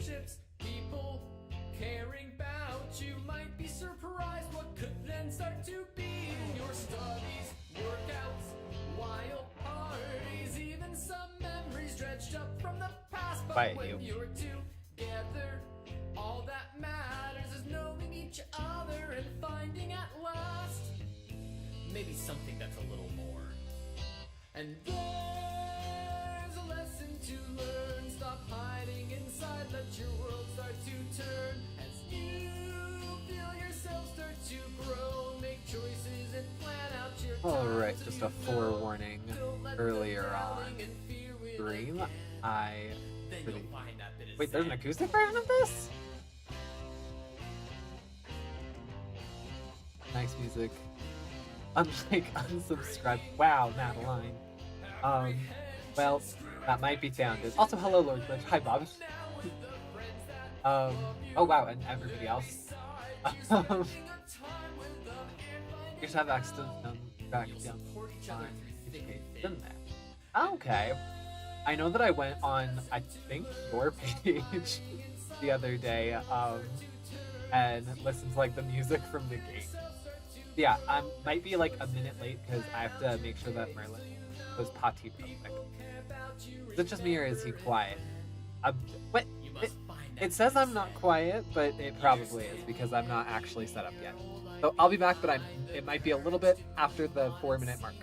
friendships, people caring about you. Might be surprised what could then start to be in your studies, workouts, wild parties, even some memories dredged up from the past. But when you're together, all that matters is knowing each other and finding at last maybe something that's a little more. And there's a lesson to learn. Stop hiding inside, let your world start to turn. As you feel yourself start to grow, make choices and plan out your time. Alright, just a forewarning. Earlier on stream, Wait, there's an acoustic version of this? Nice music. Unlike unsubscribe. Wow, Madeline. Well, that might be founded. Also, hello, Lord Glitch. Hi, Bob. Oh wow, and everybody else. You have accident back down on there. Okay. I know that I went on, I think, your page the other day, and listened to like the music from the game. Yeah, I might be like a minute late because I have to make sure that Merlin was potty real quick. Is it just me or is he quiet? What? It says I'm not quiet, but it probably is because I'm not actually set up yet. So I'll be back, but it might be a little bit after the 4-minute mark.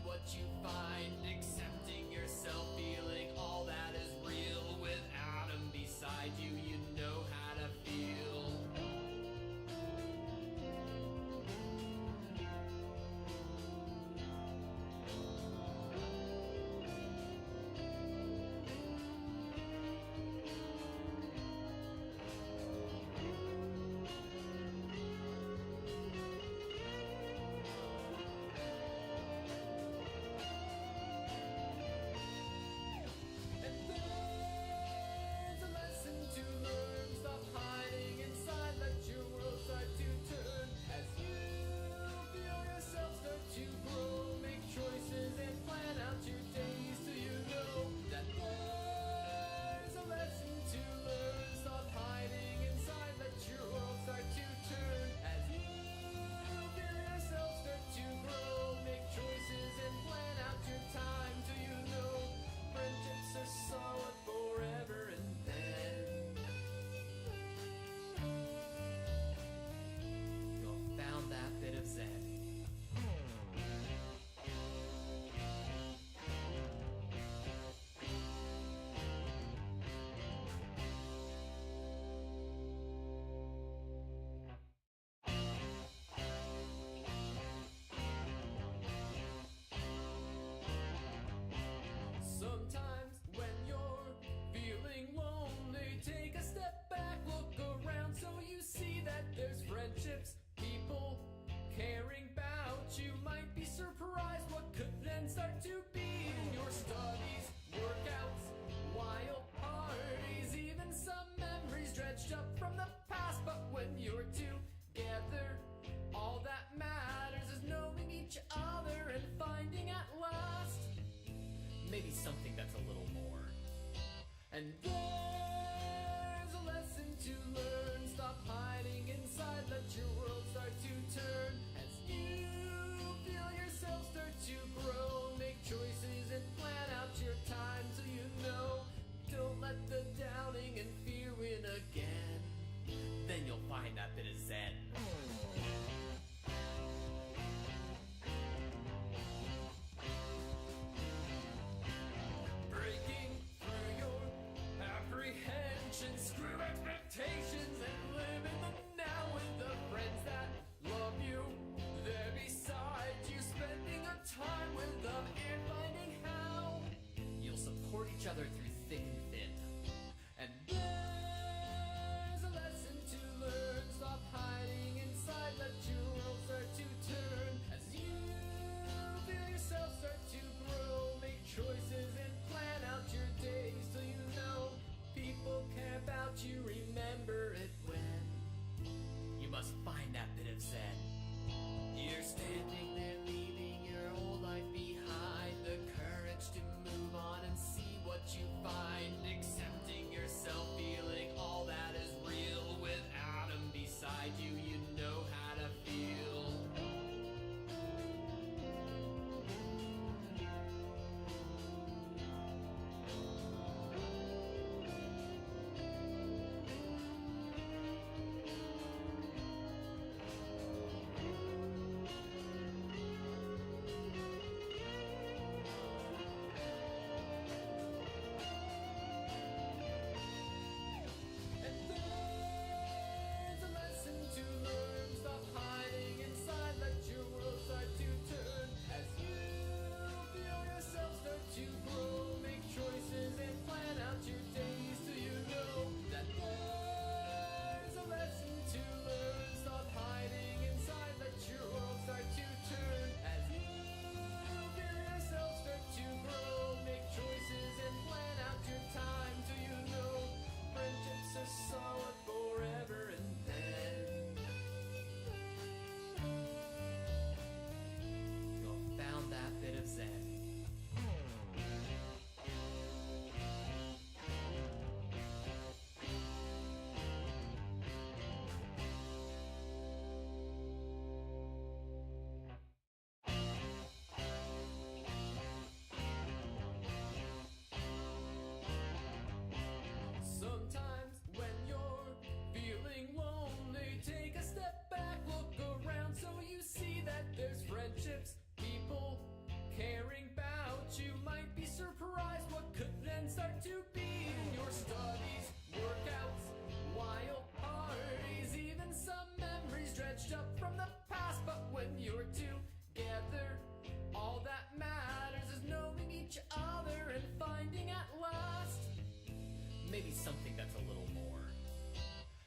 Sometimes when you're feeling lonely, take a step back, look around so you see that there's friendships, people caring about you. Might be surprised what could then start to be in your studies, workouts, wild parties, even some memories dredged up from the past. But when you're together, all that matters is knowing each other and finding at last maybe something that's a little more. And there's a lesson to learn. Stop hiding inside, let your world start to turn. As you feel yourself start to grow, make choices and plan out your time so you know. Don't let the doubting and fear win again. Then you'll find that bit of zen. Screw expectations and live in the now with the friends that love you. They're beside you, spending a time with them and finding how you'll support each other through thick and thin. And there's a lesson to learn. Stop hiding inside, let your world start to turn. As you feel yourself start to grow, make choices and plan out your days so you know people care about you, remember it when you must find that bit of zen. You're standing there leaving your whole life behind, the courage to move on and see what you find. maybe something that's a little more.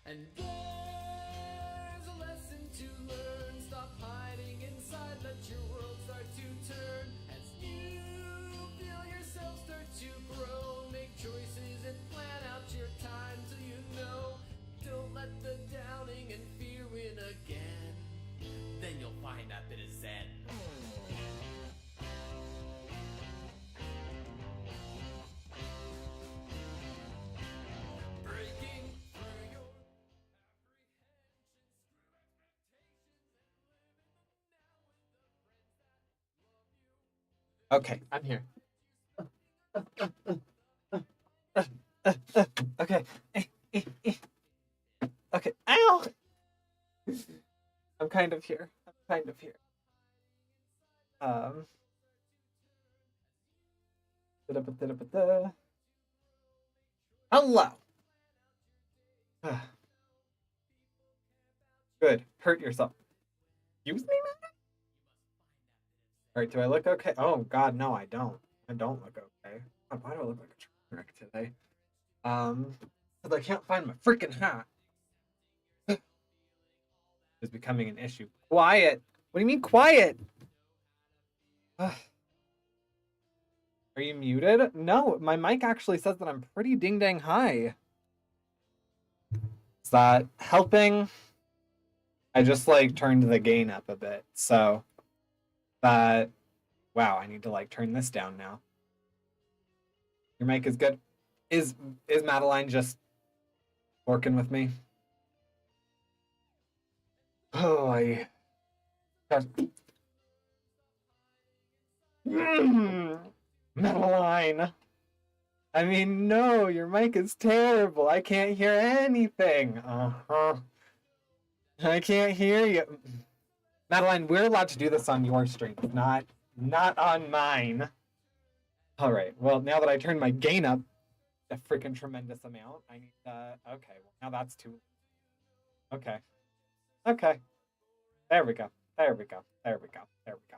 And there's a lesson to learn. Stop hiding inside, let your world start to turn. As you feel yourself start to grow, make choices and plan out your time till you know. Don't let the doubting and fear win again. Then you'll find that bit of zen. Breaking through your Okay, I'm here. Okay. Okay. Ow! I'm kind of here. Da-da-ba-da-da-ba-da. Hello. Good. Hurt yourself. Excuse me, man? Alright, do I look okay? Oh god, no, I don't. I don't look okay. God, why do I look like a trick today? Because I can't find my freaking hat. Is becoming an issue. Quiet. What do you mean quiet? Are you muted? No, my mic actually says that I'm pretty ding dang high. Is that helping? I just like turned the gain up a bit, so that wow, I need to like turn this down now. Your mic is good. Is Madeline just working with me? Oh, Madeline. I mean, no, your mic is terrible. I can't hear anything. I can't hear you. Madeline, we're allowed to do this on your stream, not on mine. All right. Well, now that I turned my gain up a freaking tremendous amount, I need okay, well, now that's too. Okay. Okay. There we go. There we go. There we go. There we go.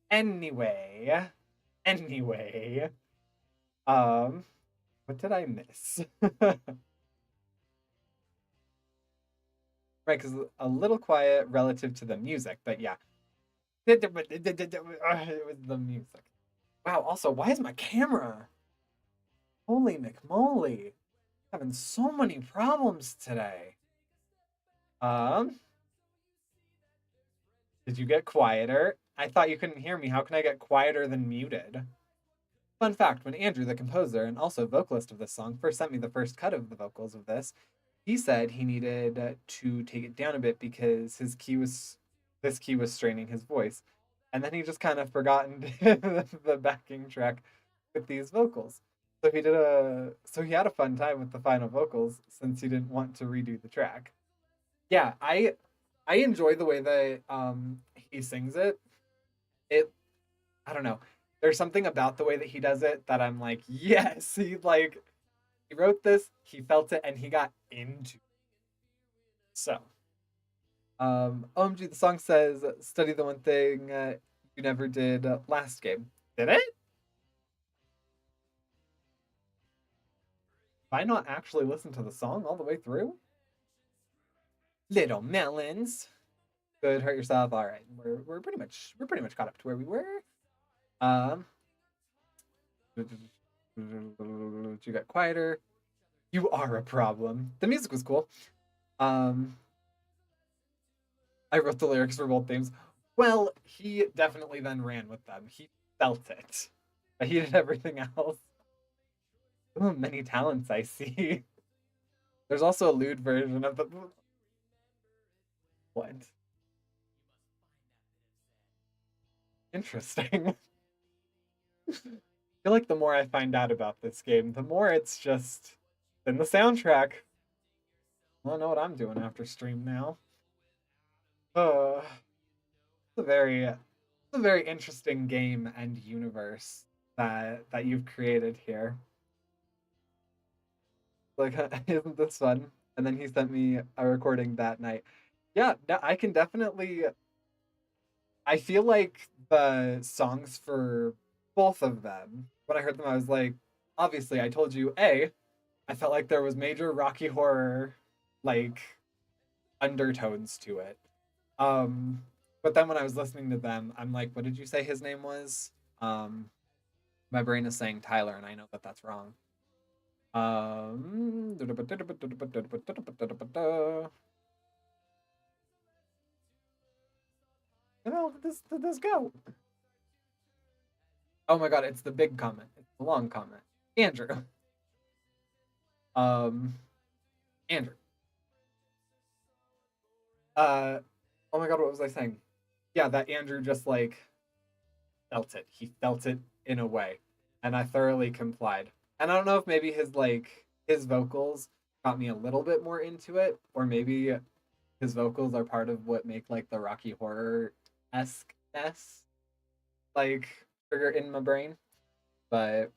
Anyway, what did I miss? Right, because a little quiet relative to the music, but yeah. It was the music. Wow, also, why is my camera? Holy McMoly. Having so many problems today. Did you get quieter? I thought you couldn't hear me. How can I get quieter than muted? Fun fact, when Andrew, the composer and also vocalist of this song, first sent me the first cut of the vocals of this, he said he needed to take it down a bit because this key was straining his voice. And then he just kind of forgotten the backing track with these vocals. So he had a fun time with the final vocals since he didn't want to redo the track. Yeah, I enjoy the way that he sings it. I don't know. There's something about the way that he does it that I'm like, yes, he wrote this, he felt it, and he got into it. So, OMG, the song says, study the one thing you never did last game. Did it? Did I not actually listen to the song all the way through? Little melons. Good, hurt yourself. All right, we're pretty much caught up to where we were. You got quieter. You are a problem. The music was cool. I wrote the lyrics for both themes. Well, he definitely then ran with them. He felt it. But he did everything else. Oh, many talents I see. There's also a lewd version of the... What? Interesting. I feel like the more I find out about this game, the more it's just in the soundtrack. I don't know what I'm doing after stream now. It's a very interesting game and universe that you've created here. Like, isn't this fun? And then he sent me a recording that night. Yeah, no, I can definitely. I feel like the songs for both of them. When I heard them, I was like, obviously, I told you, A, I felt like there was major Rocky Horror, like, undertones to it. Um, but then when I was listening to them, I'm like, what did you say his name was? My brain is saying Tyler, and I know that that's wrong. Well, did this go? Oh my god, it's the big comment. It's the long comment. Andrew. Um, Andrew. Oh my god, what was I saying? Yeah, that Andrew just like felt it. He felt it in a way, and I thoroughly complied. And I don't know if maybe his vocals got me a little bit more into it, or maybe his vocals are part of what make like the Rocky Horror esque ness like trigger in my brain. But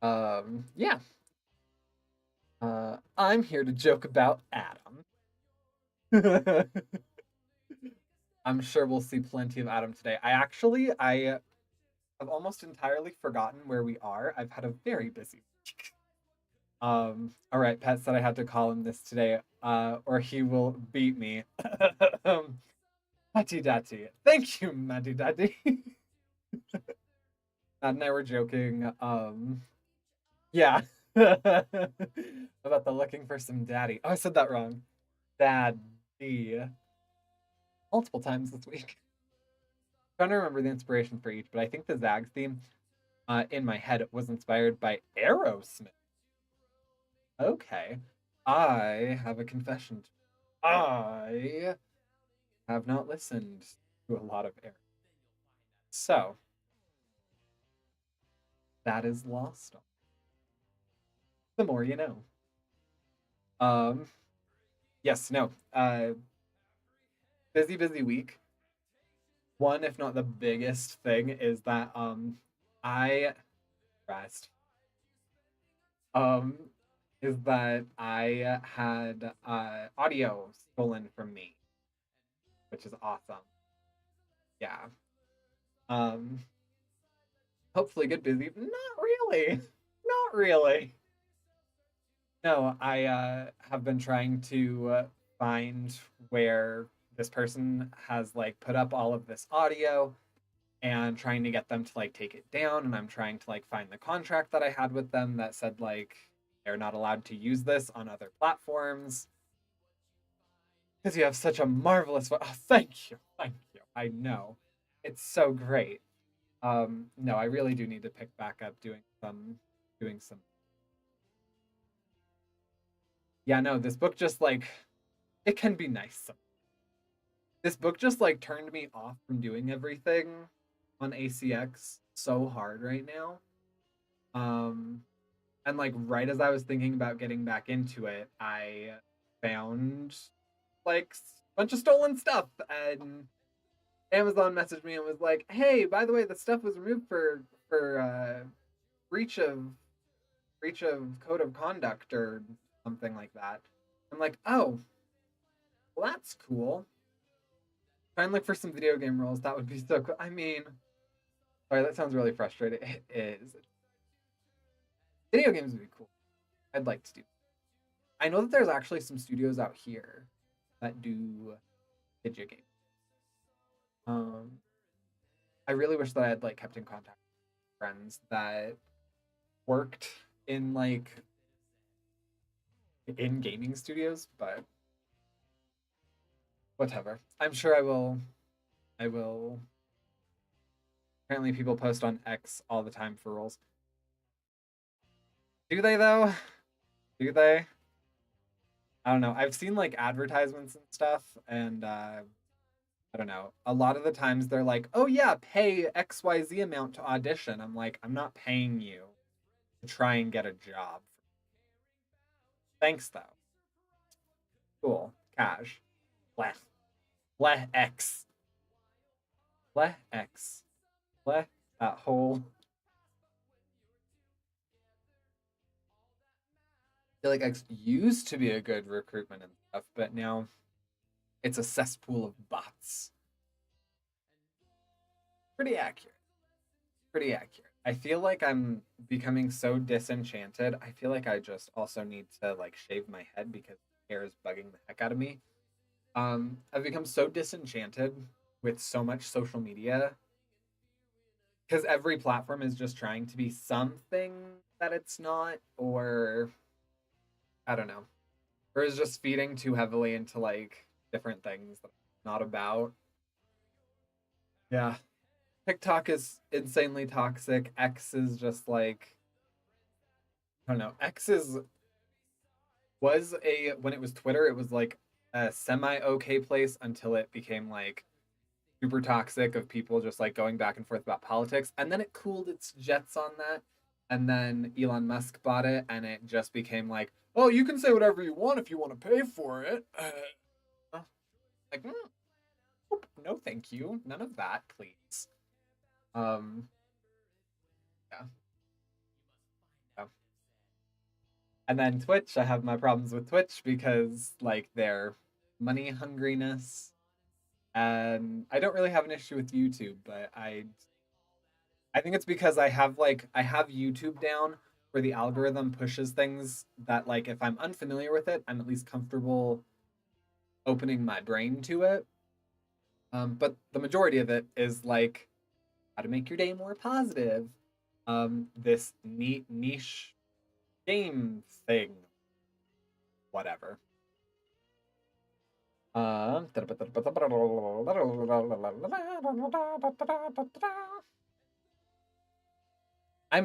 yeah. I'm here to joke about Adam. I'm sure we'll see plenty of Adam today. I have almost entirely forgotten where we are. I've had a very busy week. All right, Pat said I had to call him this today, or he will beat me. Matty Daddy. Thank you, Matty Daddy. Matt and I were joking. Yeah. About the looking for some daddy. Oh, I said that wrong. Daddy. Multiple times this week. I'm trying to remember the inspiration for each, but I think the ZAGS theme in my head was inspired by Aerosmith. Okay. I have a confession. I have not listened to a lot of Aerosmith. So, that is lost. The more you know. Yes, no. Busy week. One, if not the biggest thing, is that I rest. Is that I had audio stolen from me, which is awesome. Yeah. Um Hopefully get busy. Not really. Not really. No, I have been trying to find where this person has like put up all of this audio and trying to get them to like take it down, and I'm trying to like find the contract that I had with them that said like they're not allowed to use this on other platforms. Because you have such a marvelous voice. Oh, thank you. Thank you. I know. It's so great. No, I really do need to pick back up doing some. Yeah, no, this book just like it can be nice. This book just like turned me off from doing everything on ACX so hard right now. Um and like right as I was thinking about getting back into it, I found like a bunch of stolen stuff, and Amazon messaged me and was like, "Hey, by the way, the stuff was removed for breach of code of conduct or something like that." I'm like, "Oh, well, that's cool." Try and look for some video game roles. That would be so cool. I mean, sorry, that sounds really frustrating. It is. Video games would be cool. I'd like to do. I know that there's actually some studios out here that do video games. I really wish that I had like kept in contact with friends that worked in like in gaming studios, but whatever. I'm sure I will. I will. Apparently, people post on X all the time for roles. Do they though? Do they? I don't know. I've seen like advertisements and stuff, and I don't know. A lot of the times they're like, "Oh yeah, pay XYZ amount to audition." I'm like, "I'm not paying you to try and get a job." Thanks though. Cool. Cash. Bleh. Bleh X. Bleh X. Bleh that whole. I feel like X used to be a good recruitment and stuff, but now it's a cesspool of bots. Pretty accurate. pretty accurate. I feel like I'm becoming so disenchanted. I feel like I just also need to like shave my head because hair is bugging the heck out of me. I've become so disenchanted with so much social media because every platform is just trying to be something that it's not, or I don't know, or is just feeding too heavily into like different things that I'm not about. Yeah. TikTok is insanely toxic. X is just like, I don't know. X is was a when it was Twitter, it was like a semi okay place until it became like super toxic of people just like going back and forth about politics. And then it cooled its jets on that. And then Elon Musk bought it and it just became like, oh, you can say whatever you want if you want to pay for it. Like, nope, no, thank you. None of that, please. Um, yeah. Yeah. And then Twitch, I have my problems with Twitch because like their money hungriness. And I don't really have an issue with YouTube, but I think it's because I have YouTube down where the algorithm pushes things that like if I'm unfamiliar with it, I'm at least comfortable opening my brain to it. But the majority of it is like how to make your day more positive. This neat niche game thing, whatever. I'm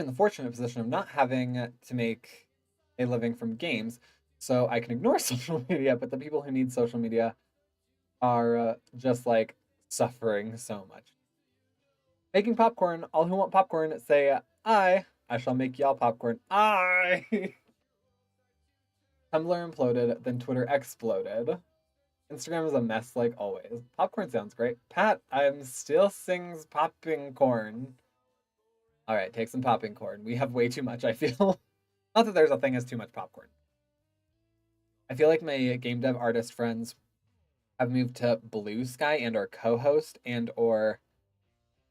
in the fortunate position of not having to make a living from games, so I can ignore social media. But the people who need social media are just like suffering so much. Making popcorn. All who want popcorn say I. I shall make y'all popcorn. I. Tumblr imploded, then Twitter exploded. Instagram is a mess like always. Popcorn sounds great. Pat, I'm still sings popping corn. All right, take some popping corn. We have way too much, I feel. Not that there's a thing as too much popcorn. I feel like my game dev artist friends have moved to Blue Sky and or co-host and or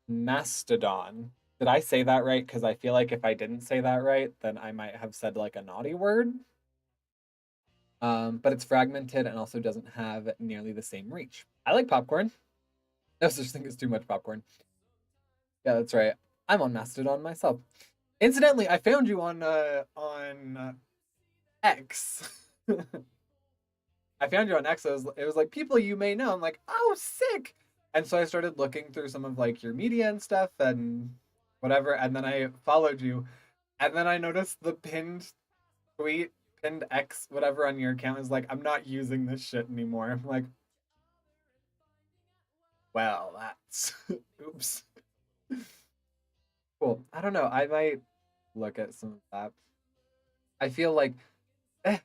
Mastodon. Did I say that right? Because I feel like if I didn't say that right, then I might have said like a naughty word. But it's fragmented and also doesn't have nearly the same reach. I like popcorn. No such thing as too much popcorn. Yeah, that's right. I'm on Mastodon myself. Incidentally, I found you on X. I found you on X. It was like people you may know. I'm like, oh, sick. And so I started looking through some of like your media and stuff and whatever. And then I followed you. And then I noticed the pinned tweet, pinned X, whatever on your account is like, I'm not using this shit anymore. I'm like, well, that's oops. Cool. I don't know. I might look at some of that. I feel like eh,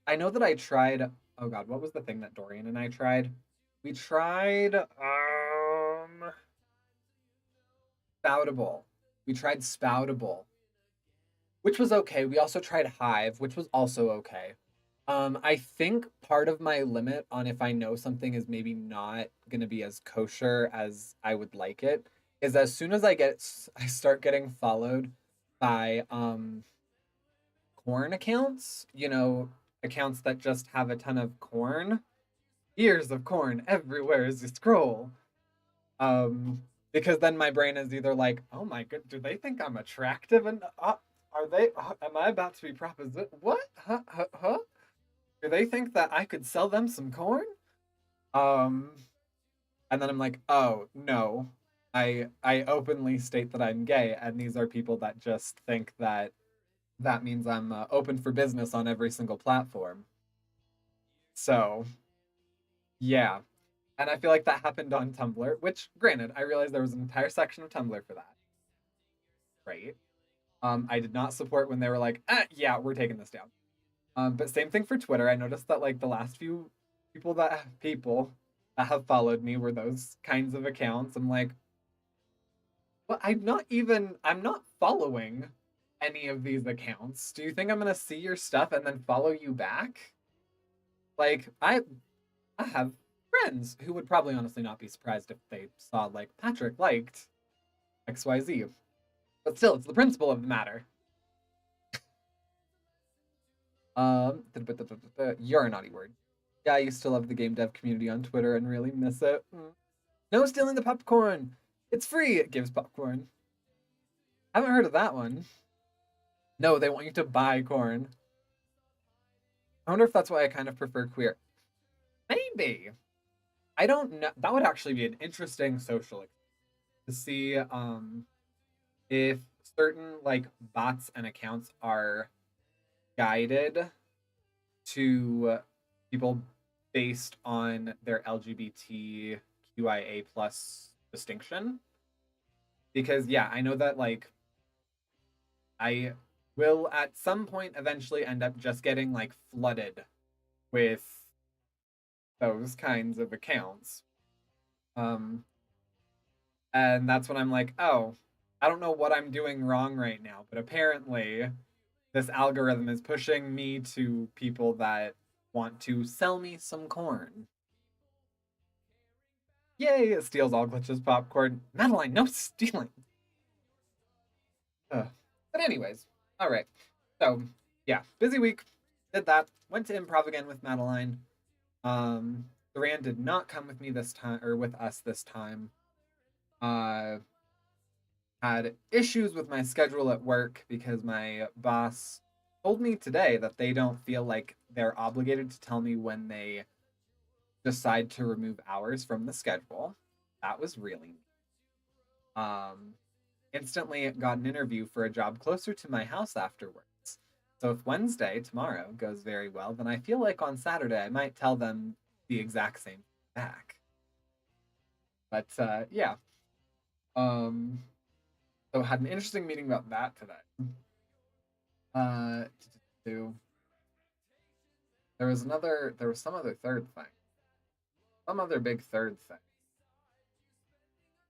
I know that I tried. Oh God, what was the thing that Dorian and I tried? We tried Spoutable. We tried Spoutable, which was okay. We also tried Hive, which was also okay. I think part of my limit on if I know something is maybe not gonna be as kosher as I would like it is as soon as I start getting followed by corn accounts, accounts that just have a ton of corn, ears of corn everywhere as you scroll. Because then my brain is either like, oh my god, do they think I'm attractive? And are they? Am I about to be proposed? What? Huh? Do they think that I could sell them some corn? Um, and then I'm like, oh no, I openly state that I'm gay, and these are people that just think that that means I'm open for business on every single platform. So yeah, and I feel like that happened on Tumblr, which granted, I realized there was an entire section of Tumblr for that. Right. I did not support when they were like, yeah, we're taking this down. But same thing for Twitter. I noticed that like the last few people that have followed me were those kinds of accounts. I'm like, well, I'm not following any of these accounts. Do you think I'm gonna see your stuff and then follow you back? Like, I have friends who would probably honestly not be surprised if they saw like Patrick liked XYZ. But still, it's the principle of the matter. You're a naughty word. Yeah, I used to love the game dev community on Twitter and really miss it. No stealing the popcorn. It's free. It gives popcorn. I haven't heard of that one. No, they want you to buy corn. I wonder if that's why I kind of prefer queer. Maybe. I don't know. That would actually be an interesting social experience to see if certain like bots and accounts are guided to people based on their LGBTQIA plus distinction. Because yeah, I know that like I will at some point eventually end up just getting like flooded with those kinds of accounts. And that's when I'm like, oh, I don't know what I'm doing wrong right now, but apparently this algorithm is pushing me to people that want to sell me some corn. Yay, it steals all glitches popcorn. Madeline, no stealing. But anyways, all right. So yeah, busy week. Did that. Went to improv again with Madeline. Duran did not come with me this time, or with us this time. Had issues with my schedule at work because my boss told me today that they don't feel like they're obligated to tell me when they decide to remove hours from the schedule. That was really instantly got an interview for a job closer to my house afterwards. So if Wednesday, tomorrow, goes very well, then I feel like on Saturday I might tell them the exact same back. But yeah. So had an interesting meeting about that today. There was some other third thing. Some other big third thing.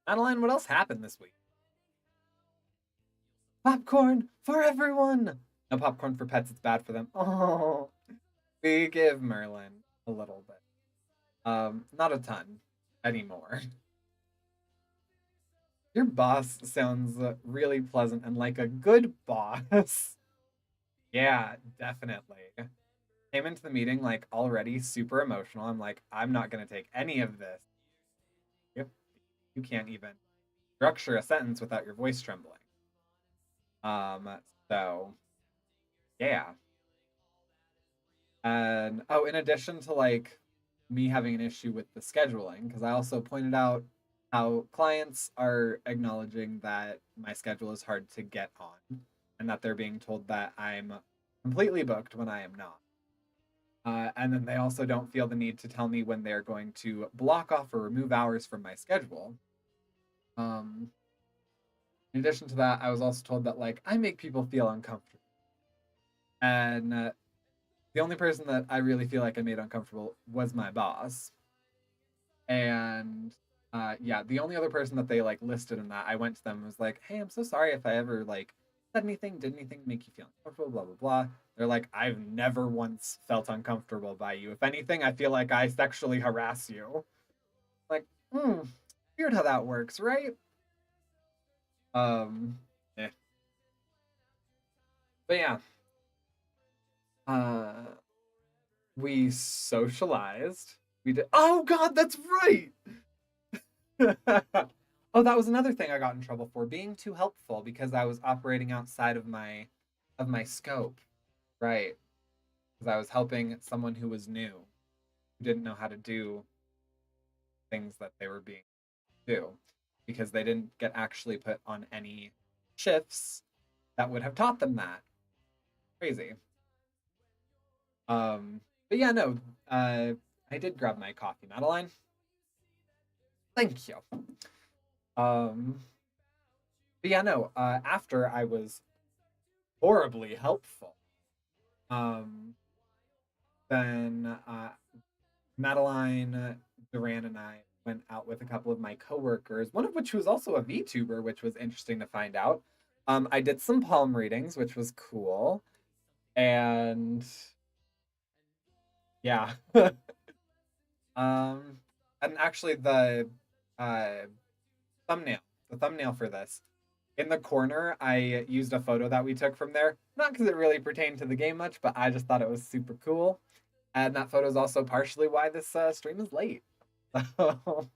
Madeline, what else happened this week? Popcorn for everyone! No popcorn for pets, it's bad for them. Oh, we give Merlin a little bit. Not a ton anymore. Your boss sounds really pleasant and like a good boss. Yeah, definitely. Came into the meeting like already super emotional. I'm like, I'm not gonna take any of this. Yep. You can't even structure a sentence without your voice trembling. So yeah. And oh, in addition to like me having an issue with the scheduling, because I also pointed out how clients are acknowledging that my schedule is hard to get on and that they're being told that I'm completely booked when I am not. And then they also don't feel the need to tell me when they're going to block off or remove hours from my schedule. In addition to that, I was also told that like I make people feel uncomfortable. And the only person that I really feel like I made uncomfortable was my boss. And yeah, the only other person that they like listed in that, I went to them and was like, hey, I'm so sorry if I ever like said anything, did anything to make you feel uncomfortable, blah, blah, blah. They're like, I've never once felt uncomfortable by you. If anything, I feel like I sexually harass you. Like, weird how that works, right? Eh. But yeah. We socialized. We did. Oh God, that's right. Oh, that was another thing I got in trouble for, being too helpful because I was operating outside of my scope, right? Because I was helping someone who was new, who didn't know how to do things that they were being do, because they didn't get actually put on any shifts that would have taught them that. Crazy. But yeah, no, I did grab my coffee, Madeline. Thank you. But yeah, no, after I was horribly helpful, then Madeline, Duran, and I went out with a couple of my coworkers, one of which was also a VTuber, which was interesting to find out. I did some palm readings, which was cool. And yeah. And actually the thumbnail for this in the corner, I used a photo that we took from there. Not because it really pertained to the game much, but I just thought it was super cool. And that photo is also partially why this stream is late. Your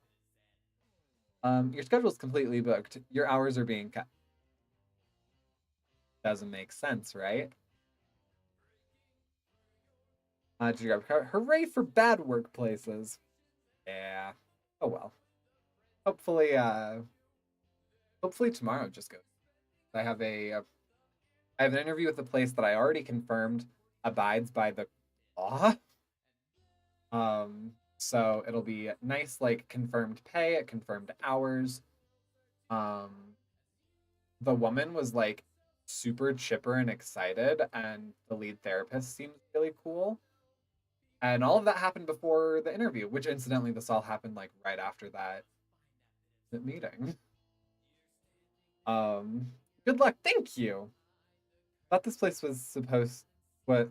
schedule is completely booked. Your hours are being cut. Doesn't make sense, right? Hooray for bad workplaces. Yeah. Oh well. Hopefully, hopefully tomorrow just goes. I have I have an interview with a place that I already confirmed abides by the law. So it'll be nice, like confirmed pay, confirmed hours. Um, the woman was like super chipper and excited, and the lead therapist seems really cool. And all of that happened before the interview, which incidentally, this all happened like right after that meeting. Good luck. Thank you. Thought this place was supposed what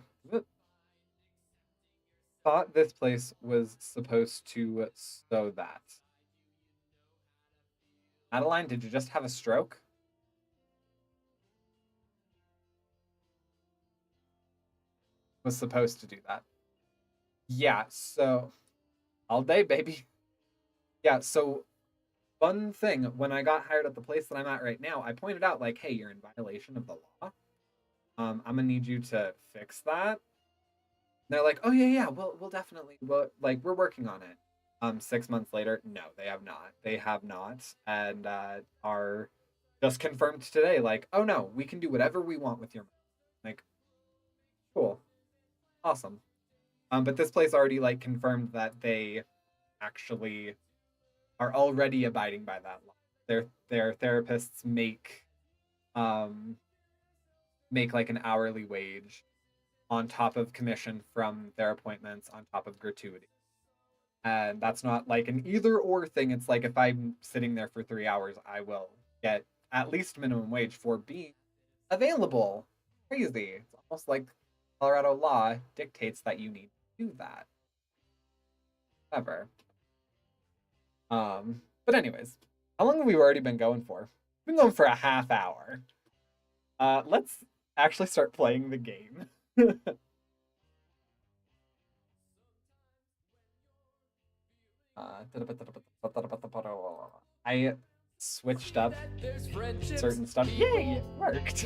thought this place was supposed to sow that. Adeline, did you just have a stroke? Was supposed to do that. Yeah, so all day, baby. Yeah, so fun thing, when I got hired at the place that I'm at right now, I pointed out like, hey, you're in violation of the law. I'm gonna need you to fix that. And they're like, oh yeah, we'll definitely we're working on it. 6 months later, no, they have not. They have not, and are just confirmed today, like, oh no, we can do whatever we want with your money. Like, cool. Awesome. But this place already like confirmed that they actually are already abiding by that law. Their therapists make like an hourly wage on top of commission from their appointments, on top of gratuity. And that's not like an either or thing. It's like if I'm sitting there for 3 hours, I will get at least minimum wage for being available. Crazy. It's almost like Colorado law dictates that you need to do that. Ever. But anyways, how long have we already been going for? We've been going for a half hour. Let's actually start playing the game. I switched up certain stuff. Yay, it worked.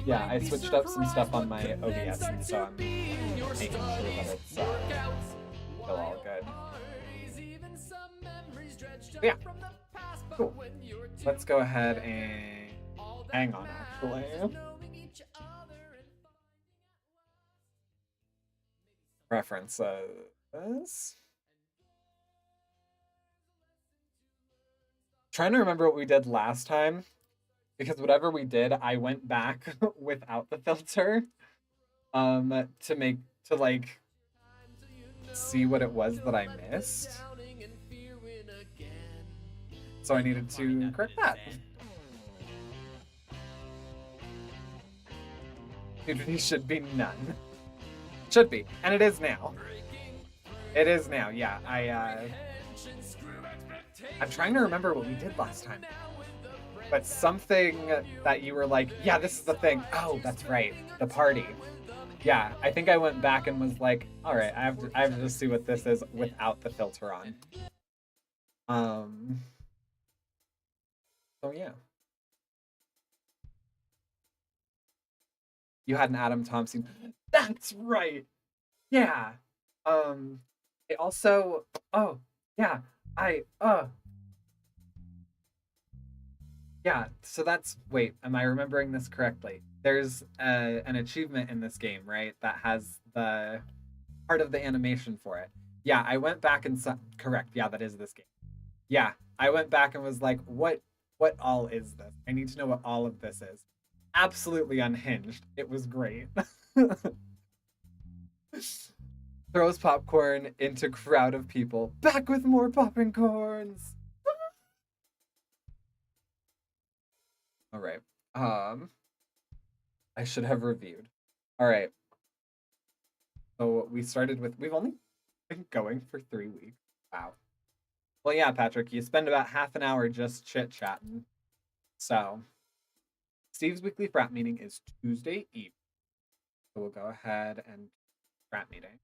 Yeah, I switched up some stuff on my OBS, and so I'm making sure that it's still all good. Yeah, cool. Let's go ahead and hang on, actually. Preferences. Trying to remember what we did last time, because whatever we did, I went back without the filter, to like see what it was that I missed. So I needed to correct that. Nudity should be none. Should be, and it is now. It is now, yeah. I'm trying to remember what we did last time. But something that you were like, yeah, this is the thing. Oh, that's right. The party. Yeah, I think I went back and was like, all right, I have to just see what this is without the filter on. So yeah. You had an Adam Thompson. That's right. Yeah. It also, oh, yeah. Yeah, so that's, wait, am I remembering this correctly? There's an achievement in this game, right, that has the part of the animation for it. Yeah, I went back and saw, correct, yeah, that is this game. Yeah, I went back and was like, what all is this? I need to know what all of this is. Absolutely unhinged. It was great. Throws popcorn into crowd of people. Back with more popping corns. All right. I should have reviewed. All right. So we started with, we've only been going for 3 weeks. Wow. Well, yeah, Patrick, you spend about half an hour just chit-chatting. So Steve's weekly frat meeting is Tuesday evening. So we'll go ahead and frat meeting.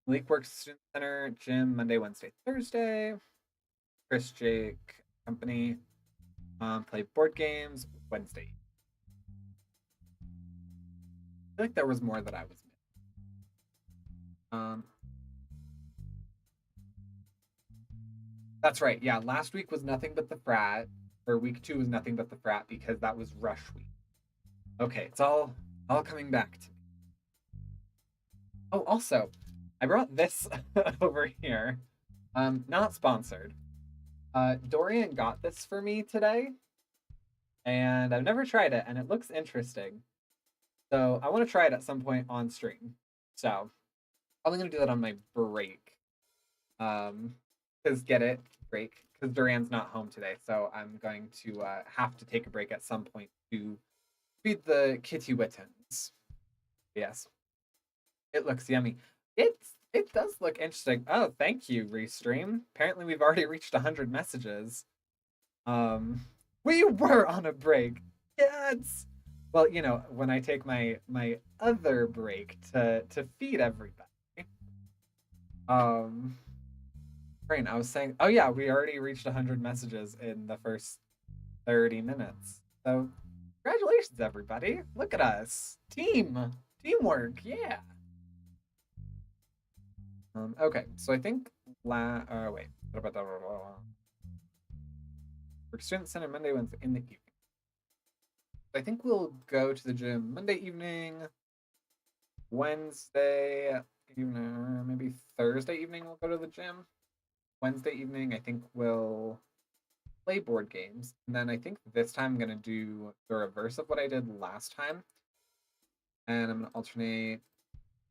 Malik works student center, gym Monday, Wednesday, Thursday. Chris, Jake, company, play board games Wednesday. I feel like there was more that I was missing. That's right. Yeah, last week was nothing but the frat, or week 2 was nothing but the frat because that was rush week. Okay, it's all coming back to me. Oh, also, I brought this over here. Not sponsored. Dorian got this for me today, and I've never tried it, and it looks interesting. So I want to try it at some point on stream. So I'm gonna do that on my break. Because get it, break. Because Duran's not home today, so I'm going to have to take a break at some point to feed the kitty wittens. Yes, it looks yummy. It does look interesting. Oh, thank you, Restream. Apparently, we've already reached 100 messages. We were on a break. Yes. Well, you know, when I take my other break to feed everybody. Brain, I was saying, oh yeah, we already reached 100 messages in the first 30 minutes. So, congratulations, everybody. Look at us. Teamwork, yeah. Okay, so I think wait. What about that? For student center Monday, Wednesday in the evening. I think we'll go to the gym Monday evening, Wednesday evening, maybe Thursday evening we'll go to the gym. Wednesday evening, I think we'll play board games. And then I think this time I'm going to do the reverse of what I did last time. And I'm going to alternate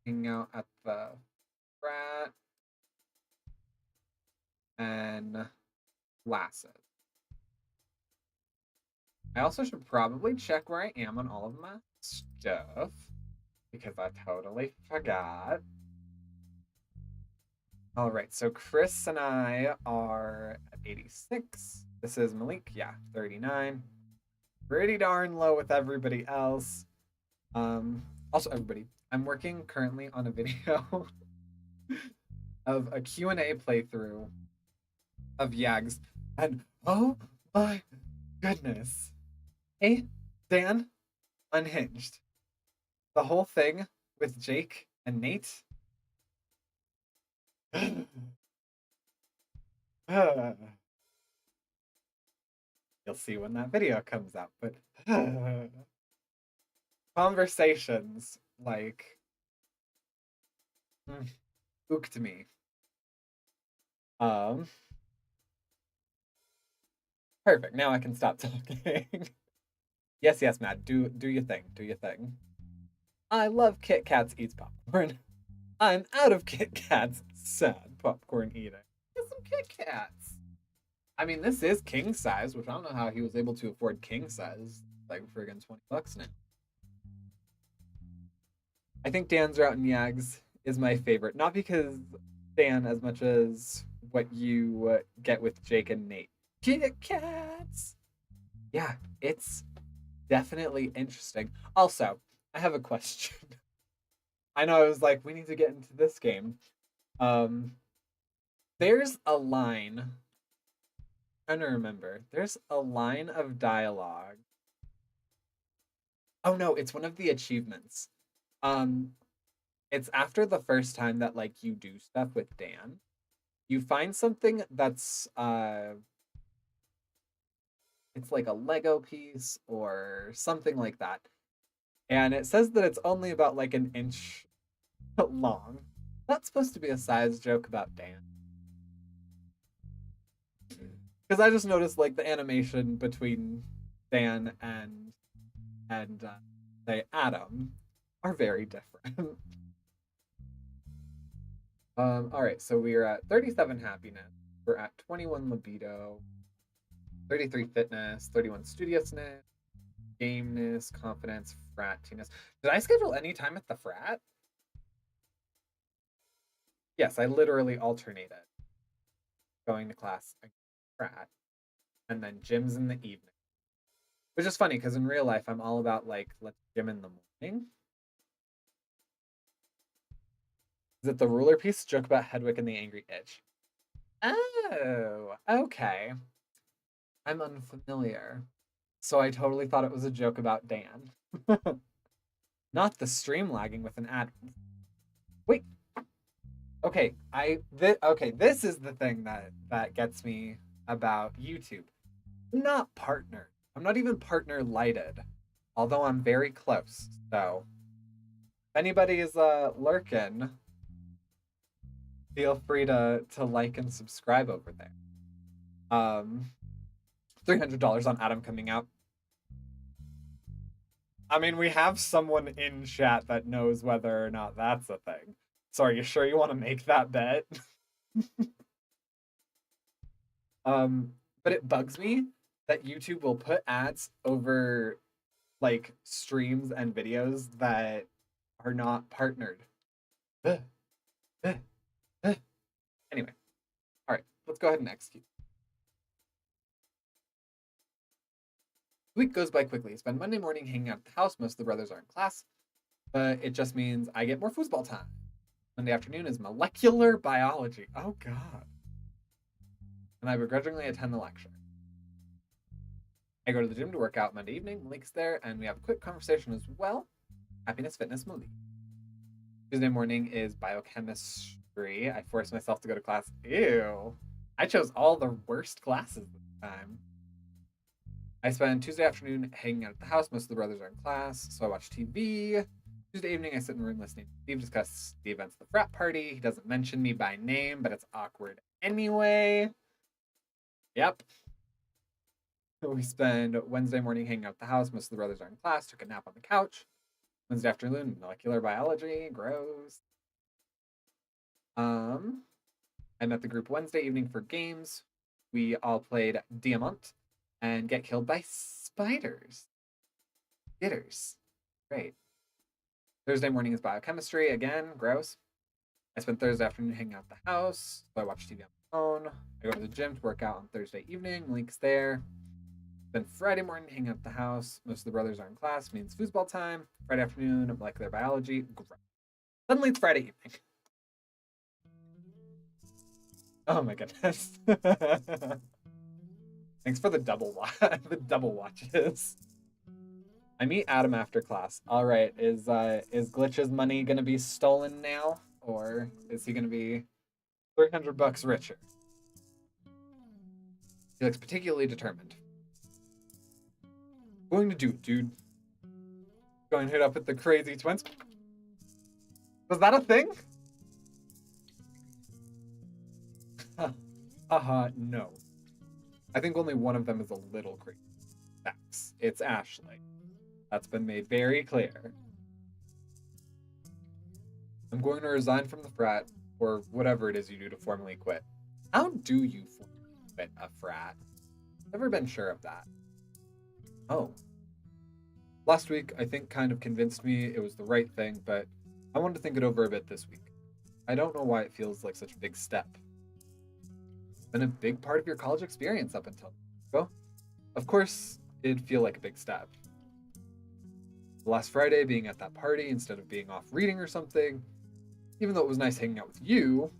hanging out at the frat and classes. I also should probably check where I am on all of my stuff because I totally forgot. All right, so Chris and I are at 86. This is Malik, yeah, 39. Pretty darn low with everybody else. Also, everybody, I'm working currently on a video of a Q&A playthrough of YAGS, and oh my goodness. Hey, Dan, unhinged. The whole thing with Jake and Nate. You'll see when that video comes out, but conversations like hooked me. Perfect. Now I can stop talking. Yes, Matt. Do your thing. Do your thing. I love Kit Kats eats popcorn. I'm out of Kit Kats. Sad popcorn eating. Get some Kit Kats. I mean, this is king size, which I don't know how he was able to afford king size. Like friggin' $20 now. I think Dan's route in YAGS is my favorite. Not because Dan, as much as what you get with Jake and Nate. Kit Kats! Yeah, it's definitely interesting. Also, I have a question. I know I was like, we need to get into this game. There's a line. I'm trying to remember. There's a line of dialogue. Oh no, it's one of the achievements. It's after the first time that like you do stuff with Dan. You find something that's it's like a Lego piece or something like that. And it says that it's only about like an inch long. That's supposed to be a size joke about Dan. Because I just noticed like the animation between Dan and say Adam are very different. All right, so we're at 37 happiness. We're at 21 libido, 33 fitness, 31 studiousness, gameness, confidence, fratiness. Did I schedule any time at the frat? Yes, I literally alternated going to class and frat, and then gyms in the evening. Which is funny because in real life, I'm all about like, let's gym in the morning. Is it the ruler piece joke about Hedwig and the Angry Itch? Oh, okay. I'm unfamiliar. So I totally thought it was a joke about Dan. Not the stream lagging with an ad. Wait. Okay, okay, this is the thing that gets me about YouTube. I'm not partnered. I'm not even partner lighted. Although I'm very close. So if anybody is lurking, feel free to like and subscribe over there. $300 on Adam coming out. I mean, we have someone in chat that knows whether or not that's a thing. So are you sure you want to make that bet? But it bugs me that YouTube will put ads over like streams and videos that are not partnered. Anyway, all right, let's go ahead and execute. The week goes by quickly. Spend Monday morning hanging out at the house. Most of the brothers are in class, but it just means I get more foosball time. Monday afternoon is molecular biology. Oh God. And I begrudgingly attend the lecture. I go to the gym to work out Monday evening. Malik's there, and we have a quick conversation as well. Happiness, fitness, Malik. Tuesday morning is biochemistry. I force myself to go to class. Ew. I chose all the worst classes this time. I spend Tuesday afternoon hanging out at the house. Most of the brothers are in class, so I watch TV. Tuesday evening, I sit in the room listening to Steve discuss the events of the frat party. He doesn't mention me by name, but it's awkward anyway. Yep. We spend Wednesday morning hanging out at the house. Most of the brothers are in class. Took a nap on the couch. Wednesday afternoon, molecular biology. Gross. I met the group Wednesday evening for games. We all played Diamant and get killed by spiders. Jitters. Great. Thursday morning is biochemistry. Again, gross. I spent Thursday afternoon hanging out at the house. So I watch TV on my phone. I go to the gym to work out on Thursday evening. Link's there. Then Friday morning, hang out at the house. Most of the brothers are in class. Means foosball time. Friday afternoon, molecular biology. Suddenly it's Friday evening. Oh my goodness. Thanks for the double watches. I meet Adam after class. All right, is Glitch's money gonna be stolen now, or is he gonna be $300 richer? He looks particularly determined. Going to do it, dude. Going to hit up with the crazy twins. Was that a thing? No. I think only one of them is a little crazy. Facts. It's Ashley. That's been made very clear. I'm going to resign from the frat, or whatever it is you do to formally quit. How do you formally quit a frat? Never been sure of that. Oh. Last week, I think kind of convinced me it was the right thing, but I wanted to think it over a bit this week. I don't know why it feels like such a big step. It's been a big part of your college experience up until now. Of course, it'd feel like a big step. Last Friday, being at that party instead of being off reading or something, even though it was nice hanging out with you,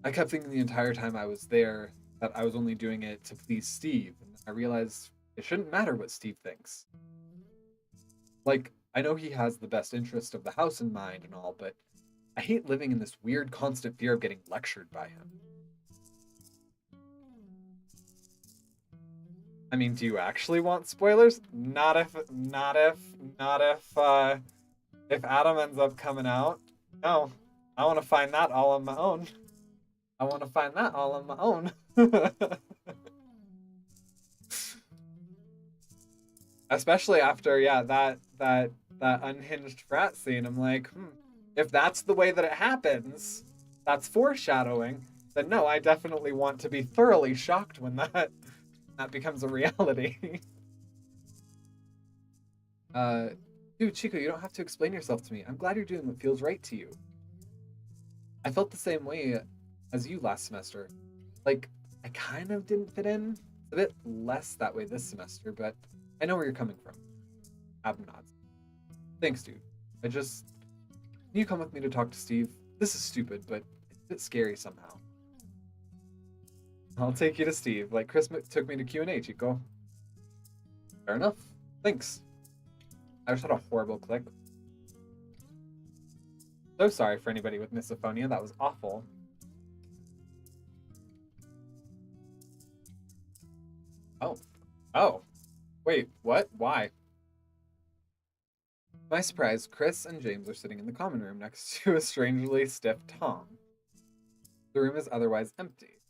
I kept thinking the entire time I was there that I was only doing it to please Steve, and I realized it shouldn't matter what Steve thinks. Like, I know he has the best interest of the house in mind and all, but I hate living in this weird constant fear of getting lectured by him. I mean, do you actually want spoilers? Not if Adam ends up coming out. No, I want to find that all on my own. Especially after, yeah, that unhinged frat scene. I'm like, if that's the way that it happens, that's foreshadowing. Then no, I definitely want to be thoroughly shocked when that becomes a reality. Dude, Chico, you don't have to explain yourself to me. I'm glad you're doing what feels right to you. I felt the same way as you last semester. Like, I kind of didn't fit in, It's a bit less that way this semester, but I know where you're coming from. Adam nods. Thanks, dude. Can you come with me to talk to Steve? This is stupid, but it's a bit scary somehow. I'll take you to Steve, like Chris took me to Q&A, Chico. Fair enough. Thanks. I just had a horrible click. So sorry for anybody with misophonia. That was awful. Oh. Wait, what? Why? To my surprise, Chris and James are sitting in the common room next to a strangely stiff Tom. The room is otherwise empty.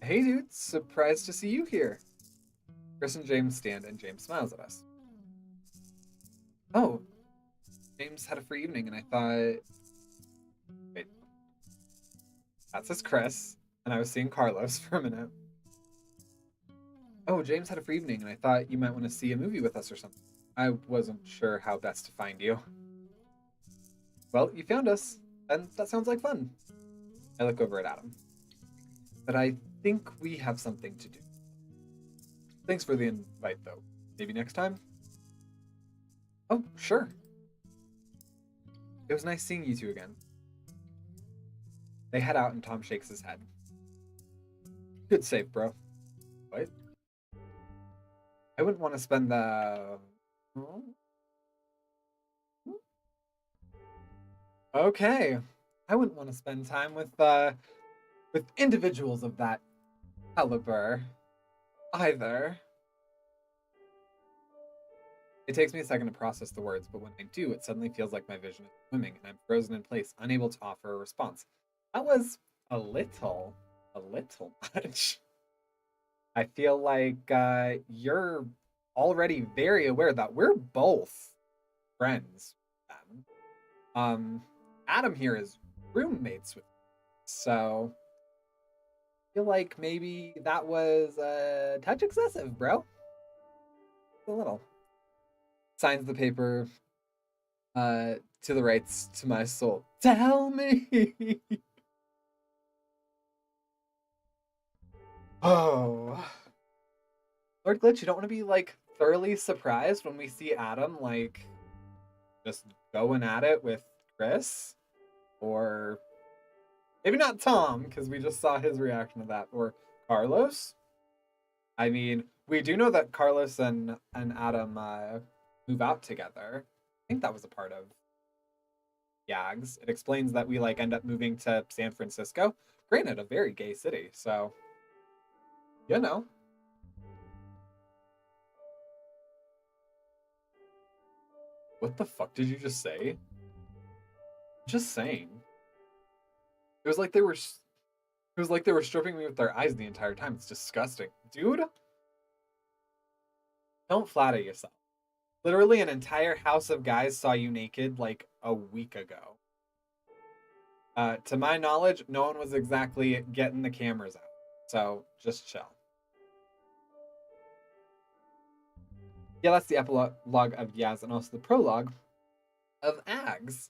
Hey dude, surprised to see you here. Chris and James stand and James smiles at us. Oh, James had a free evening and I thought... Wait. That says Chris, and I was seeing Carlos for a minute. Oh, James had a free evening and I thought you might want to see a movie with us or something. I wasn't sure how best to find you. Well, you found us, and that sounds like fun. I look over at Adam. But I think we have something to do. Thanks for the invite, though. Maybe next time? Oh, sure. It was nice seeing you two again. They head out and Tom shakes his head. Good save, bro. What? I wouldn't want to spend the... Okay. I wouldn't want to spend time with individuals of that caliber either. It takes me a second to process the words, but when I do, it suddenly feels like my vision is swimming and I'm frozen in place, unable to offer a response. That was a little much. I feel like you're already very aware that we're both friends with them. Adam here is roommates with me, so I feel like maybe that was a touch excessive, bro. A little. Signs the paper to the rights to my soul. Tell me. Oh. Lord Glitch, you don't want to be like thoroughly surprised when we see Adam like just going at it with Chris? Or maybe not Tom, because we just saw his reaction to that. Or Carlos? I mean, we do know that Carlos and Adam move out together. I think that was a part of YAGS. It explains that we like end up moving to San Francisco. Granted, a very gay city, so you know. What the fuck did you just say? Just saying. It was like they were stripping me with their eyes the entire time. It's disgusting. Dude, don't flatter yourself. Literally an entire house of guys saw you naked like a week ago. To my knowledge, no one was exactly getting the cameras out. So just chill. Yeah, that's the epilogue of Yaz and also the prologue of Ags.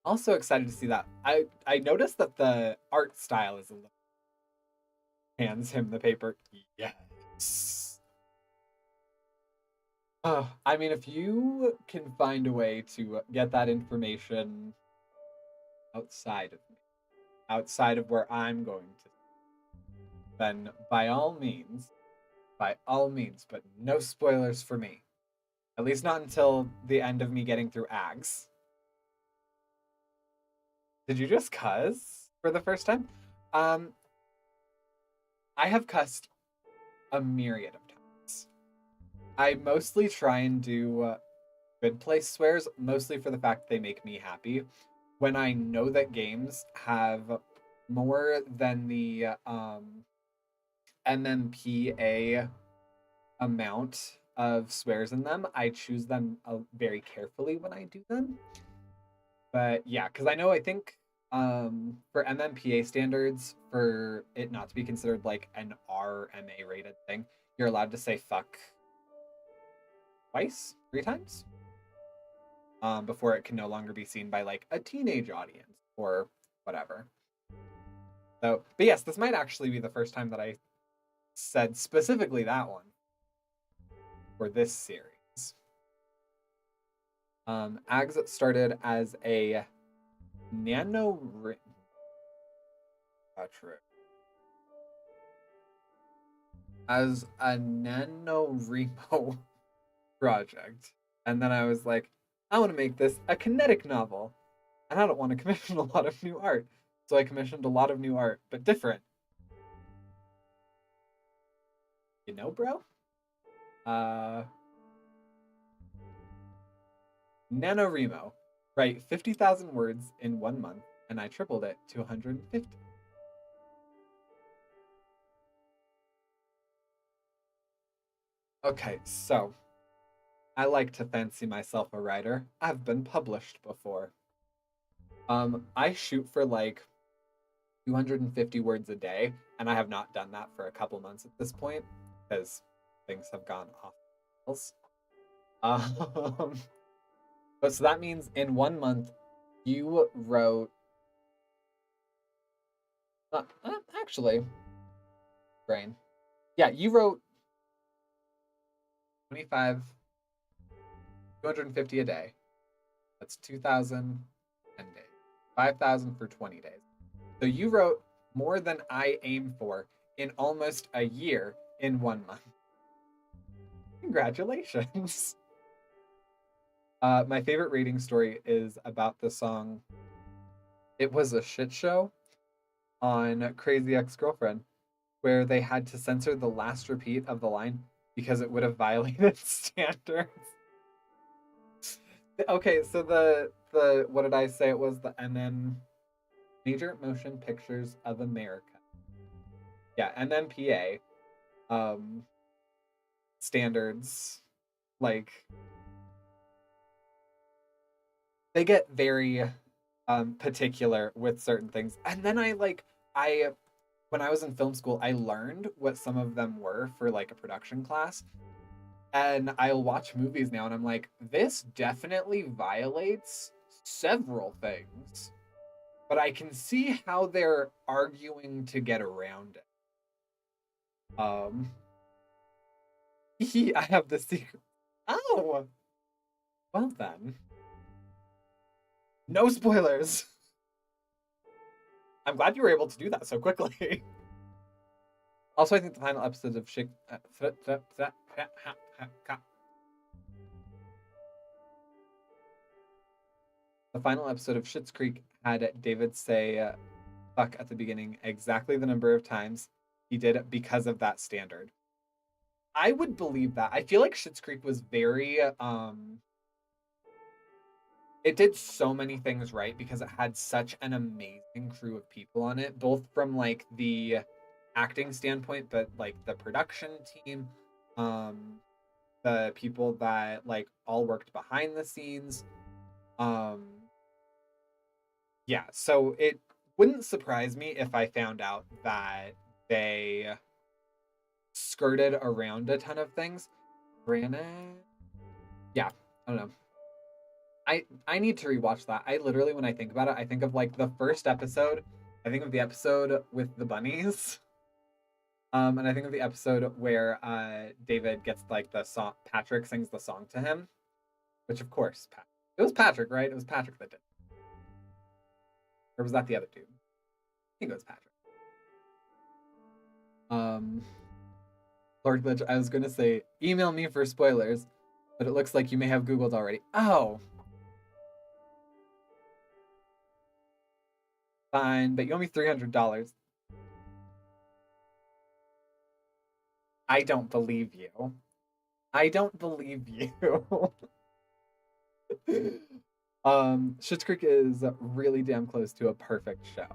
Also excited to see that. I noticed that the art style is a little... Hands him the paper. Yes. Oh, I mean, if you can find a way to get that information outside of me, outside of where I'm going to, then by all means, but no spoilers for me. At least not until the end of me getting through Ags. Did you just cuss for the first time? I have cussed a myriad of times. I mostly try and do good place swears, mostly for the fact they make me happy. When I know that games have more than the MMPA amount of swears in them, I choose them very carefully when I do them. But yeah, because I think for MMPA standards, for it not to be considered like an RMA rated thing, you're allowed to say fuck three times, before it can no longer be seen by like a teenage audience or whatever. So, but yes, this might actually be the first time that I said specifically that one for this series. Ags started as a as a NaNoWriMo project. And then I was like, I want to make this a kinetic novel. And I don't want to commission a lot of new art. So I commissioned a lot of new art, but different. You know, bro? NaNoWriMo. Write 50,000 words in 1 month, and I tripled it to 150. Okay, so I like to fancy myself a writer. I've been published before. I shoot for like 250 words a day, and I have not done that for a couple months at this point because things have gone off the rails. But so that means in 1 month, you wrote. Actually, brain. Yeah, you wrote 25, 250 a day. That's 2,000 10 days. 5,000 for 20 days. So you wrote more than I aimed for in almost a year in 1 month. Congratulations. My favorite reading story is about the song It Was a Shit Show on Crazy Ex-Girlfriend, where they had to censor the last repeat of the line because it would have violated standards. Okay, so the what did I say it was? The Major Motion Pictures of America. Yeah, MMPA standards, like, they get very particular with certain things. And then when I was in film school, I learned what some of them were for like a production class. And I'll watch movies now and I'm like, this definitely violates several things. But I can see how they're arguing to get around it. I have the secret. Oh, well then. No spoilers. I'm glad you were able to do that so quickly. Also, I think the final episode of Schitt's Creek had David say fuck at the beginning exactly the number of times he did it because of that standard. I would believe that. I feel like Schitt's Creek was very it did so many things right because it had such an amazing crew of people on it, both from like the acting standpoint, but like the production team, the people that like all worked behind the scenes. Yeah, so it wouldn't surprise me if I found out that they skirted around a ton of things. Granted, yeah, I don't know. I need to rewatch that. I literally, when I think about it, I think of like the first episode. I think of the episode with the bunnies. And I think of the episode where David gets like the song, Patrick sings the song to him, which of course, it was Patrick, right? It was Patrick that did. Or was that the other dude? I think it was Patrick. Lord Glitch, I was going to say, email me for spoilers, but it looks like you may have Googled already. Oh. Fine, but you owe me $300. I don't believe you. I don't believe you. Schitt's Creek is really damn close to a perfect show.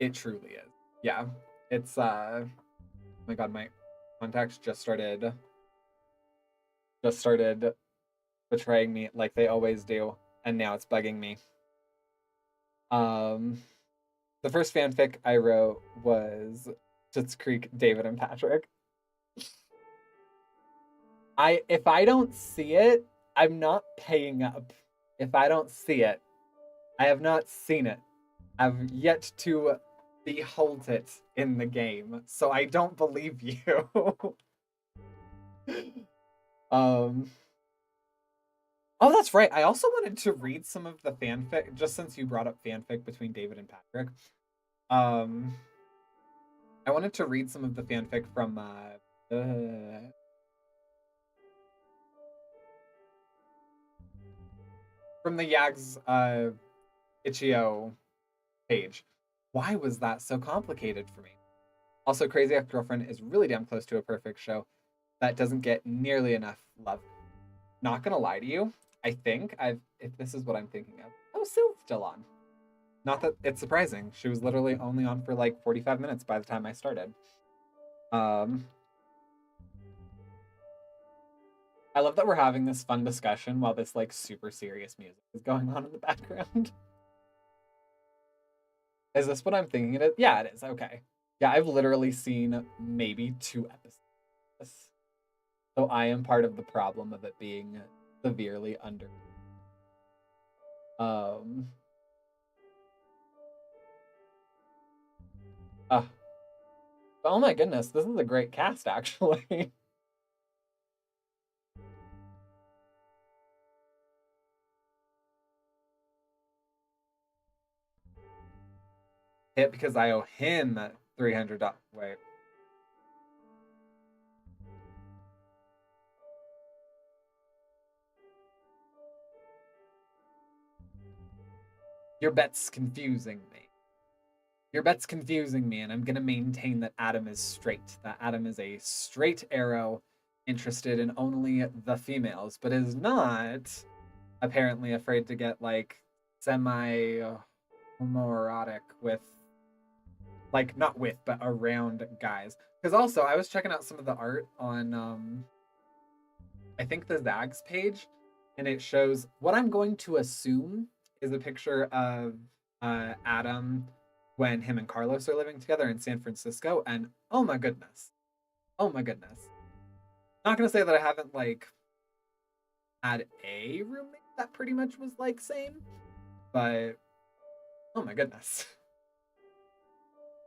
It truly is. Yeah. It's oh my god, my contacts just started betraying me like they always do, and now it's bugging me. The first fanfic I wrote was Schitt's Creek, David and Patrick. If I don't see it, I'm not paying up. If I don't see it, I have not seen it. I've yet to behold it in the game, so I don't believe you. um. Oh, that's right. I also wanted to read some of the fanfic, just since you brought up fanfic between David and Patrick. Um, I wanted to read some of the fanfic from the YAGS itch.io page. Why was that so complicated for me? Also, Crazy Ex-Girlfriend is really damn close to a perfect show that doesn't get nearly enough love. Not gonna lie to you, I think if this is what I'm thinking of. Oh, Syl's still on. Not that it's surprising. She was literally only on for like 45 minutes by the time I started. I love that we're having this fun discussion while this like super serious music is going on in the background. Is this what I'm thinking it is? Yeah, it is. Okay. Yeah, I've literally seen maybe 2 episodes. So I am part of the problem of it being severely under. Oh my goodness, this is a great cast actually. Hit because I owe him 300. Wait. Your bet's confusing me. Your bet's confusing me, and I'm gonna maintain that Adam is straight. That Adam is a straight arrow interested in only the females, but is not apparently afraid to get like semi homoerotic with, like, not with, but around guys. Because also I was checking out some of the art on I think the ZAGS page, and it shows what I'm going to assume is a picture of Adam when him and Carlos are living together in San Francisco, and oh my goodness. Oh my goodness. Not gonna say that I haven't like had a roommate that pretty much was like same, but oh my goodness.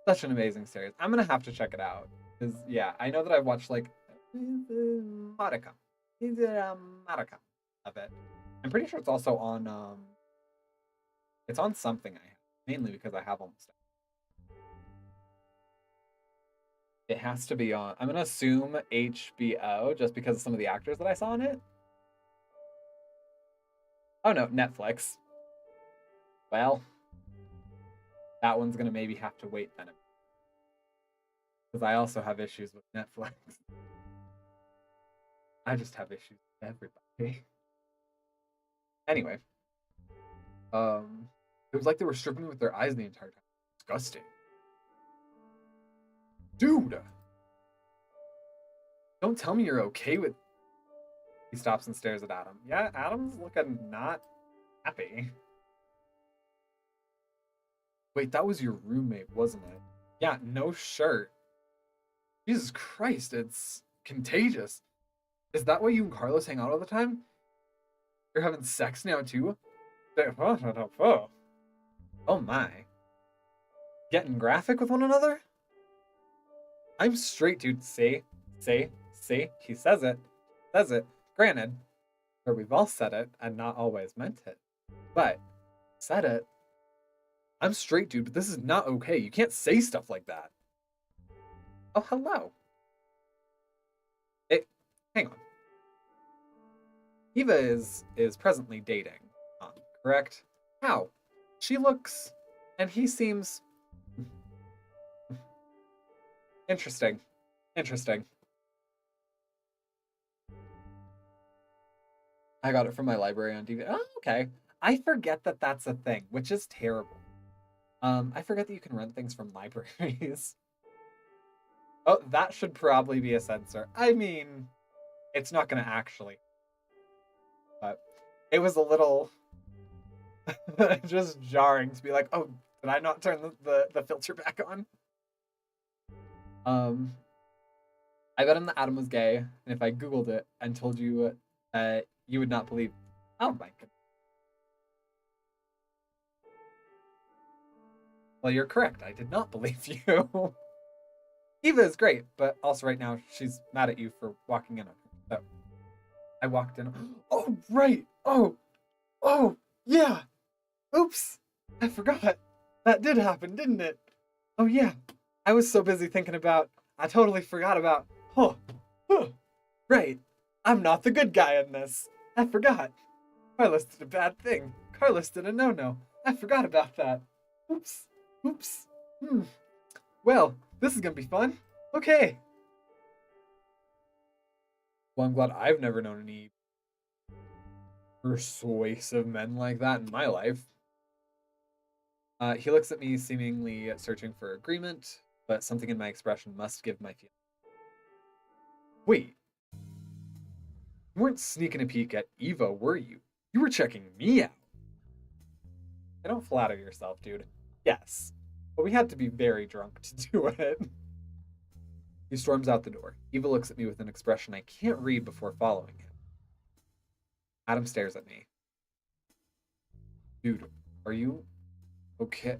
Such an amazing series. I'm gonna have to check it out. Because yeah, I know that I've watched like modicum. Modicum of it. I'm pretty sure it's also on it's on something I have, mainly because I have almost it has to be on. I'm gonna assume HBO just because of some of the actors that I saw in it. Oh no, Netflix. Well, that one's gonna maybe have to wait then. Because I also have issues with Netflix. I just have issues with everybody. Anyway. It was like they were stripping me with their eyes the entire time. Disgusting. Dude! Don't tell me you're okay with... He stops and stares at Adam. Yeah, Adam's looking not happy. Wait, that was your roommate, wasn't it? Yeah, no shirt. Jesus Christ, it's contagious. Is that why you and Carlos hang out all the time? You're having sex now too? Oh my. Getting graphic with one another? I'm straight, dude. See? He says it. Says it. Granted, or we've all said it and not always meant it. But, said it. I'm straight, dude, but this is not okay. You can't say stuff like that. Oh, hello. Hang on. Eva is presently dating, correct? How? She looks, and he seems interesting. Interesting. I got it from my library on DVD. Oh, okay. I forget that that's a thing, which is terrible. I forget that you can rent things from libraries. Oh, that should probably be a censor. I mean, it's not going to actually. But it was a little just jarring to be like, oh, did I not turn the filter back on? I bet him that Adam was gay, and if I Googled it and told you, you would not believe. Oh my goodness. Well, you're correct. I did not believe you. Eva is great, but also right now she's mad at you for walking in on her. So I walked in. Oh, right. Oh, yeah. Oops. I forgot. That did happen, didn't it? Oh, yeah. I was so busy thinking about. I totally forgot about. Huh. Right. I'm not the good guy in this. I forgot. Carlos did a bad thing. Carlos did a no-no. I forgot about that. Oops. Well, this is gonna be fun. Okay. Well, I'm glad I've never known any persuasive men like that in my life. He looks at me, seemingly searching for agreement, but something in my expression must give my feeling. Wait, you weren't sneaking a peek at Eva, were you? You were checking me out. Don't flatter yourself, dude. Yes, but we had to be very drunk to do it. He storms out the door. Eva looks at me with an expression I can't read before following him. Adam stares at me. Dude, are you okay?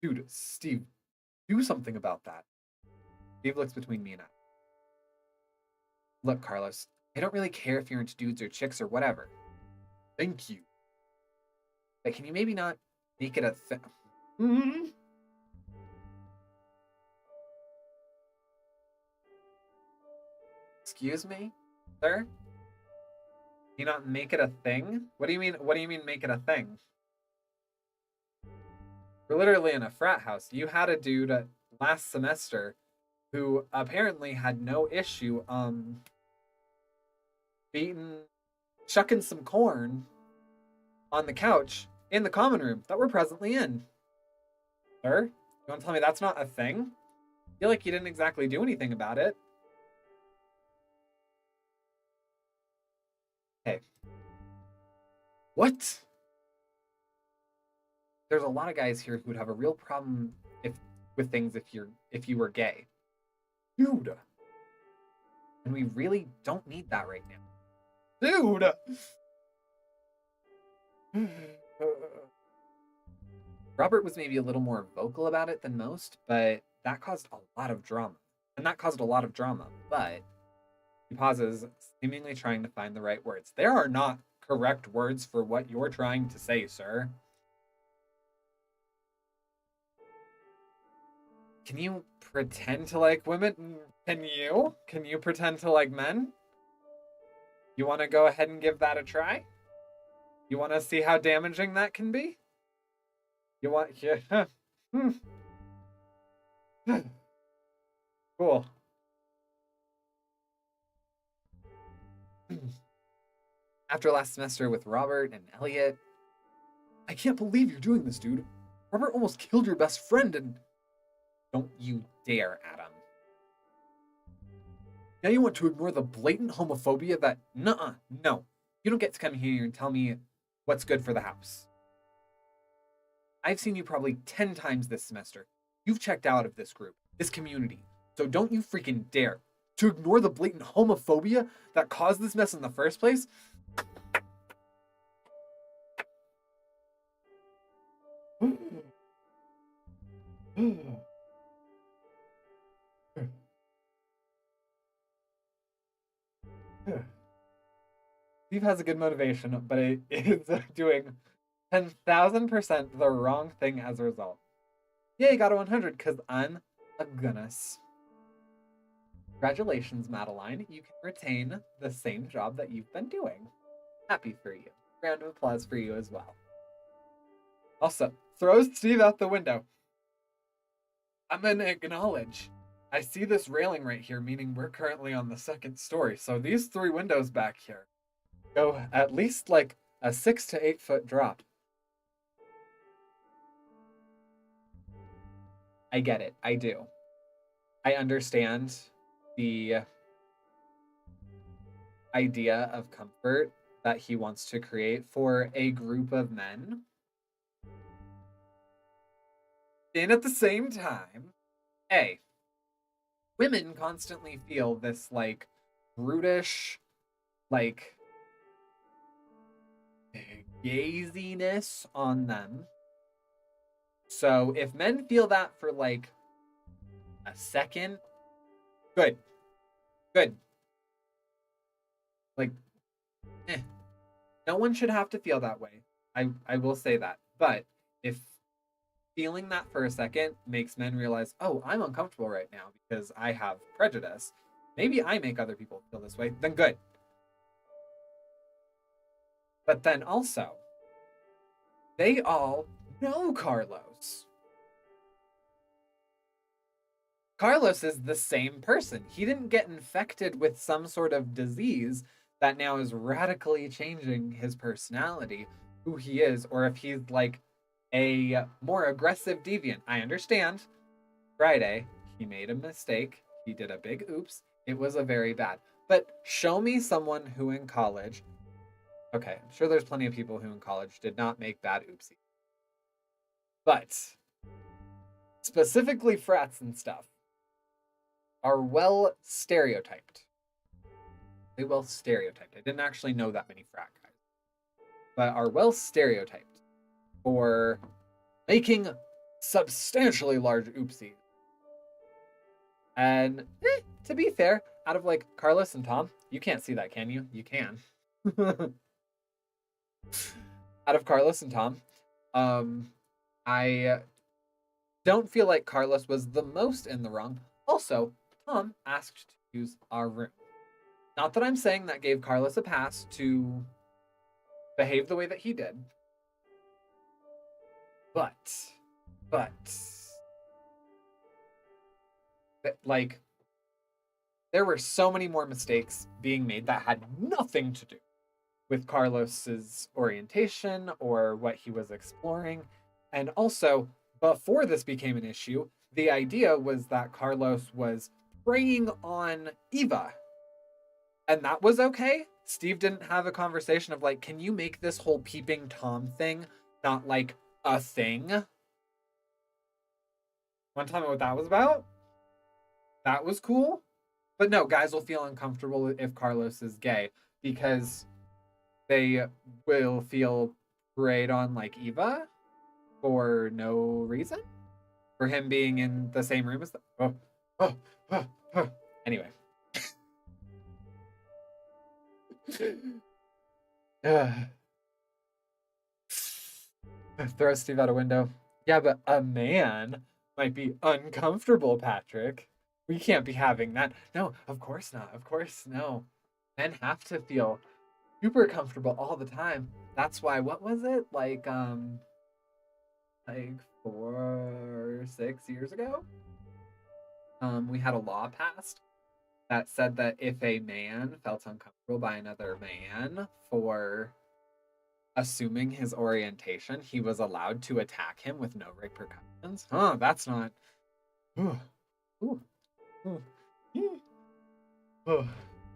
Dude, Steve, do something about that. Steve looks between me and Adam. Look, Carlos, I don't really care if you're into dudes or chicks or whatever. Thank you. But can you maybe not make it a thing? Excuse me, sir? Can you not make it a thing? What do you mean? What do you mean make it a thing? We're literally in a frat house. You had a dude last semester who apparently had no issue shucking some corn on the couch in the common room that we're presently in. Sir, you want to tell me that's not a thing? I feel like you didn't exactly do anything about it. Hey. What? There's a lot of guys here who'd have a real problem with things if you were gay. Dude. And we really don't need that right now. Dude. Robert was maybe a little more vocal about it than most, but that caused a lot of drama. But he pauses, seemingly trying to find the right words. There are not correct words for what you're trying to say, sir. Can you pretend to like women? Can you pretend to like men? You want to go ahead and give that a try? You want to see how damaging that can be? You want... Yeah. Cool. After last semester with Robert and Elliot... I can't believe you're doing this, dude. Robert almost killed your best friend and... Don't you dare, Adam. Now you want to ignore the blatant homophobia that... Nuh-uh, no. You don't get to come here and tell me what's good for the house. I've seen you probably 10 times this semester. You've checked out of this group, this community. So don't you freaking dare to ignore the blatant homophobia that caused this mess in the first place. Steve has a good motivation, but it is doing 10,000% the wrong thing as a result. Yeah, you got a 100 because I'm a goodness. Congratulations, Madeline. You can retain the same job that you've been doing. Happy for you. Round of applause for you as well. Also, throws Steve out the window. I'm gonna acknowledge. I see this railing right here, meaning we're currently on the second story. So these 3 windows back here go at least like a 6 to 8 foot drop. I get it. I do. I understand the idea of comfort that he wants to create for a group of men. And at the same time, women constantly feel this like brutish, like gaziness on them. So if men feel that for like a second, good. Good. Like, no one should have to feel that way. I will say that. But if feeling that for a second makes men realize, oh, I'm uncomfortable right now because I have prejudice, maybe I make other people feel this way, then good. But then also, they all know Carlos. Carlos is the same person. He didn't get infected with some sort of disease that now is radically changing his personality, who he is, or if he's like a more aggressive deviant. I understand. Friday, he made a mistake. He did a big oops. It was a very bad. But show me someone who in college, okay, I'm sure there's plenty of people who in college did not make bad oopsies. But specifically frats and stuff are well stereotyped. They well stereotyped. I didn't actually know that many frat guys, but are well stereotyped for making substantially large oopsies. And to be fair, out of like Carlos and Tom, you can't see that, can you? You can. Out of Carlos and Tom, I don't feel like Carlos was the most in the wrong. Also, Tom asked to use our room. Not that I'm saying that gave Carlos a pass to behave the way that he did. But, like, there were so many more mistakes being made that had nothing to do with Carlos's orientation or what he was exploring. And also, before this became an issue, the idea was that Carlos was preying on Eva. And that was okay. Steve didn't have a conversation of like, can you make this whole peeping Tom thing not like a thing? Want to tell me what that was about? That was cool. But no, guys will feel uncomfortable if Carlos is gay because they will feel preyed on like Eva for no reason. For him being in the same room as them. Anyway. Throw Steve out a window. Yeah, but a man might be uncomfortable, Patrick. We can't be having that. No, of course not. Of course, no. Men have to feel super comfortable all the time. That's why, what was it? Like 4 or 6 years ago? We had a law passed that said that if a man felt uncomfortable by another man for assuming his orientation, he was allowed to attack him with no repercussions. Huh, that's not.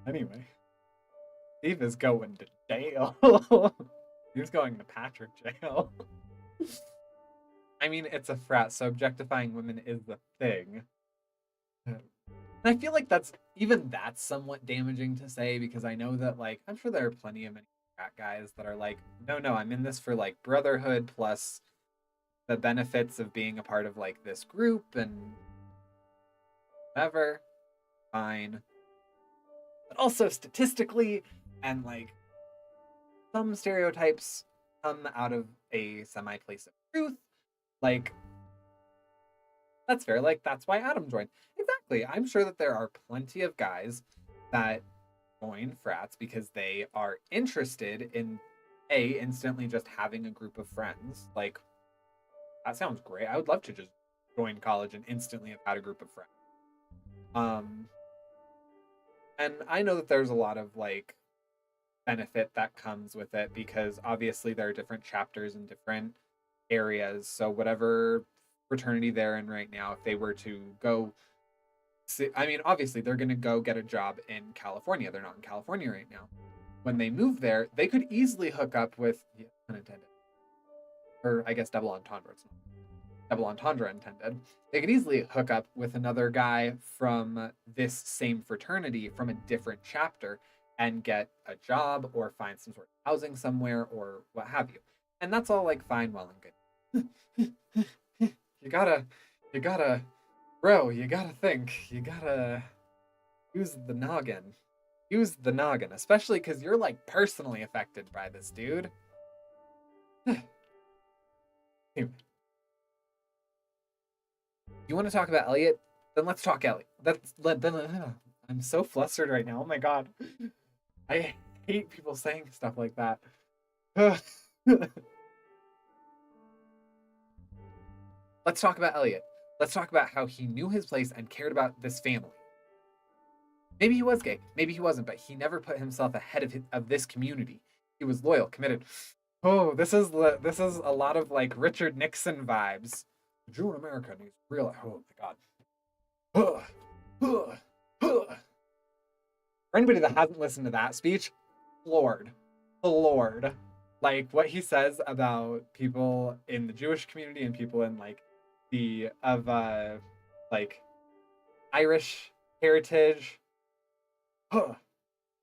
Anyway, Steve is going to jail. He's going to Patrick jail. I mean, it's a frat, so objectifying women is the thing. And I feel like that's somewhat damaging to say because I know that, like, I'm sure there are plenty of many frat guys that are like, no, I'm in this for like brotherhood plus the benefits of being a part of like this group and whatever. Fine. But also statistically and like some stereotypes come out of a semi place of truth. Like, that's fair. Like, that's why Adam joined. Exactly. I'm sure that there are plenty of guys that join frats because they are interested in instantly just having a group of friends. Like, that sounds great. I would love to just join college and instantly have had a group of friends. And I know that there's a lot of like benefit that comes with it because obviously there are different chapters in different areas. So whatever fraternity they're in right now, if they were to go I mean, obviously they're going to go get a job in California. They're not in California right now. When they move there, they could easily hook up with, yeah, unintended, or I guess double entendre. It's not double entendre intended. They could easily hook up with another guy from this same fraternity from a different chapter and get a job or find some sort of housing somewhere or what have you. And that's all like fine, well and good. you gotta, bro, you gotta think. You gotta use the noggin. Use the noggin, especially because you're like personally affected by this, dude. Anyway, you want to talk about Elliot? Then let's talk Elliot. I'm so flustered right now. Oh my god. I hate people saying stuff like that. Let's talk about Elliot. Let's talk about how he knew his place and cared about this family. Maybe he was gay, maybe he wasn't, but he never put himself ahead of this community. He was loyal, committed. Oh, this is a lot of like Richard Nixon vibes. The Jew in America needs real. Oh my god. For anybody that hasn't listened to that speech, Lord, like what he says about people in the Jewish community and people in like the like Irish heritage.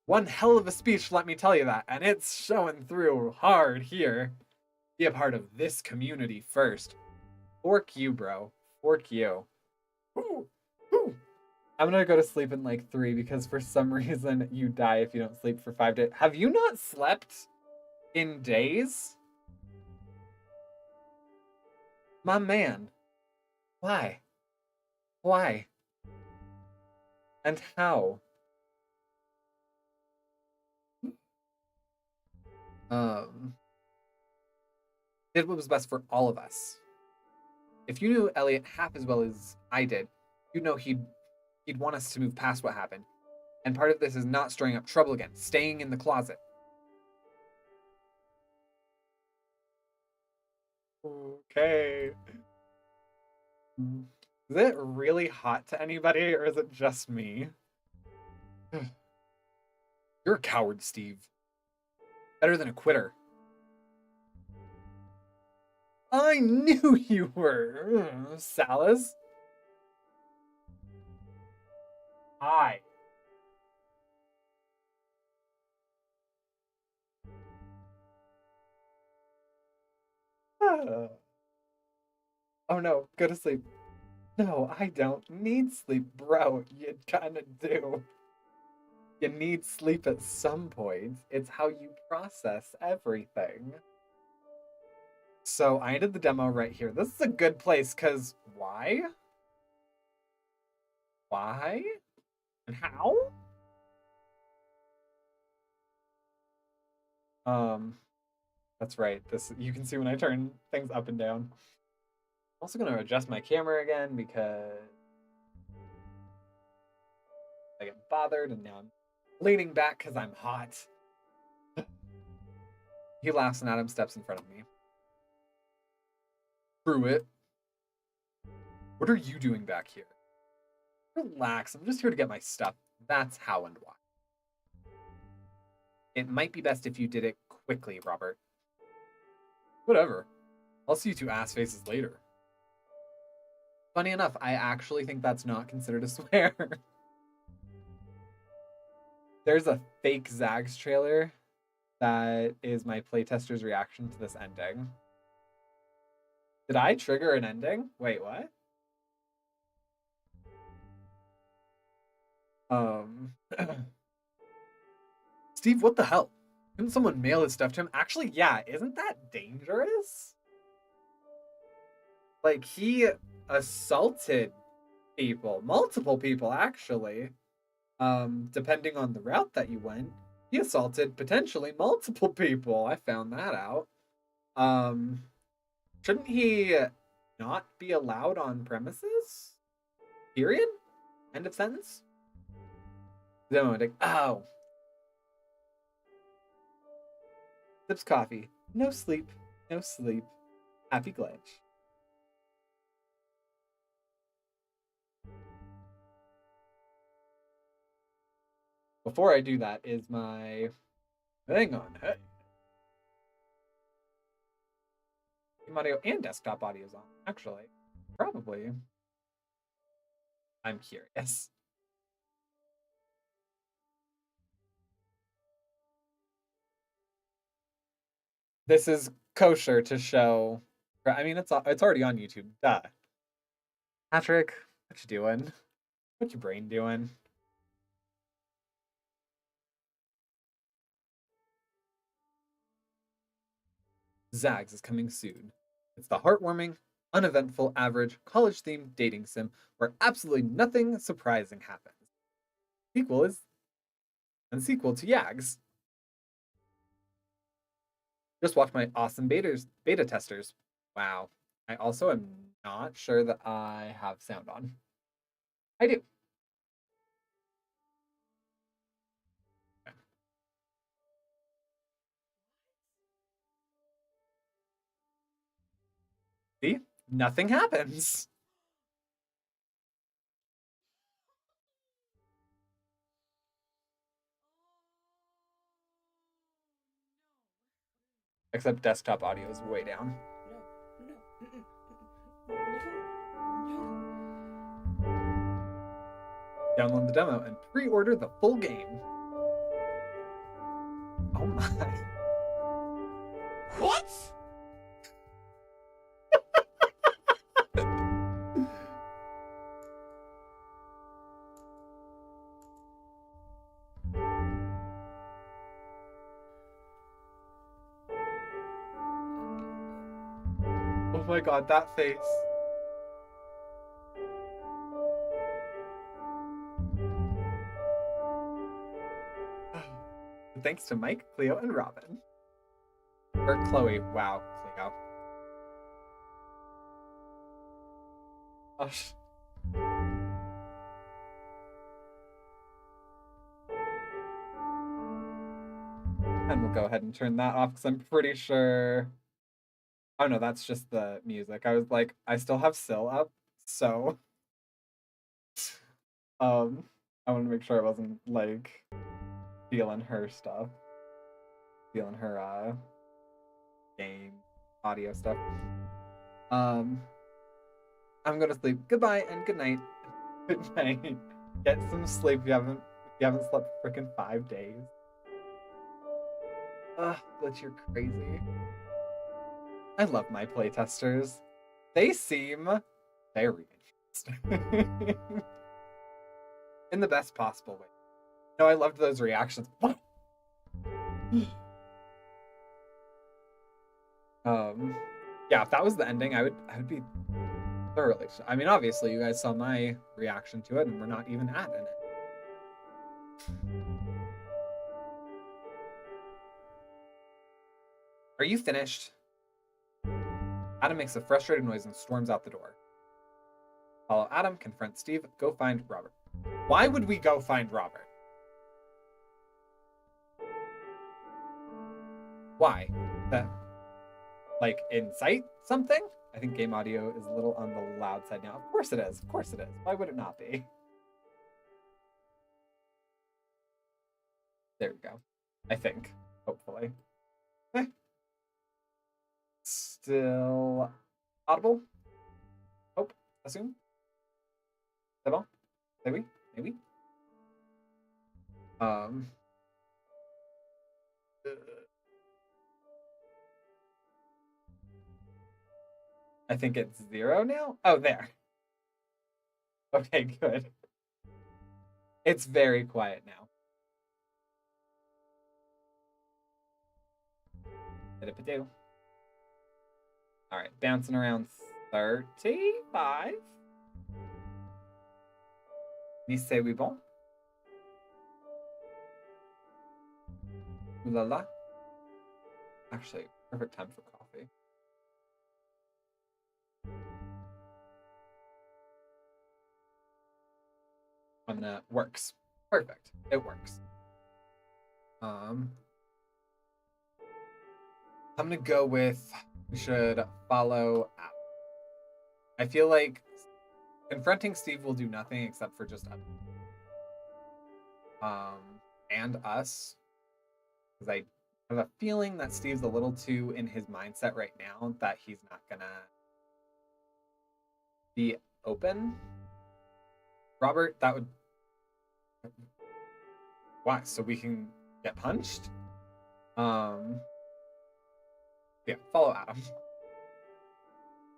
One hell of a speech, let me tell you that, and it's showing through hard here. Be a part of this community first. Fork you, bro. Fork you. Ooh, ooh. I'm gonna go to sleep in like 3 because for some reason you die if you don't sleep for 5 days. Have you not slept in days? My man. Why? Why? And how? Did what was best for all of us. If you knew Elliot half as well as I did, you'd know he'd want us to move past what happened. And part of this is not stirring up trouble again, staying in the closet. Okay. Is it really hot to anybody, or is it just me? You're a coward, Steve. Better than a quitter. I knew you were, Salas. Hi. Oh no, go to sleep. No, I don't need sleep, bro. You kinda do. You need sleep at some point. It's how you process everything. So I ended the demo right here. This is a good place because why? Why? And how? That's right. This you can see when I turn things up and down. I'm also gonna adjust my camera again because I get bothered and now I'm leaning back because I'm hot. He laughs and Adam steps in front of me. Pruitt. What are you doing back here? Relax, I'm just here to get my stuff. That's how and why. It might be best if you did it quickly, Robert. Whatever. I'll see you 2 ass faces later. Funny enough, I actually think that's not considered a swear. There's a fake ZAGS trailer that is my playtester's reaction to this ending. Did I trigger an ending? Wait, what? Steve, what the hell? Couldn't someone mail his stuff to him? Actually, yeah, isn't that dangerous? Like, he assaulted people, multiple people, actually. Depending on the route that you went, he assaulted potentially multiple people. I found that out. Shouldn't he not be allowed on premises? Period? End of sentence? Oh. Sips coffee. No sleep. No sleep. Happy glitch. Before I do that, is my... Hang on. Hey. Audio and desktop audio is on, actually. Probably. I'm curious. This is kosher to show. I mean, it's already on YouTube. Duh. Patrick, what you doing? What your brain doing? ZAGS is coming soon. It's the heartwarming, uneventful, average, college-themed dating sim where absolutely nothing surprising happens. Sequel is a sequel to YAGS. Just watch my awesome beta testers. Wow. I also am not sure that I have sound on. I do. Okay. See? Nothing happens. Except desktop audio is way down. Download the demo and pre-order the full game. Oh my. What? Oh my god, that face. Thanks to Mike, Cleo, and Robin. Or Chloe. Wow, Cleo. Oh, and we'll go ahead and turn that off because I'm pretty sure. Oh no, that's just the music. I was like, I still have Syl up, so I want to make sure I wasn't like stealing her stuff, stealing her game audio stuff. I'm gonna sleep. Goodbye and good night. Good night. Get some sleep. If you haven't slept freaking 5 days. Glitch, you're crazy. I love my playtesters. They seem very interesting. In the best possible way. No, I loved those reactions. What? Yeah, if that was the ending, I would be thoroughly. I mean, obviously, you guys saw my reaction to it, and we're not even at in it. Are you finished? Adam makes a frustrated noise and storms out the door. Follow Adam, confront Steve, go find Robert. Why would we go find Robert? Why? Like, incite something? I think game audio is a little on the loud side now. Of course it is. Of course it is. Why would it not be? There we go. I think. Hopefully. Okay. Still audible? Hope. Assume. C'est bon? Maybe? Maybe? I think it's 0 now. Oh, there. Okay, good. It's very quiet now. Bidapidoo. All right, bouncing around 35. Ni c'est oui bon. Ooh la la. Actually, perfect time for coffee. Works. Perfect. It works. I'm gonna go with we should follow Adam. I feel like confronting Steve will do nothing except for just and us. Because I have a feeling that Steve's a little too in his mindset right now that he's not gonna be open. Robert, that would why? So we can get punched? Yeah, follow Adam.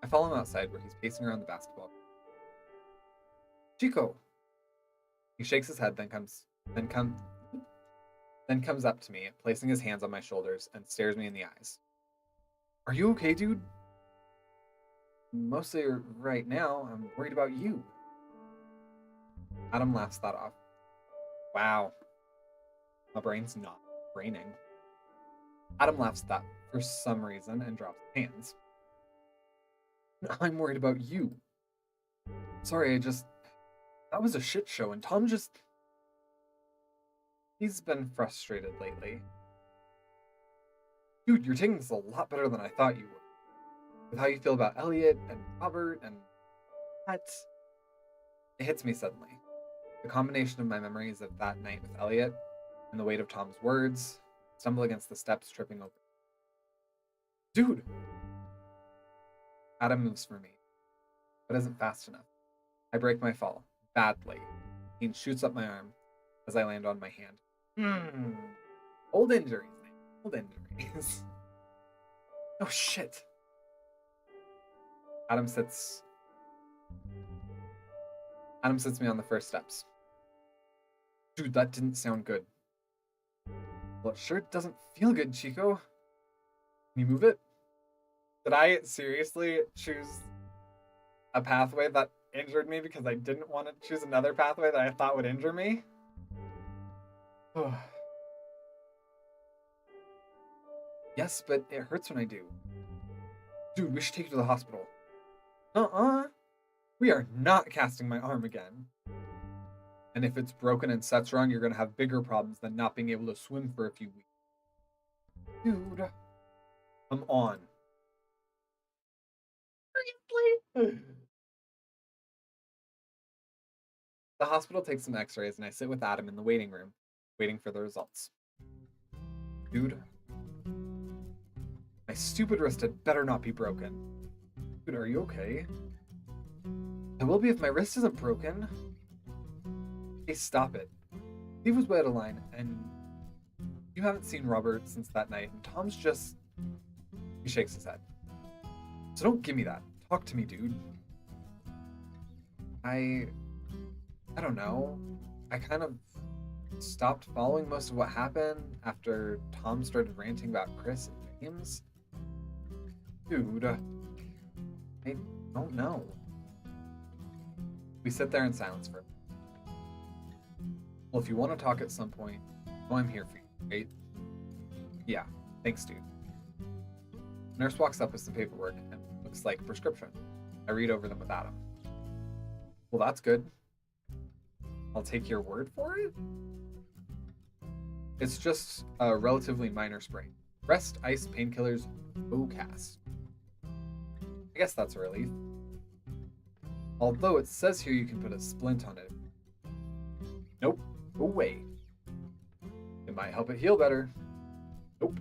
I follow him outside where he's pacing around the basketball. Chico. He shakes his head, then comes up to me, placing his hands on my shoulders and stares me in the eyes. Are you okay, dude? Mostly right now, I'm worried about you. Adam laughs that off. Wow. My brain's not braining. Adam laughs at that for some reason and drops his hands. I'm worried about you. Sorry, that was a shit show, and Tom he's been frustrated lately. Dude, you're taking this a lot better than I thought you would. With how you feel about Elliot and Robert and what? It hits me suddenly. The combination of my memories of that night with Elliot and the weight of Tom's words stumble against the steps, tripping over. Dude! Adam moves for me, but isn't fast enough. I break my fall, badly. He shoots up my arm as I land on my hand. Old injuries, man. Old injuries. Oh shit. Adam sits me on the first steps. Dude, that didn't sound good. Well, it sure doesn't feel good, Chico. Can you move it? Did I seriously choose a pathway that injured me because I didn't want to choose another pathway that I thought would injure me? Yes, but it hurts when I do. Dude, we should take you to the hospital. We are not casting my arm again. And if it's broken and sets wrong, you're gonna have bigger problems than not being able to swim for a few weeks. Dude, come on. Seriously? The hospital takes some x-rays and I sit with Adam in the waiting room, waiting for the results. Dude, my stupid wrist had better not be broken. Dude, are you okay? I will be if my wrist isn't broken. Hey, stop it. Steve was way out of line, and you haven't seen Robert since that night, and Tom's just... He shakes his head. So don't give me that. Talk to me, dude. I don't know. I kind of stopped following most of what happened after Tom started ranting about Chris and James. Dude, I don't know. We sit there in silence for a minute. Well, if you want to talk at some point, know I'm here for you, right? Yeah, thanks, dude. Nurse walks up with some paperwork and looks like a prescription. I read over them with Adam. Well, that's good. I'll take your word for it? It's just a relatively minor sprain. Rest, ice, painkillers, no cast. I guess that's a relief. Although it says here you can put a splint on it. Nope, go away. It might help it heal better. Nope.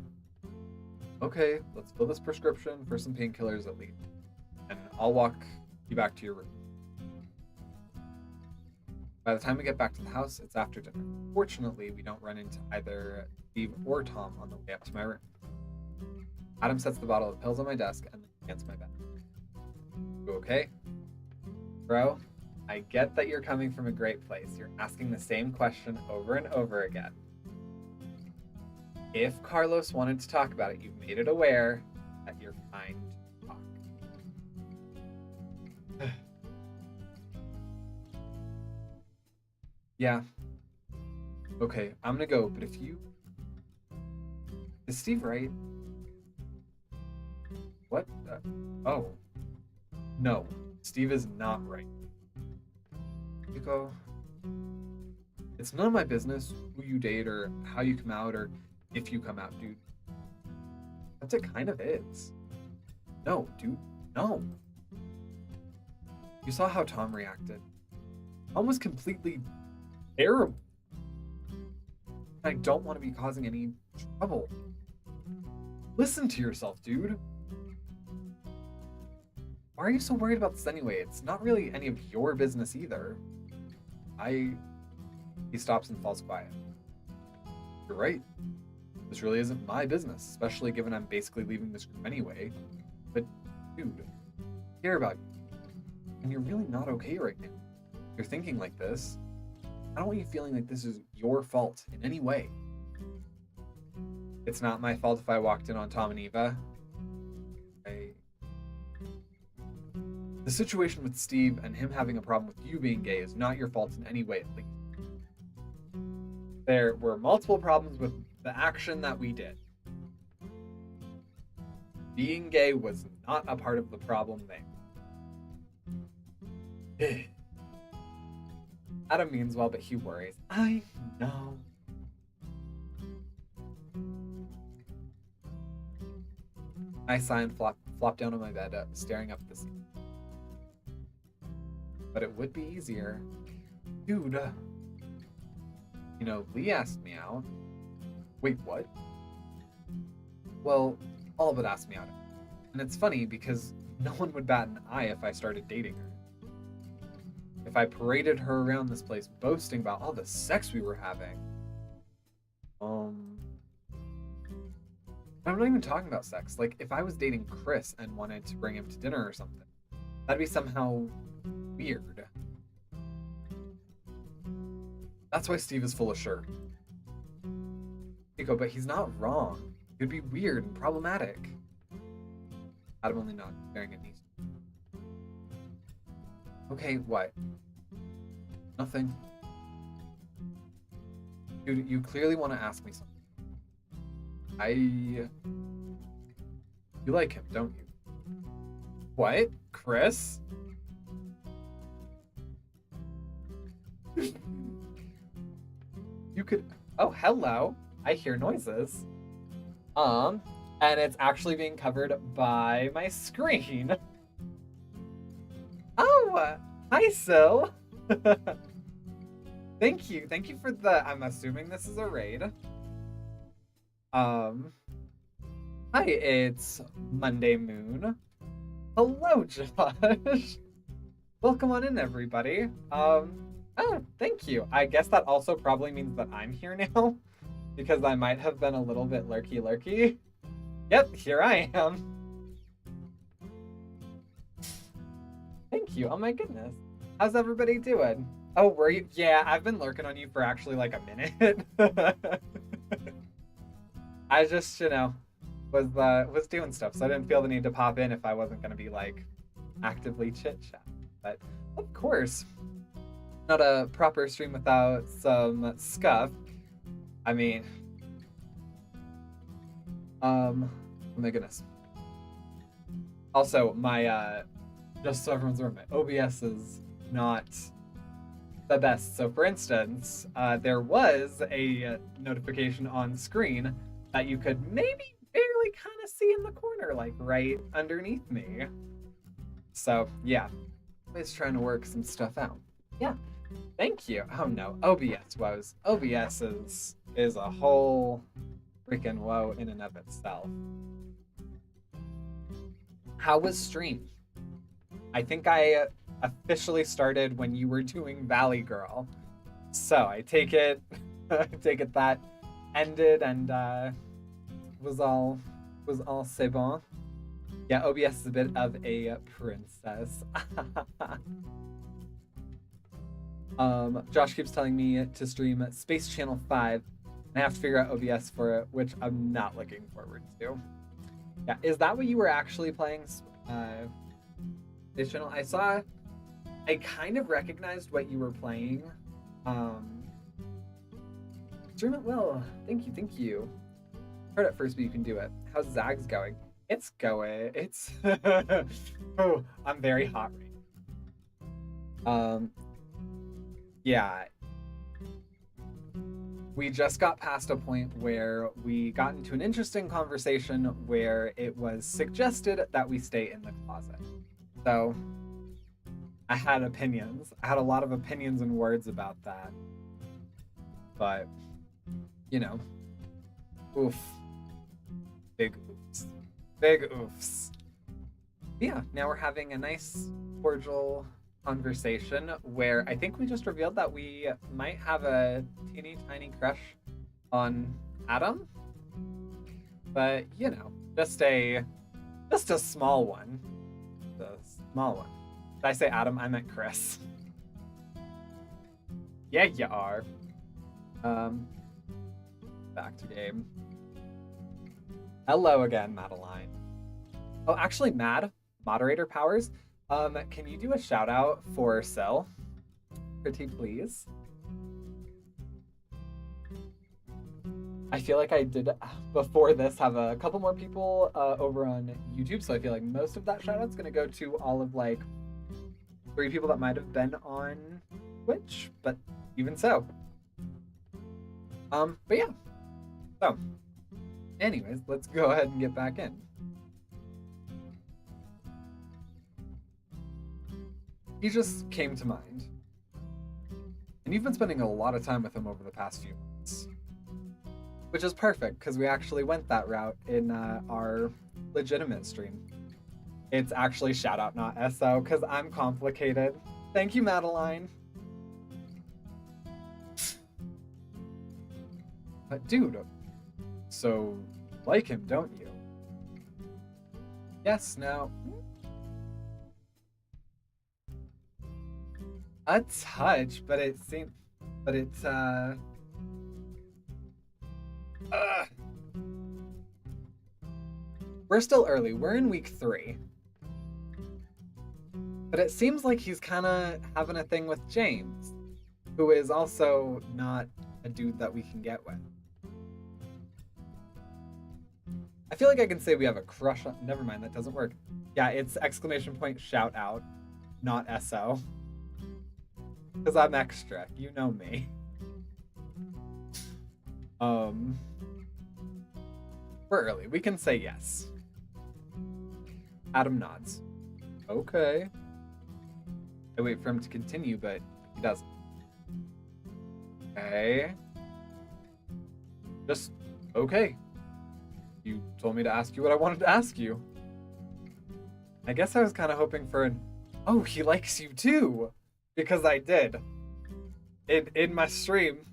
Okay, let's fill this prescription for some painkillers at least. And I'll walk you back to your room. By the time we get back to the house, it's after dinner. Fortunately, we don't run into either Steve or Tom on the way up to my room. Adam sets the bottle of pills on my desk and then against my bed. You okay? Bro, I get that you're coming from a great place. You're asking the same question over and over again. If Carlos wanted to talk about it, you've made it aware that you're fine to talk. Yeah. Okay, I'm gonna go, but if you... Is Steve right? What? Oh. No, Steve is not right. Yuko, it's none of my business who you date or how you come out or if you come out, dude. But it kind of is. No, dude, no. You saw how Tom reacted. Tom was completely terrible. I don't want to be causing any trouble. Listen to yourself, dude. Why are you so worried about this anyway? It's not really any of your business either. He stops and falls quiet. You're right. This really isn't my business, especially given I'm basically leaving this room anyway. But, dude, I care about you. And you're really not okay right now. You're thinking like this. I don't want you feeling like this is your fault in any way. It's not my fault if I walked in on Tom and Eva. The situation with Steve and him having a problem with you being gay is not your fault in any way, at least. There were multiple problems with the action that we did. Being gay was not a part of the problem there. Adam means well, but he worries. I know. I sigh and flop down on my bed, staring up at the ceiling. But it would be easier. Dude. You know, Lee asked me out. Wait, what? Well, all of it asked me out. And it's funny because no one would bat an eye if I started dating her. If I paraded her around this place boasting about all the sex we were having. I'm not even talking about sex. Like, if I was dating Chris and wanted to bring him to dinner or something, that'd be somehow weird. That's why Steve is full of shirt. Nico, but he's not wrong. It'd be weird and problematic. Adam only nodded, staring at me. Okay, what? Nothing. Dude, you clearly want to ask me something. You like him, don't you? What? Chris? You could... Oh, hello. I hear noises. And it's actually being covered by my screen. Oh, hi, Sil. Thank you. Thank you for the... I'm assuming this is a raid. Hi, it's Monday Moon. Hello, Josh. Welcome on in, everybody. Oh, thank you. I guess that also probably means that I'm here now, because I might have been a little bit lurky. Yep, here I am. Thank you. Oh my goodness. How's everybody doing? Oh, were you? Yeah, I've been lurking on you for actually like a minute. I just, you know, was doing stuff, so I didn't feel the need to pop in if I wasn't going to be like actively chit-chat. But of course, not a proper stream without some scuff. I mean, oh my goodness. Also, my just so everyone's aware, my OBS is not the best. So for instance, there was a notification on screen that you could maybe barely kind of see in the corner, like right underneath me. So yeah, always trying to work some stuff out. Yeah, thank you. Oh no, OBS woes. OBS is a whole freaking woe in and of itself. How was stream? I think I officially started when you were doing Valley Girl. So I take it that ended and was all c'est bon. Yeah, OBS is a bit of a princess. Josh keeps telling me to stream Space Channel 5, and I have to figure out OBS for it, which I'm not looking forward to. Yeah, is that what you were actually playing? Space Channel? I kind of recognized what you were playing. Stream it well. Thank you. Hard at first, but you can do it. How's ZAGS going? It's going. It's oh, I'm very hot right now. Yeah. We just got past a point where we got into an interesting conversation where it was suggested that we stay in the closet. So I had opinions. I had a lot of opinions and words about that. But, you know, oof. Big oofs. Big oofs. Yeah, now we're having a nice, cordial conversation where I think we just revealed that we might have a teeny tiny crush on Adam. But, you know, just a small one. A small one. Did I say Adam? I meant Chris. Yeah, you are. Back to game. Hello again, Madeline. Oh, actually, moderator powers. Can you do a shout out for Sel? Pretty please. I feel like I did before this have a couple more people over on YouTube, so I feel like most of that shout out's gonna go to all of like 3 people that might have been on Twitch, but even so. But yeah. So, anyways, let's go ahead and get back in. He just came to mind. And you've been spending a lot of time with him over the past few months. Which is perfect, because we actually went that route in our legitimate stream. It's actually shout out, not SO, because I'm complicated. Thank you, Madeline. But dude, so you like him, don't you? Yes, no. A touch, but it seems, but it's we're still early. We're in week 3. But it seems like he's kind of having a thing with James, who is also not a dude that we can get with. I feel like I can say we have a crush on... Never mind, that doesn't work. Yeah, it's exclamation point shout out, not SO. Because I'm extra. You know me. We're early. We can say yes. Adam nods. Okay. I wait for him to continue, but he doesn't. Okay. Just okay. You told me to ask you what I wanted to ask you. I guess I was kind of hoping for an, oh, he likes you too. Because I did. In my stream,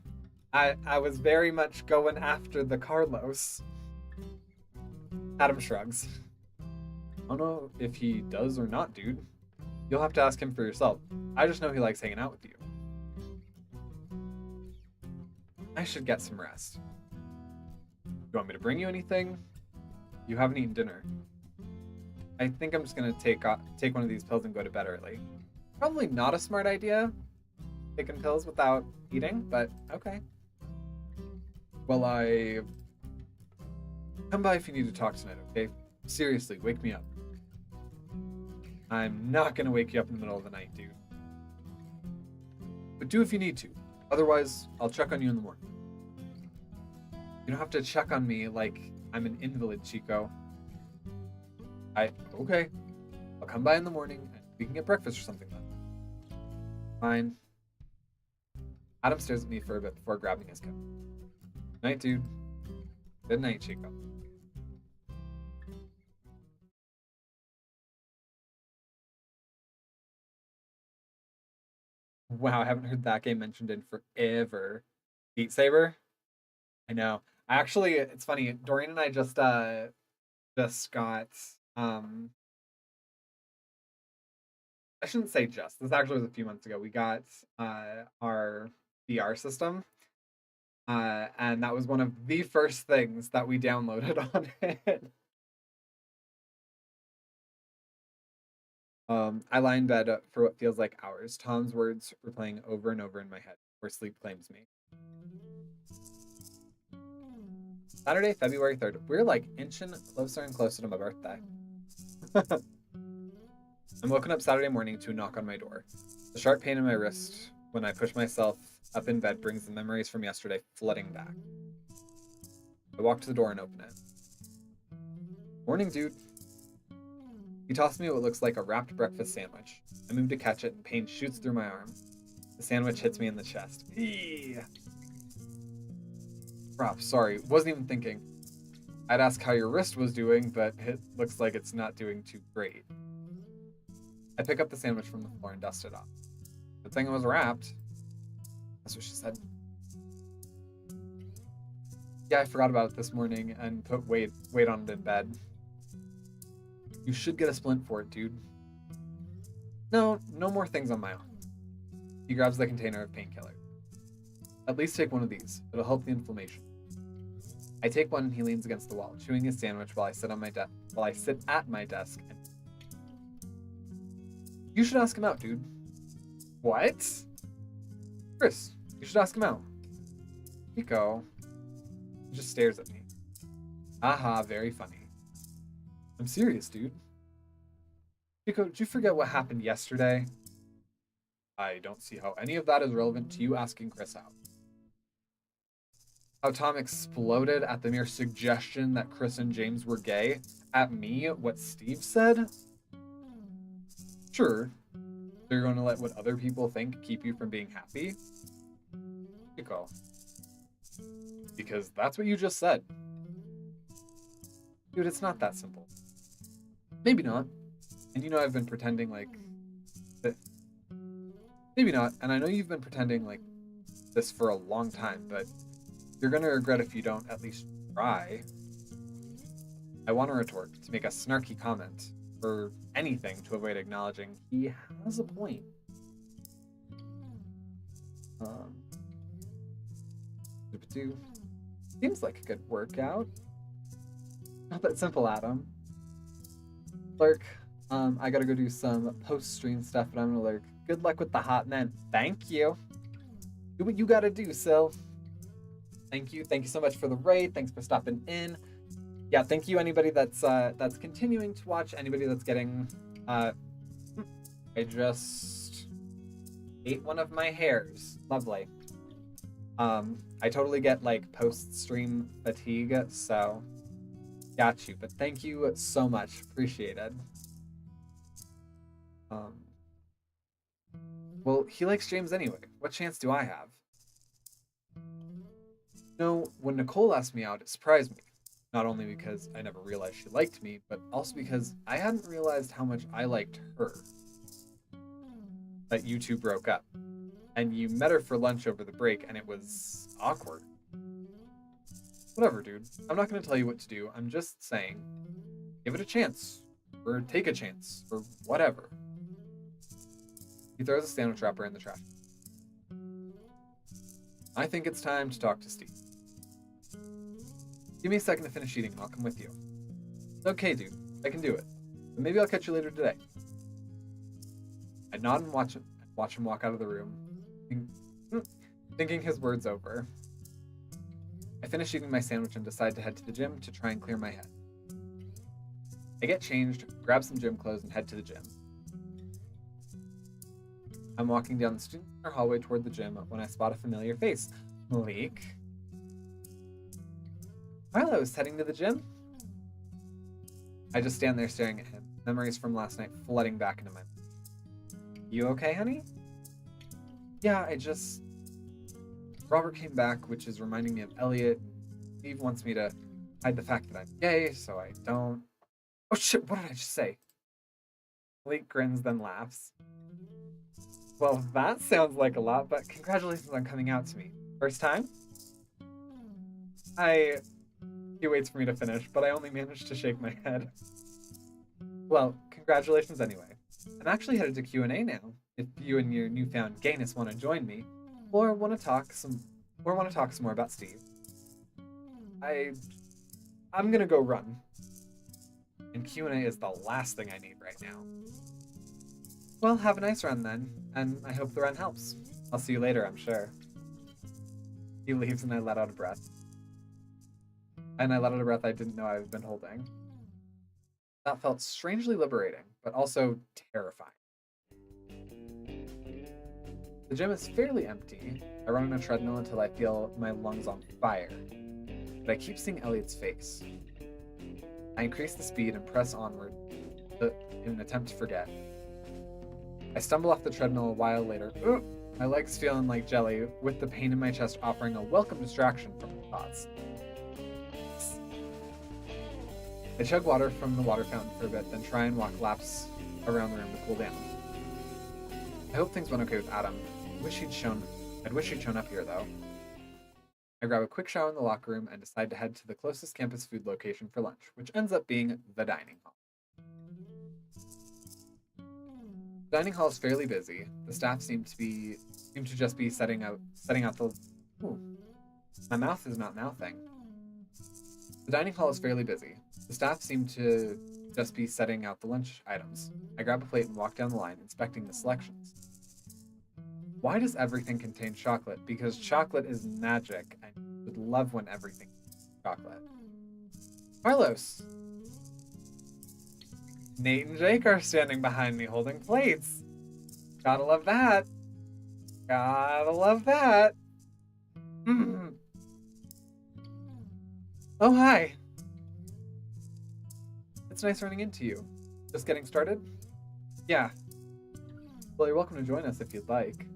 I was very much going after the Carlos. Adam shrugs. I don't know if he does or not, dude. You'll have to ask him for yourself. I just know he likes hanging out with you. I should get some rest. You want me to bring you anything? You haven't eaten dinner. I think I'm just gonna take one of these pills and go to bed early. Probably not a smart idea, taking pills without eating, but okay. Well, come by if you need to talk tonight, okay? Seriously, wake me up. I'm not gonna wake you up in the middle of the night, dude. But do if you need to. Otherwise, I'll check on you in the morning. You don't have to check on me like I'm an invalid, Chico. Okay. I'll come by in the morning and we can get breakfast or something then. Fine. Adam stares at me for a bit before grabbing his coat. Night, dude. Good night, Chico. Wow, I haven't heard that game mentioned in forever. Beat Saber? I know. Actually, it's funny. Doreen and I just got I shouldn't say just. This actually was a few months ago. We got our VR system. And that was one of the first things that we downloaded on it. I lie in bed for what feels like hours. Tom's words were playing over and over in my head before sleep claims me. Saturday, February 3rd. We're like inching closer and closer to my birthday. I'm woken up Saturday morning to a knock on my door. The sharp pain in my wrist when I push myself up in bed brings the memories from yesterday flooding back. I walk to the door and open it. Morning, dude. He tosses me what looks like a wrapped breakfast sandwich. I move to catch it and pain shoots through my arm. The sandwich hits me in the chest. Eee. Crap, sorry, wasn't even thinking. I'd ask how your wrist was doing, but it looks like it's not doing too great. I pick up the sandwich from the floor and dust it off. Good thing it was wrapped. That's what she said. Yeah, I forgot about it this morning and put weight on it in bed. You should get a splint for it, dude. No more things on my own. He grabs the container of painkiller. At least take one of these. It'll help the inflammation. I take one and he leans against the wall, chewing his sandwich while I sit at my desk. You should ask him out, dude. What? Chris, you should ask him out. Nico. He just stares at me. Aha, very funny. I'm serious, dude. Nico, did you forget what happened yesterday? I don't see how any of that is relevant to you asking Chris out. How Tom exploded at the mere suggestion that Chris and James were gay. At me, what Steve said? Sure. You're going to let what other people think keep you from being happy? Nico. Because that's what you just said. Dude, it's not that simple. Maybe not. And you know I've been pretending like... Maybe not, and I know you've been pretending like this for a long time, but you're gonna regret if you don't at least try. I want to retort, to make a snarky comment, or anything to avoid acknowledging he has a point. Seems like a good workout. Not that simple, Adam. Lurk, I gotta go do some post-stream stuff, but I'm gonna lurk. Good luck with the hot men. Thank you. Do what you gotta do, Sil. Thank you. Thank you so much for the raid. Thanks for stopping in. Yeah, thank you anybody that's continuing to watch. Anybody that's getting I just ate one of my hairs. Lovely. I totally get like post-stream fatigue, so got you. But thank you so much. Appreciated. Well, he likes James anyway. What chance do I have? No, when Nicole asked me out, it surprised me. Not only because I never realized she liked me, but also because I hadn't realized how much I liked her. That you two broke up. And you met her for lunch over the break, and it was awkward. Whatever, dude. I'm not going to tell you what to do. I'm just saying, give it a chance. Or take a chance. Or whatever. He throws a sandwich wrapper in the trash. I think it's time to talk to Steve. Give me a second to finish eating and I'll come with you. Okay, dude. I can do it. But maybe I'll catch you later today. I nod and watch him walk out of the room, thinking his words over. I finish eating my sandwich and decide to head to the gym to try and clear my head. I get changed, grab some gym clothes, and head to the gym. I'm walking down the student center hallway toward the gym when I spot a familiar face. Malik. While I was heading to the gym, I just stand there staring at him, memories from last night flooding back into my mind. You okay, honey? Yeah, Robert came back, which is reminding me of Elliot. Steve wants me to hide the fact that I'm gay, so I don't. Oh shit, what did I just say? Malik grins, then laughs. Well, that sounds like a lot, but congratulations on coming out to me. First time? He waits for me to finish, but I only managed to shake my head. Well, congratulations anyway. I'm actually headed to Q&A now, if you and your newfound gayness want to join me, or want to talk some more about Steve. I'm gonna go run. And Q&A is the last thing I need right now. Well, have a nice run then, and I hope the run helps. I'll see you later, I'm sure. He leaves and I let out a breath. And I let out a breath I didn't know I've been holding. That felt strangely liberating, but also terrifying. The gym is fairly empty. I run on a treadmill until I feel my lungs on fire. But I keep seeing Elliot's face. I increase the speed and press onward in an attempt to forget. I stumble off the treadmill a while later, my legs feeling like jelly, with the pain in my chest offering a welcome distraction from the thoughts. I chug water from the water fountain for a bit, then try and walk laps around the room to cool down. I hope things went okay with Adam. I'd wish he'd shown up here, though. I grab a quick shower in the locker room and decide to head to the closest campus food location for lunch, which ends up being the dining hall. The dining hall is fairly busy. The staff seem to just be setting out the. Ooh, my mouth is not mouthing. The dining hall is fairly busy. The staff seem to just be setting out the lunch items. I grab a plate and walk down the line, inspecting the selections. Why does everything contain chocolate? Because chocolate is magic. I would love when everything contains chocolate. Carlos! Nate and Jake are standing behind me holding plates. Gotta love that. Gotta love that. Mm. Oh, hi. It's nice running into you. Just getting started? Yeah. Well, you're welcome to join us if you'd like.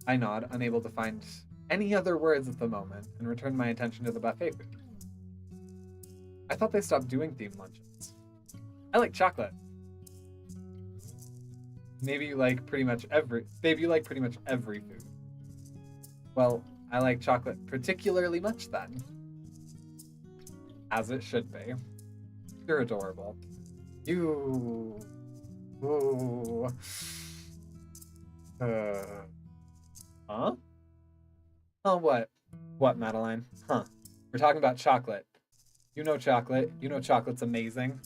I nod, unable to find any other words at the moment, and return my attention to the buffet food. I thought they stopped doing themed lunches. I like chocolate. Maybe you like pretty much every food. Well, I like chocolate particularly much then. As it should be. You're adorable. You. Ooh. Huh? Oh, what? What, Madeline? Huh. We're talking about chocolate. You know chocolate. You know chocolate's amazing.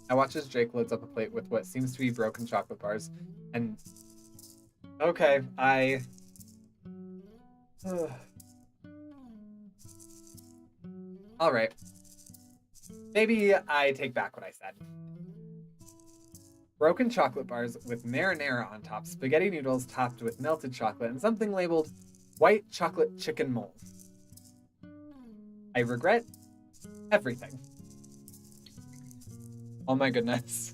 I watch as Jake loads up a plate with what seems to be broken chocolate bars, and... Okay, Alright. Maybe I take back what I said. Broken chocolate bars with marinara on top, spaghetti noodles topped with melted chocolate, and something labeled white chocolate chicken mole. I regret everything. Oh my goodness.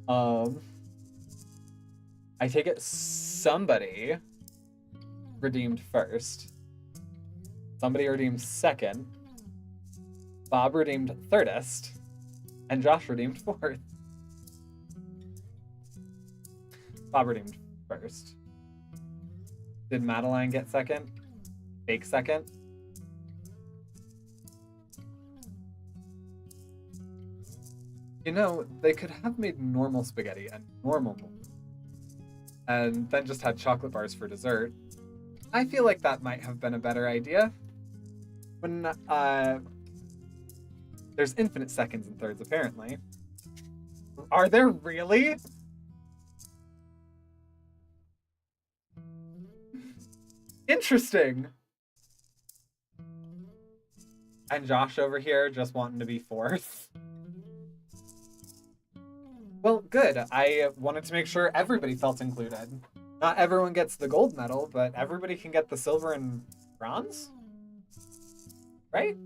I take it somebody redeemed first. Somebody redeemed second. Bob redeemed thirdest. And Josh redeemed fourth. Bob redeemed first. Did Madeline get second? Fake second? You know, they could have made normal spaghetti and normal mole, and then just had chocolate bars for dessert. I feel like that might have been a better idea. When, there's infinite seconds and thirds, apparently. Are there really? Interesting. And Josh over here just wanting to be fourth. Well, good. I wanted to make sure everybody felt included. Not everyone gets the gold medal, but everybody can get the silver and bronze? Right?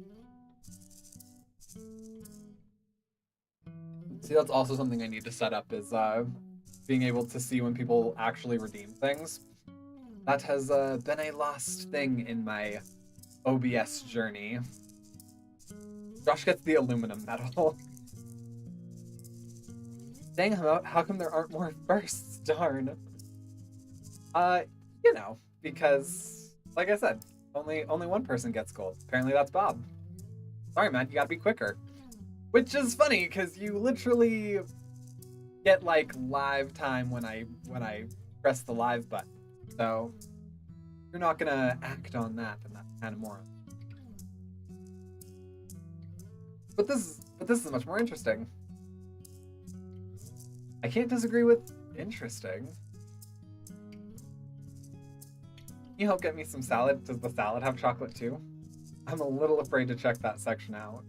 See, that's also something I need to set up, is being able to see when people actually redeem things. That has been a lost thing in my OBS journey. Josh gets the aluminum medal. Dang, how come there aren't more firsts? Darn. You know, because, like I said, only one person gets gold. Apparently that's Bob. Sorry, man, you gotta be quicker. Which is funny, because you literally get, like, live time when I press the live button. So, you're not gonna act on that, and that's kind of moron. But this is much more interesting. I can't disagree with interesting. Can you help get me some salad? Does the salad have chocolate too? I'm a little afraid to check that section out.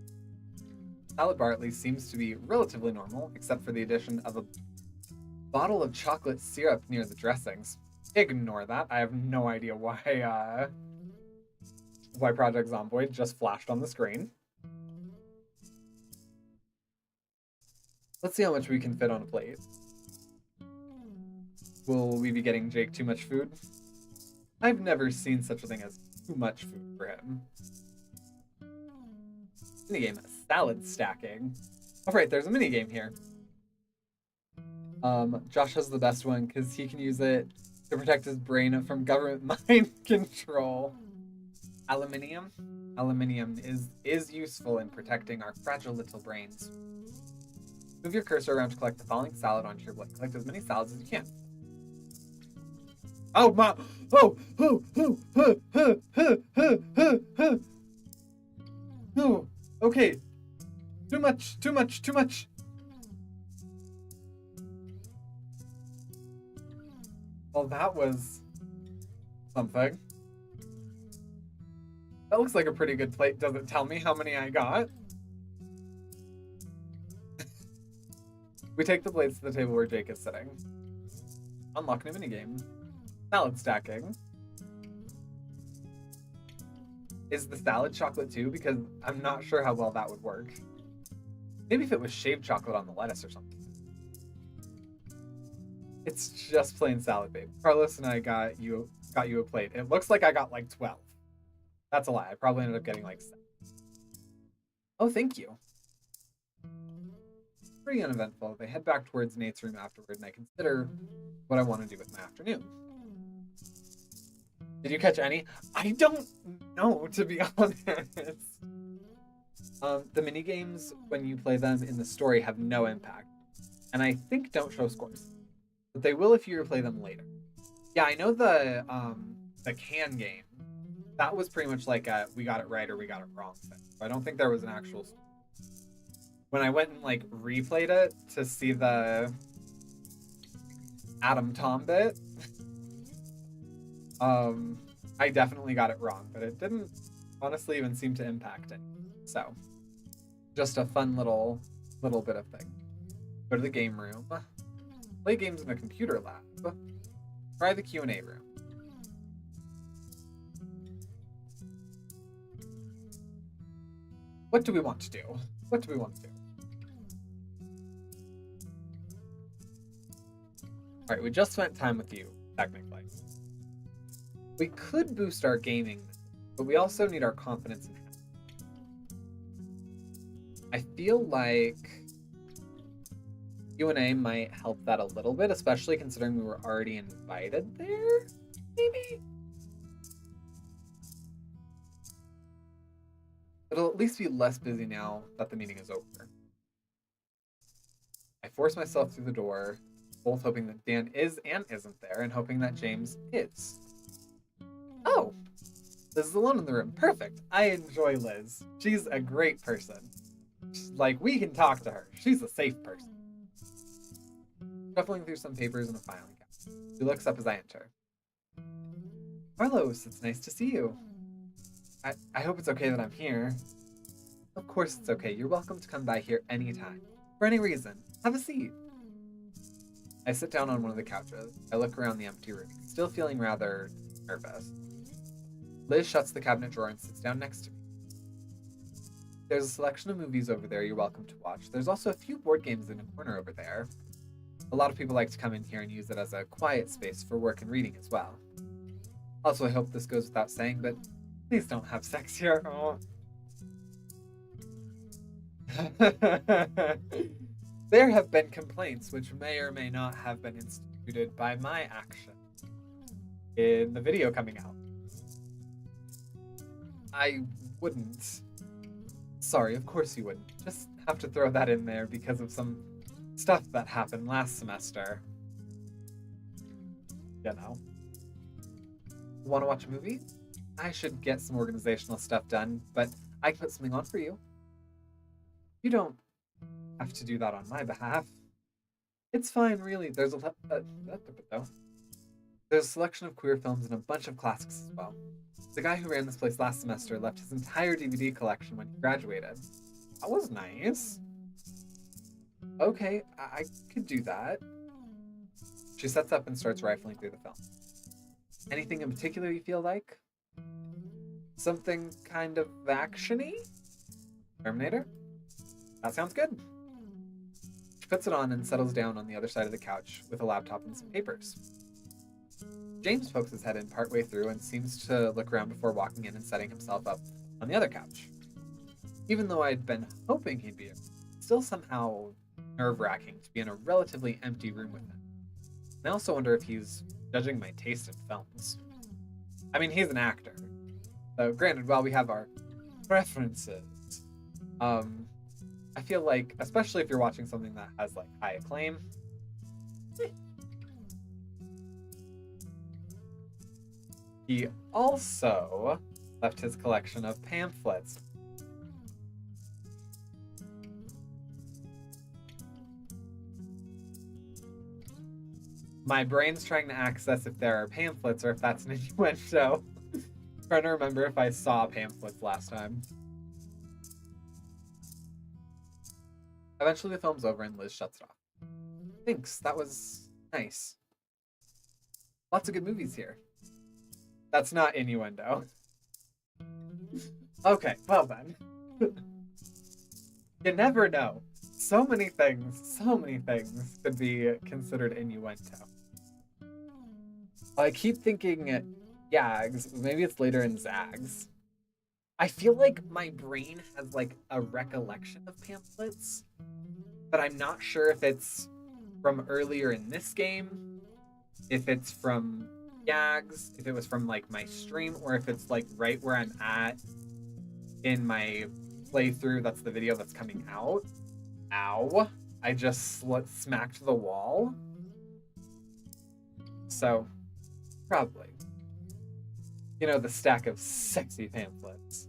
Salad bar at least seems to be relatively normal, except for the addition of a bottle of chocolate syrup near the dressings. Ignore that. I have no idea why Project Zomboid just flashed on the screen. Let's see how much we can fit on a plate. Will we be getting Jake too much food? I've never seen such a thing as too much food for him. Minigame, salad stacking. Oh right, there's a minigame here. Josh has the best one because he can use it to protect his brain from government mind control. Aluminium. Aluminium is useful in protecting our fragile little brains. Move your cursor around to collect the falling salad onto your plate. Collect as many salads as you can. Oh my! Oh! No! Okay. Too much! Too much! Too much! Well, that was something. That looks like a pretty good plate. Does it tell me how many I got? We take the plates to the table where Jake is sitting. Unlock new minigame. Salad stacking. Is the salad chocolate too? Because I'm not sure how well that would work. Maybe if it was shaved chocolate on the lettuce or something. It's just plain salad, babe. Carlos and I got you a plate. It looks like I got like 12. That's a lie. I probably ended up getting like 7. Oh, thank you. Pretty uneventful. They head back towards Nate's room afterward, and I consider what I want to do with my afternoon. Did you catch any? I don't know, to be honest. The mini games, when you play them in the story, have no impact, and I think don't show scores, but they will if you replay them later. Yeah, I know the can game. That was pretty much like a we got it right or we got it wrong thing. So I don't think there was an actual score. When I went and like replayed it to see the Adam Tom bit, I definitely got it wrong, but it didn't honestly even seem to impact it. So, just a fun little bit of thing. Go to the game room, play games in the computer lab, try the Q&A room. What do we want to do? What do we want to do? All right, we just spent time with you, technically. We could boost our gaming, but we also need our confidence in him. I feel like Q&A might help that a little bit, especially considering we were already invited there, maybe? It'll at least be less busy now that the meeting is over. I force myself through the door, both hoping that Dan is and isn't there, and hoping that James is. Oh! Liz is alone in the room. Perfect. I enjoy Liz. She's a great person. Like, we can talk to her. She's a safe person. Shuffling through some papers and a filing cabinet. She looks up as I enter. Carlos, it's nice to see you. I hope it's okay that I'm here. Of course it's okay. You're welcome to come by here anytime. For any reason. Have a seat. I sit down on one of the couches. I look around the empty room, still feeling rather nervous. Liz shuts the cabinet drawer and sits down next to me. There's a selection of movies over there you're welcome to watch. There's also a few board games in a corner over there. A lot of people like to come in here and use it as a quiet space for work and reading as well. Also, I hope this goes without saying, but please don't have sex here. Oh. There have been complaints which may or may not have been instituted by my action in the video coming out. I wouldn't. Sorry, of course you wouldn't. Just have to throw that in there because of some stuff that happened last semester. You know. Want to watch a movie? I should get some organizational stuff done, but I can put something on for you. You don't have to do that on my behalf. It's fine, really. There's a selection of queer films and a bunch of classics as well. The guy who ran this place last semester left his entire DVD collection when he graduated. That was nice. Okay, I could do that. She sets up and starts rifling through the film. Anything in particular you feel like? Something kind of action-y? Terminator? That sounds good. She puts it on and settles down on the other side of the couch with a laptop and some papers. James pokes his head in partway through and seems to look around before walking in and setting himself up on the other couch. Even though I'd been hoping he'd be, it still somehow nerve-wracking to be in a relatively empty room with him. And I also wonder if he's judging my taste in films. I mean, he's an actor. So granted, while we have our preferences, I feel like, especially if you're watching something that has like high acclaim, he also left his collection of pamphlets. My brain's trying to access if there are pamphlets or if that's an innuendo. Trying to remember if I saw pamphlets last time. Eventually the film's over and Liz shuts it off. Thanks, that was nice. Lots of good movies here. That's not innuendo. Okay, well then. You never know. So many things could be considered innuendo. I keep thinking YAGS, maybe it's later in ZAGS. I feel like my brain has like a recollection of pamphlets, but I'm not sure if it's from earlier in this game, if it's from YAGS, if it was from like my stream, or if it's like right where I'm at in my playthrough. That's the video that's coming out. Ow. I just smacked the wall. So, probably. You know, the stack of sexy pamphlets.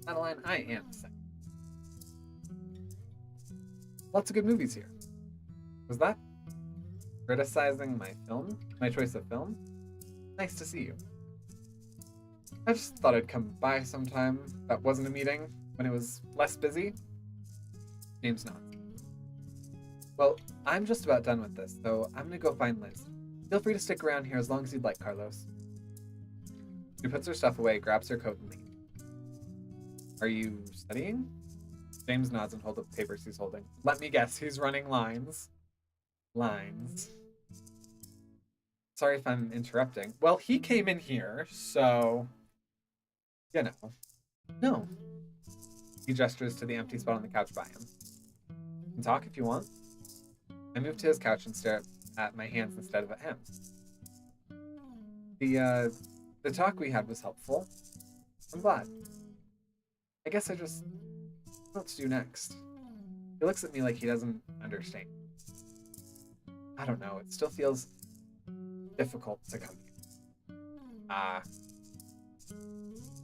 Madeline, I am sexy. Lots of good movies here. Was that criticizing my film? My choice of film? Nice to see you. I just thought I'd come by sometime. That wasn't a meeting when it was less busy. Name's not. Well, I'm just about done with this, so I'm gonna go find Liz. Feel free to stick around here as long as you'd like, Carlos. She puts her stuff away, grabs her coat, and leaves. Are you studying? James nods and holds up the papers he's holding. Let me guess, he's running lines. Lines. Sorry if I'm interrupting. Well, he came in here, so... You know. No. He gestures to the empty spot on the couch by him. You can talk if you want. I move to his couch and stare at my hands instead of at him. The talk we had was helpful. I'm glad. I guess I just don't know what to do next. He looks at me like he doesn't understand. I don't know, it still feels difficult to come here.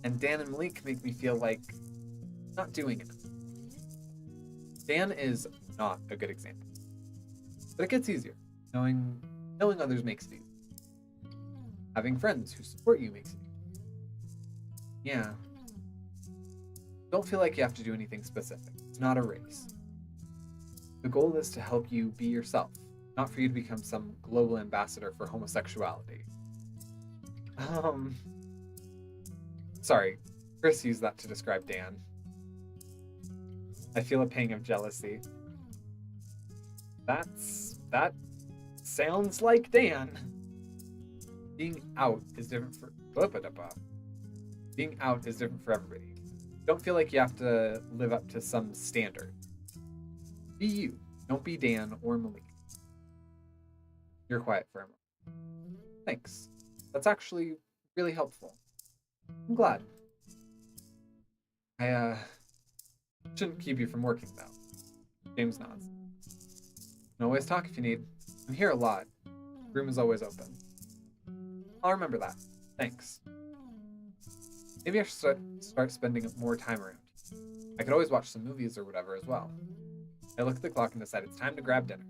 And Dan and Malik make me feel like not doing it. Dan is not a good example. But it gets easier. Knowing others makes it easier. Having friends who support you makes it easier. Yeah. Don't feel like you have to do anything specific. It's not a race. The goal is to help you be yourself, not for you to become some global ambassador for homosexuality. Sorry, Chris used that to describe Dan. I feel a pang of jealousy. That sounds like Dan. Being out is different for Being out is different for everybody. Don't feel like you have to live up to some standard. Be you. Don't be Dan or Malik. You're quiet for a moment. Thanks. That's actually really helpful. I'm glad. I shouldn't keep you from working though. James nods. You can always talk if you need. I'm here a lot. The room is always open. I'll remember that. Thanks. Maybe I should start spending more time around. I could always watch some movies or whatever as well. I look at the clock and decide it's time to grab dinner.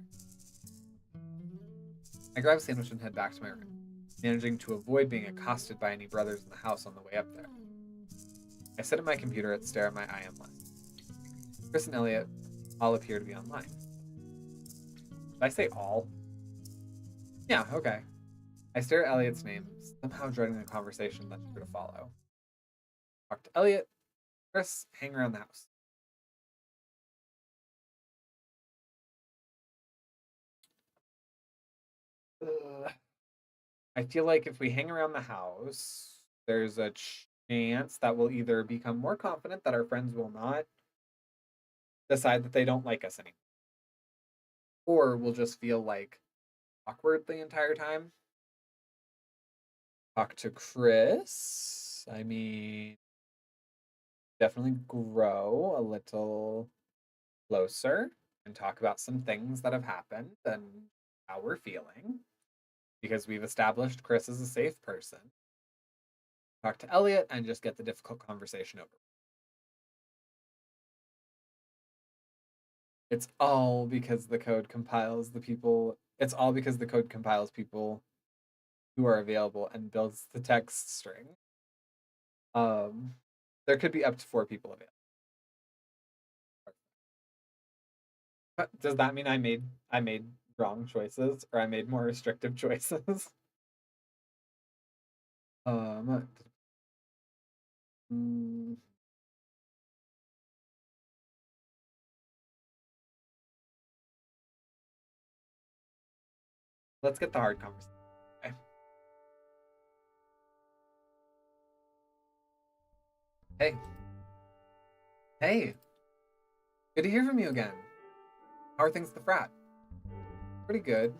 I grab a sandwich and head back to my room, managing to avoid being accosted by any brothers in the house on the way up there. I sit at my computer and stare at my IM line. Chris and Elliot all appear to be online. Did I say all? Yeah, okay. I stare at Elliot's name, somehow dreading the conversation that's sure to follow. Talk to Elliot. Chris, hang around the house. I feel like if we hang around the house, there's a chance that we'll either become more confident that our friends will not decide that they don't like us anymore. Or we'll just feel like awkward the entire time. Talk to Chris. I mean, definitely grow a little closer and talk about some things that have happened and how we're feeling, because we've established Chris as a safe person. Talk to Elliot and just get the difficult conversation over. It's all because the code compiles the people. It's all because the code compiles people who are available and builds the text string. There could be up to 4 people available. But does that mean I made wrong choices, or I made more restrictive choices? mm, let's get the hard conversation. Okay. Hey. Hey. Good to hear from you again. How are things at the frat? Pretty good.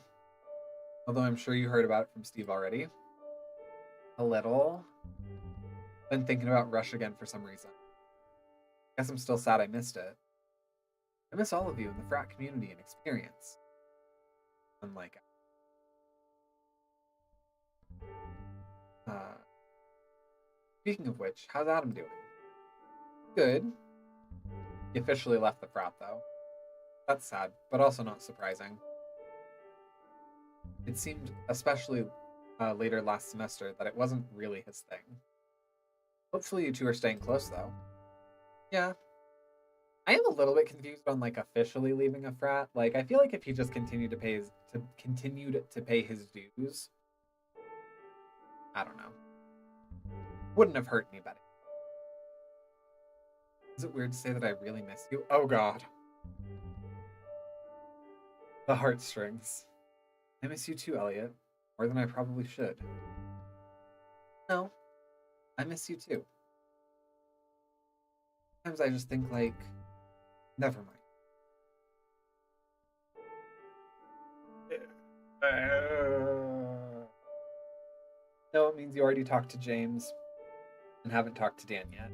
Although I'm sure you heard about it from Steve already. A little. Been thinking about Rush again for some reason. Guess I'm still sad I missed it. I miss all of you in the frat community and experience. Unlike speaking of which, how's Adam doing? Good. He officially left the frat though. That's sad, but also not surprising. It seemed, especially later last semester, that it wasn't really his thing. Hopefully you two are staying close though. Yeah. I am a little bit confused on like officially leaving a frat. Like I feel like if he just continued to pay his dues, I don't know. Wouldn't have hurt anybody. Is it weird to say that I really miss you? Oh god. The heartstrings. I miss you too, Elliot. More than I probably should. No. I miss you too. Sometimes I just think like, never mind. No, it means you already talked to James and haven't talked to Dan yet.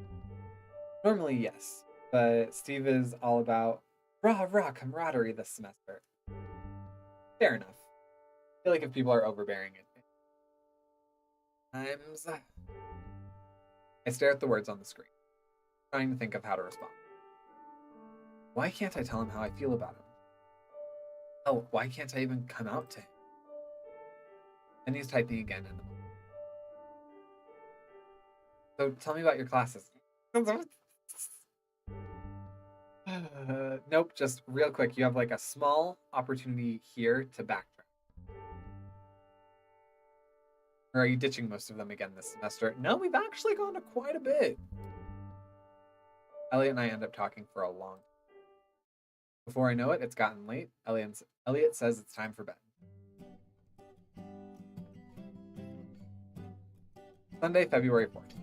Normally, yes, but Steve is all about rah camaraderie this semester. Fair enough. I feel like if people are overbearing it. I stare at the words on the screen, trying to think of how to respond. Why can't I tell him how I feel about him? Oh, why can't I even come out to him? And he's typing again in the moment. So tell me about your classes. Nope, just real quick. You have like a small opportunity here to backtrack. Or are you ditching most of them again this semester? No, we've actually gone to quite a bit. Elliot and I end up talking for a long time. Before I know it, it's gotten late. Elliot says it's time for bed. Sunday, February 4th.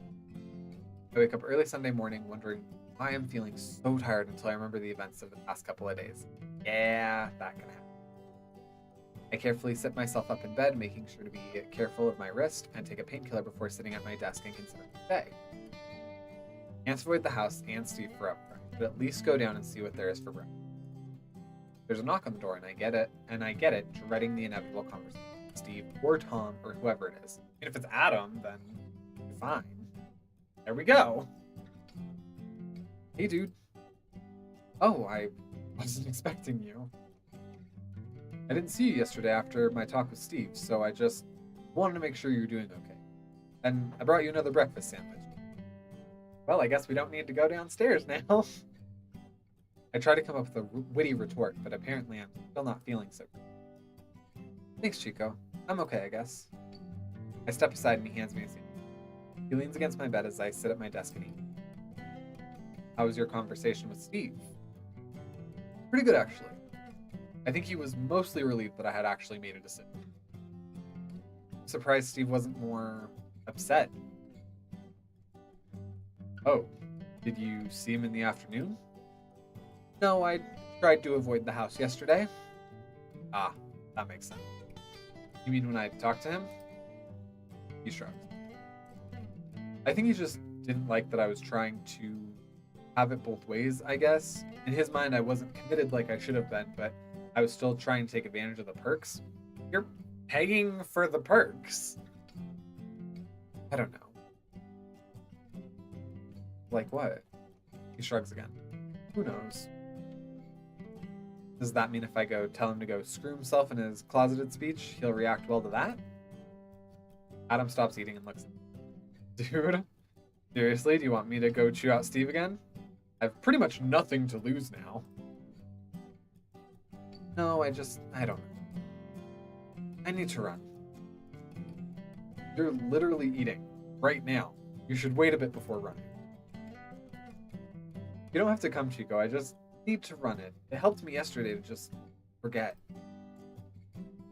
I wake up early Sunday morning wondering why I'm feeling so tired until I remember the events of the past couple of days. Yeah, that can happen. I carefully sit myself up in bed, making sure to be careful of my wrist, and take a painkiller before sitting at my desk and considering the day. Can't avoid the house and Steve for upgrade, but at least go down and see what there is for breakfast. There's a knock on the door, and I get it, dreading the inevitable conversation with Steve or Tom or whoever it is. And if it's Adam, then fine. There we go. Hey, dude. Oh, I wasn't expecting you. I didn't see you yesterday after my talk with Steve, so I just wanted to make sure you're doing okay. And I brought you another breakfast sandwich. Well, I guess we don't need to go downstairs now. I try to come up with a witty retort, but apparently I'm still not feeling so good. Thanks, Chico. I'm okay, I guess. I step aside and he hands me a sandwich. He leans against my bed as I sit at my desk and eat. How was your conversation with Steve? Pretty good, actually. I think he was mostly relieved that I had actually made a decision. I'm surprised Steve wasn't more upset. Oh, did you see him in the afternoon? No, I tried to avoid the house yesterday. Ah, that makes sense. You mean when I talked to him? He shrugged. I think he just didn't like that I was trying to have it both ways, I guess. In his mind, I wasn't committed like I should have been, but I was still trying to take advantage of the perks. You're paying for the perks. I don't know. Like what? He shrugs again. Who knows? Does that mean if I go tell him to go screw himself in his closeted speech, he'll react well to that? Adam stops eating and looks at me. Dude, seriously, do you want me to go chew out Steve again? I've pretty much nothing to lose now. No, I don't know. I need to run. You're literally eating right now. You should wait a bit before running. You don't have to come, Chico. I just need to run it. It helped me yesterday to just forget.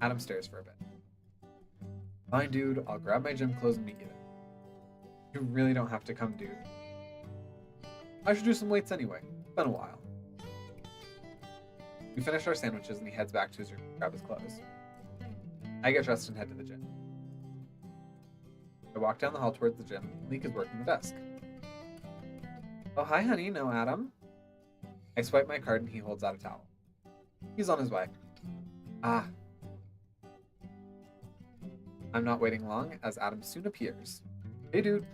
Adam stares for a bit. Fine, dude. I'll grab my gym clothes and meet you there. You really don't have to come, dude. I should do some weights anyway. It's been a while. We finish our sandwiches and he heads back to his room to grab his clothes. I get dressed and head to the gym. I walk down the hall towards the gym. Leek is working the desk. Oh, hi, honey. No, Adam. I swipe my card and he holds out a towel. He's on his way. Ah. I'm not waiting long as Adam soon appears. Hey, dude.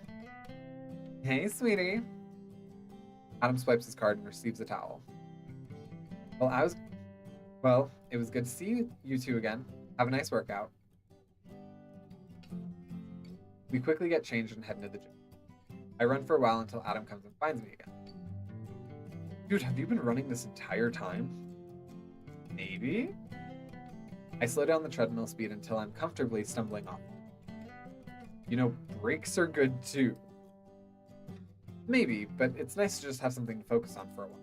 Hey, sweetie. Adam swipes his card and receives a towel. Well, it was good to see you two again. Have a nice workout. We quickly get changed and head into the gym. I run for a while until Adam comes and finds me again. Dude, have you been running this entire time? Maybe? I slow down the treadmill speed until I'm comfortably stumbling off. You know, breaks are good too. Maybe, but it's nice to just have something to focus on for a while.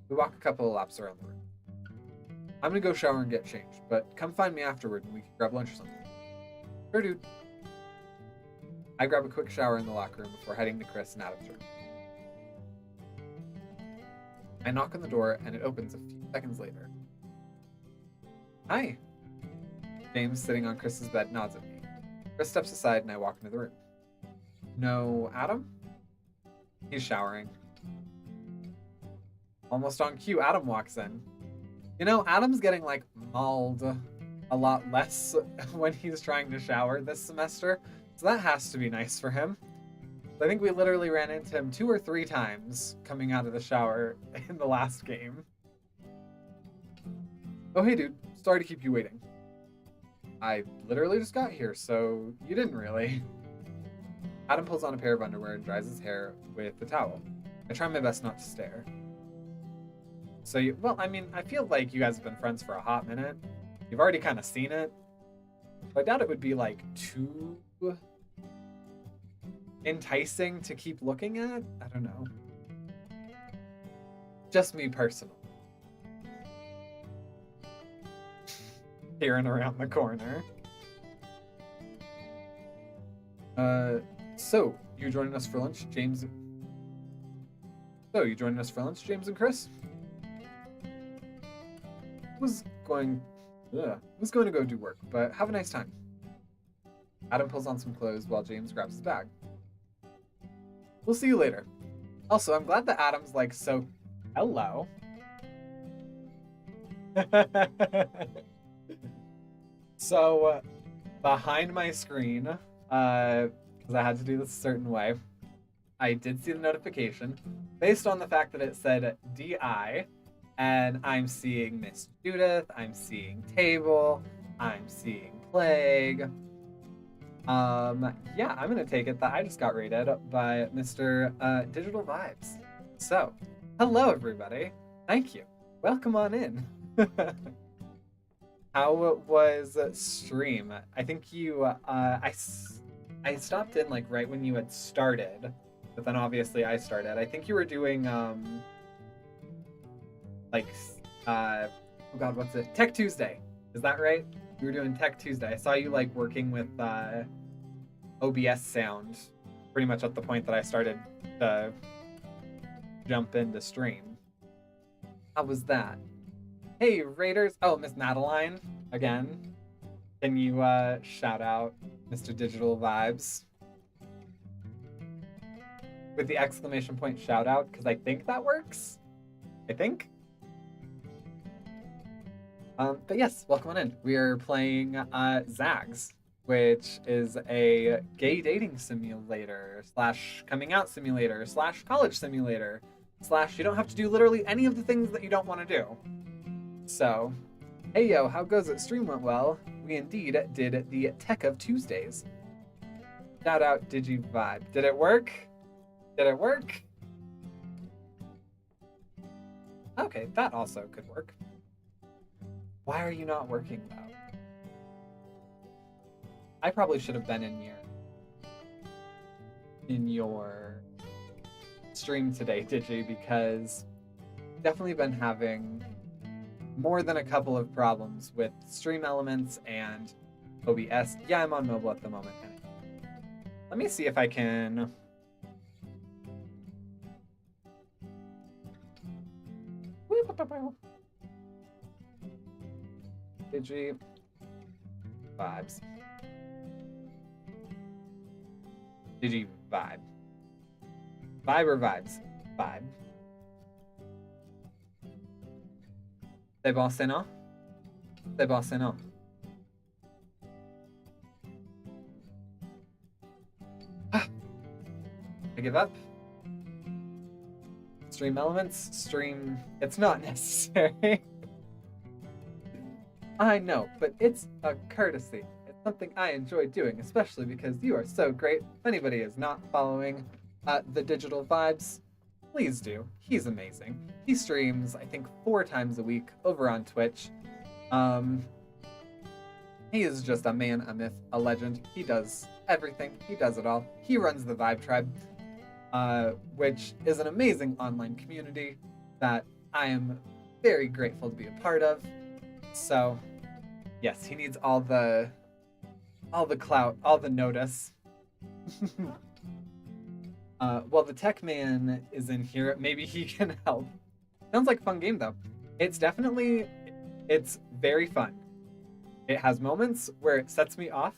We walk a couple of laps around the room. I'm gonna go shower and get changed, but come find me afterward and we can grab lunch or something. Sure, dude. I grab a quick shower in the locker room before heading to Chris and Adam's room. I knock on the door and it opens a few seconds later. Hi. James, sitting on Chris's bed, nods at me. Chris steps aside and I walk into the room. No, Adam? He's showering. Almost on cue, Adam walks in. You know, Adam's getting, like, mauled a lot less when he's trying to shower this semester, so that has to be nice for him. I think we literally ran into him 2 or 3 times coming out of the shower in the last game. Oh, hey, dude. Sorry to keep you waiting. I literally just got here, so you didn't really. Adam pulls on a pair of underwear and dries his hair with the towel. I try my best not to stare. So, I feel like you guys have been friends for a hot minute. You've already kind of seen it. But I doubt it would be, like, too enticing to keep looking at. I don't know. Just me personally. Peering around the corner. So, you joining us for lunch, James? So, you joining us for lunch, James and Chris? Was going to go do work, but have a nice time. Adam pulls on some clothes while James grabs his bag. We'll see you later. Also, I'm glad that Adam's like, so, hello. So, behind my screen, because I had to do this a certain way, I did see the notification based on the fact that it said DI, and I'm seeing Miss Judith, I'm seeing Table, I'm seeing Plague. Yeah, I'm gonna take it that I just got rated by Mr. Digital Vibes. So, hello everybody. Thank you. Welcome on in. How was stream? I think you, I stopped in like right when you had started, but then obviously I started. I think you were doing, oh god, what's it? Tech Tuesday. Is that right? You were doing Tech Tuesday. I saw you like working with OBS sound pretty much at the point that I started to jump into stream. How was that? Hey, Raiders. Oh, Miss Madeline, again. Can you shout out Mr. Digital Vibes with the exclamation point shout out? Because I think that works. I think. But yes, welcome on in. We are playing ZAGS, which is a gay dating simulator slash coming out simulator slash college simulator slash you don't have to do literally any of the things that you don't want to do. So, hey yo, how goes it? Stream went well. We indeed did the Tech of Tuesdays. Shout out DigiVibe. Did it work? Did it work? Okay, that also could work. Why are you not working though? I probably should have been in your stream today, Digi, because definitely been having more than a couple of problems with stream elements and OBS. Yeah, I'm on mobile at the moment. Let me see if I can. Digi vibes. Digi vibe. Vibe or vibes? Vibe. C'est bon, c'est non? C'est bon, c'est non. I give up. Stream elements? Stream. It's not necessary. I know, but it's a courtesy. It's something I enjoy doing, especially because you are so great. If anybody is not following the Digital Vibes, please do. He's amazing. He streams, I think, 4 times a week over on Twitch. He is just a man, a myth, a legend. He does everything. He does it all. He runs the Vibe Tribe, which is an amazing online community that I am very grateful to be a part of. So, yes, he needs all the clout, all the notice. Well, the tech man is in here. Maybe he can help. Sounds like a fun game, though. It's very fun. It has moments where it sets me off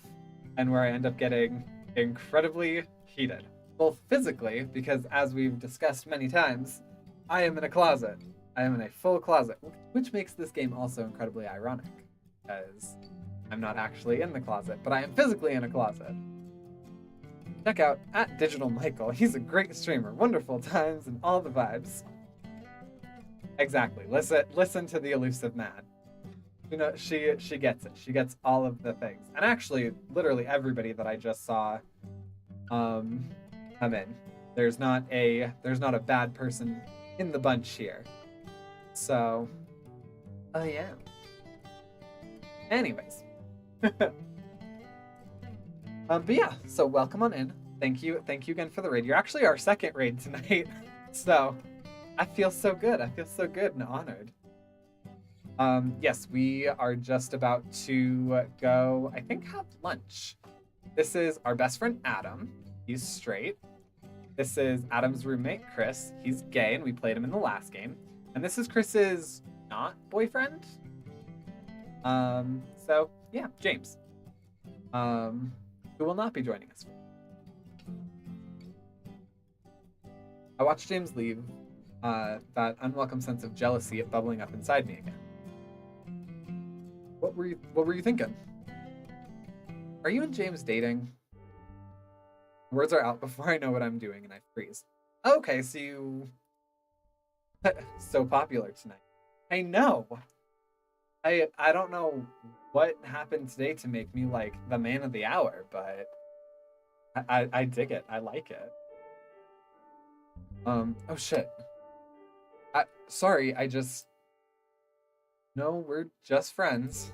and where I end up getting incredibly heated. Both physically, because as we've discussed many times, I am in a closet. I am in a full closet, which makes this game also incredibly ironic, because I'm not actually in the closet, but I am physically in a closet. Check out @DigitalMichael. He's a great streamer, wonderful times, and all the vibes. Exactly. Listen to the elusive Mad. You know, she gets it. She gets all of the things. And actually, literally everybody that I just saw come in. There's not a bad person in the bunch here. So, oh yeah. Anyways. But yeah, so welcome on in. Thank you again for the raid. You're actually our second raid tonight. So, I feel so good. I feel so good and honored. Yes, we are just about to go, I think, have lunch. This is our best friend, Adam. He's straight. This is Adam's roommate, Chris. He's gay, and we played him in the last game. And this is Chris's not boyfriend. So, yeah, James. Who will not be joining us. I watched James leave, that unwelcome sense of jealousy bubbling up inside me again. What were you thinking? Are you and James dating? Words are out before I know what I'm doing and I freeze. Okay, so you... so popular tonight. I know. I don't know what happened today to make me like the man of the hour, but I dig it. I like it. Oh shit. Sorry, no, we're just friends.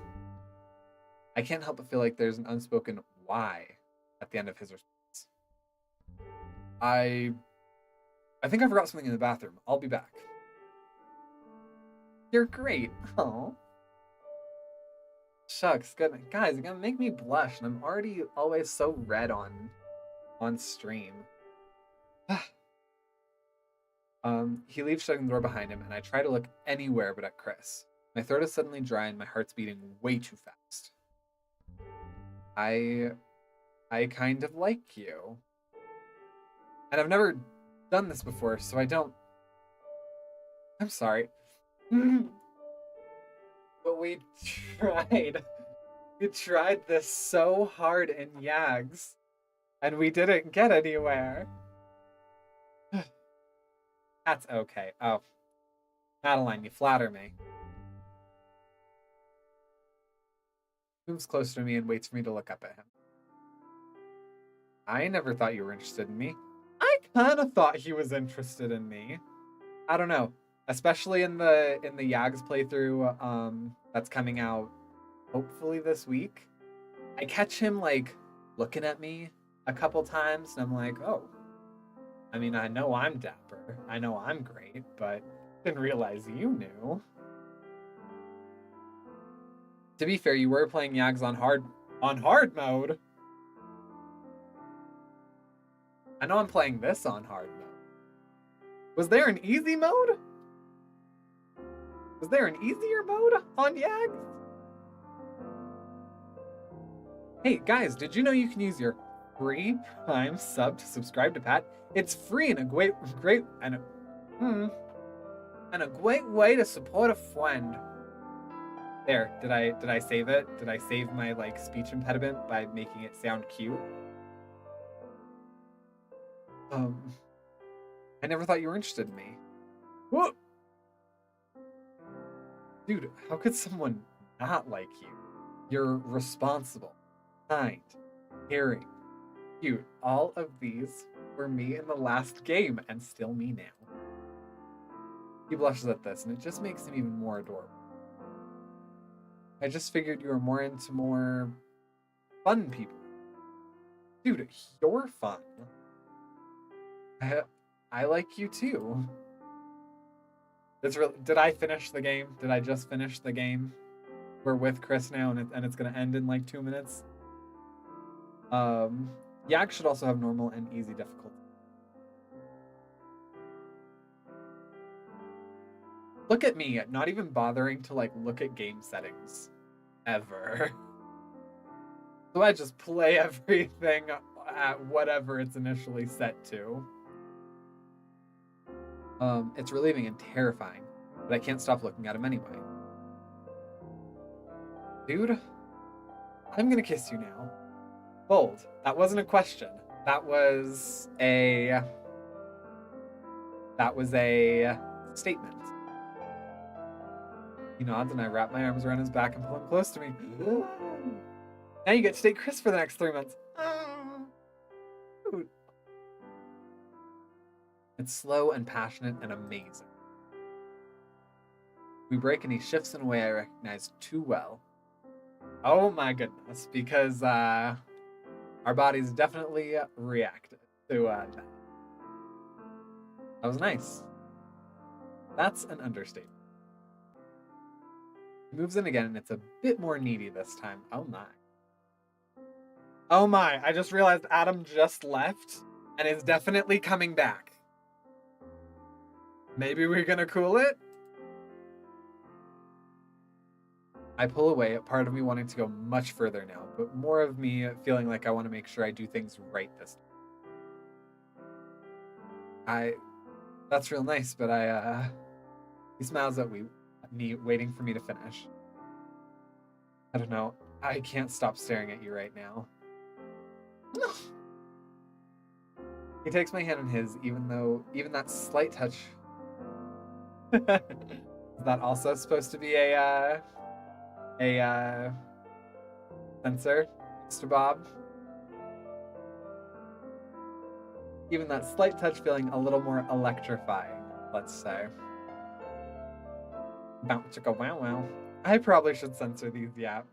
I can't help but feel like there's an unspoken why at the end of his response. I think I forgot something in the bathroom. I'll be back. You're great. Oh. Shucks, good. Guys, you're gonna make me blush, and I'm already always so red on stream. He leaves, shutting the door behind him, and I try to look anywhere but at Chris. My throat is suddenly dry and my heart's beating way too fast. I kind of like you. And I've never done this before, so I don't... I'm sorry. But we tried. We tried this so hard in YAGS, and we didn't get anywhere. That's okay. Oh. Madeline, you flatter me. He moves closer to me and waits for me to look up at him. I never thought you were interested in me. I kind of thought he was interested in me. I don't know. Especially in the YAGS playthrough that's coming out hopefully this week. I catch him like looking at me a couple times and I'm like, oh. I mean, I know I'm dapper. I know I'm great, but didn't realize you knew. To be fair, you were playing YAGS on hard mode. I know I'm playing this on hard mode. Was there an easy mode? Was there an easier mode on YAGS? Hey guys, did you know you can use your free Prime sub to subscribe to Pat? It's free and a great way to support a friend. There, did I save it? Did I save my like speech impediment by making it sound cute? I never thought you were interested in me. Whoa! Dude, how could someone not like you? You're responsible, kind, caring, cute. All of these were me in the last game and still me now. He blushes at this and it just makes him even more adorable. I just figured you were more into more fun people. Dude, you're fun. I like you too. Did I finish the game? Did I just finish the game? We're with Chris now and it's gonna end in like 2 minutes. YAGS should also have normal and easy difficulty. Look at me, not even bothering to like look at game settings ever. So I just play everything at whatever it's initially set to. It's relieving and terrifying, but I can't stop looking at him anyway. Dude, I'm gonna kiss you now. Bold. That wasn't a question. That was a statement. He nods and I wrap my arms around his back and pull him close to me. Now you get to date Chris for the next 3 months. It's slow and passionate and amazing. We break and he shifts in a way I recognize too well. Oh my goodness, because our bodies definitely reacted to that. That was nice. That's an understatement. He moves in again and it's a bit more needy this time. Oh my. Oh my, I just realized Adam just left and is definitely coming back. Maybe we're gonna cool it? I pull away, a part of me wanting to go much further now, but more of me feeling like I want to make sure I do things right this time. That's real nice, but he smiles at me, waiting for me to finish. I don't know, I can't stop staring at you right now. He takes my hand in his, even that slight touch. Is that also supposed to be a sensor, Mr. Bob? Even that slight touch feeling a little more electrifying, let's say. Bounce chicka wow wow. I probably should censor these, yeah.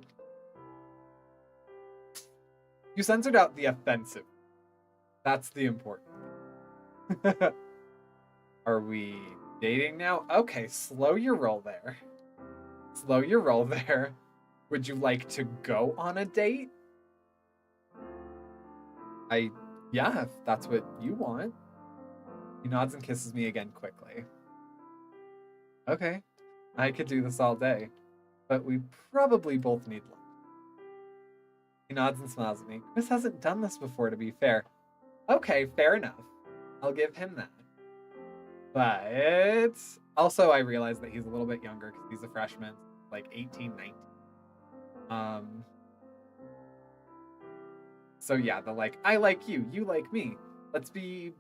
You censored out the offensive. That's the important thing. Are we dating now? Okay, slow your roll there. Slow your roll there. Would you like to go on a date? Yeah, if that's what you want. He nods and kisses me again quickly. Okay, I could do this all day, but we probably both need lunch. He nods and smiles at me. Chris hasn't done this before, to be fair. Okay, fair enough. I'll give him that. But also I realize that he's a little bit younger because he's a freshman, like 18, 19. So yeah, the like, I like you, you like me. Let's be,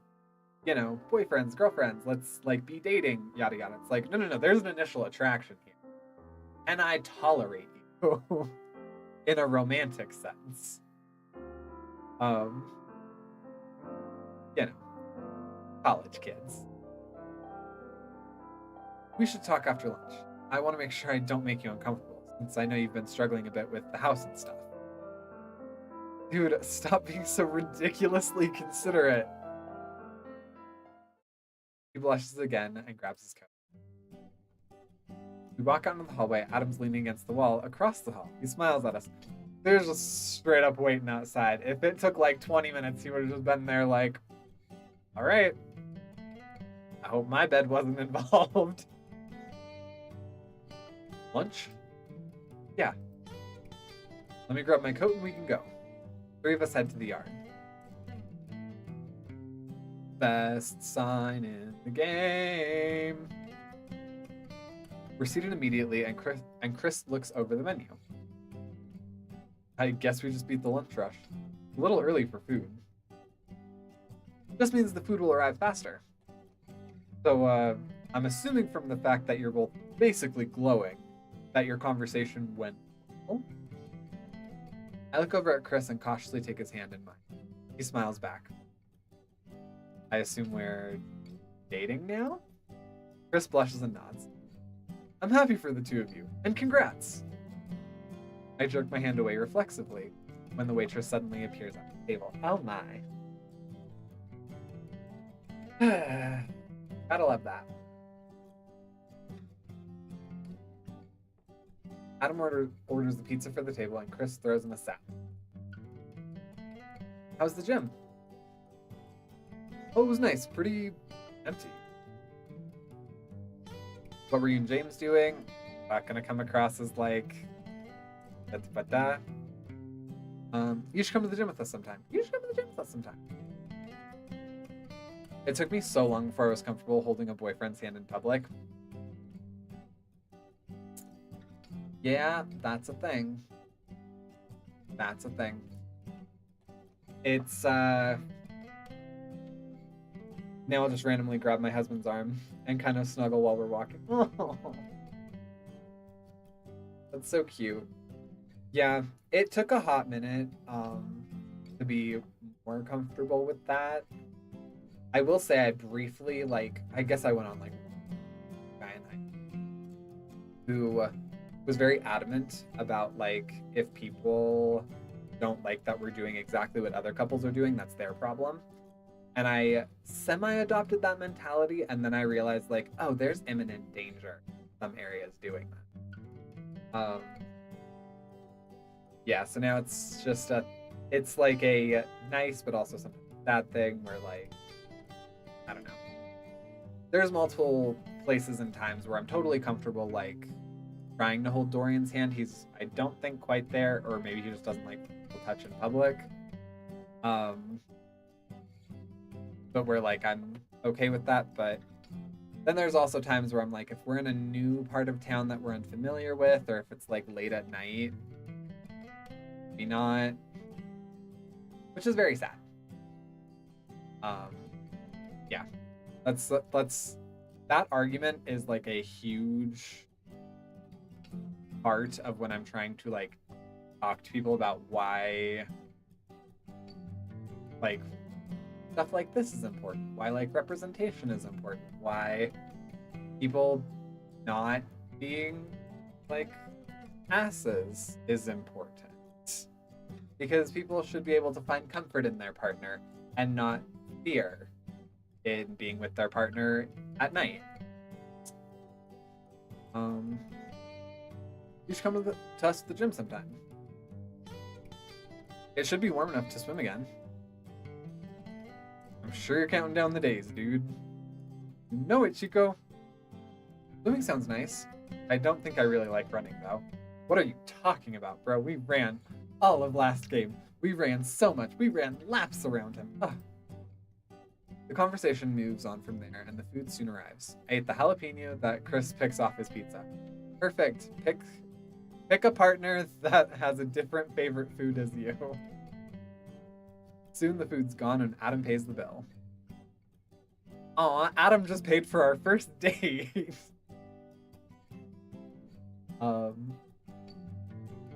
you know, boyfriends, girlfriends. Let's like be dating, yada yada. It's like, no. There's an initial attraction here, and I tolerate you in a romantic sense. You know, college kids. We should talk after lunch. I want to make sure I don't make you uncomfortable, since I know you've been struggling a bit with the house and stuff. Dude, stop being so ridiculously considerate. He blushes again and grabs his coat. We walk out into the hallway. Adam's leaning against the wall across the hall. He smiles at us. They're just straight up waiting outside. If it took like 20 minutes, he would have just been there like, all right. I hope my bed wasn't involved. Lunch? Yeah. Let me grab my coat and we can go. 3 of us head to the yard. Best sign in the game. We're seated immediately, and Chris looks over the menu. I guess we just beat the lunch rush. A little early for food. Just means the food will arrive faster. So, I'm assuming from the fact that you're both basically glowing, that your conversation went well. I look over at Chris and cautiously take his hand in mine. He smiles back. I assume we're dating now? Chris blushes and nods. I'm happy for the two of you, and congrats! I jerk my hand away reflexively when the waitress suddenly appears at the table. Oh my. Gotta love that. Adam orders the pizza for the table, and Chris throws him a salad. How's the gym? Oh, it was nice. Pretty empty. What were you and James doing? Not gonna come across as like... You should come to the gym with us sometime. It took me so long before I was comfortable holding a boyfriend's hand in public. Yeah, that's a thing. It's, now I'll just randomly grab my husband's arm and kind of snuggle while we're walking. Oh, that's so cute. Yeah, it took a hot minute to be more comfortable with that. I will say I briefly, like, I guess I went on, like, a guy and I, who was very adamant about, like, if people don't like that we're doing exactly what other couples are doing, that's their problem. And I semi-adopted that mentality, and then I realized, like, oh, there's imminent danger in some areas doing that. Yeah, so now it's just it's like a nice but also some bad thing where, like, I don't know. There's multiple places and times where I'm totally comfortable, like, trying to hold Dorian's hand. He's, I don't think, quite there, or maybe he just doesn't like people touch in public. But where, like, I'm okay with that, but then there's also times where I'm like, if we're in a new part of town that we're unfamiliar with, or if it's, like, late at night, maybe not, which is very sad. Yeah, that's that argument is like a huge part of when I'm trying to like talk to people about why like stuff like this is important, why like representation is important, why people not being like asses is important, because people should be able to find comfort in their partner and not fear in being with their partner at night. You should come to us at the gym sometime. It should be warm enough to swim again. I'm sure you're counting down the days, dude. You know it, Chico. Swimming sounds nice. I don't think I really like running, though. What are you talking about, bro? We ran all of last game. We ran so much. We ran laps around him. Ugh. The conversation moves on from there, and the food soon arrives. I ate the jalapeno that Chris picks off his pizza. Perfect. Pick a partner that has a different favorite food as you. Soon the food's gone, and Adam pays the bill. Aw, Adam just paid for our first date.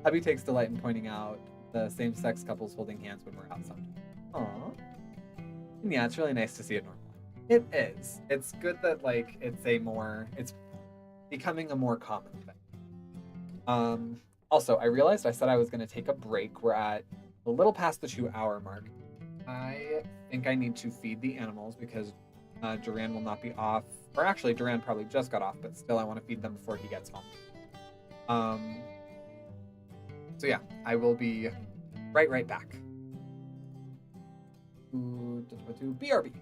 Abby takes delight in pointing out the same-sex couples holding hands when we're out sometimes. Aww. And yeah, it's really nice to see it normalized. It is. It's good that like it's becoming a more common thing. Also, I realized I said I was going to take a break. We're at a little past the 2-hour mark. I think I need to feed the animals because Duran will not be off. Or actually, Duran probably just got off, but still I want to feed them before he gets home. So yeah, I will be right back. BRB.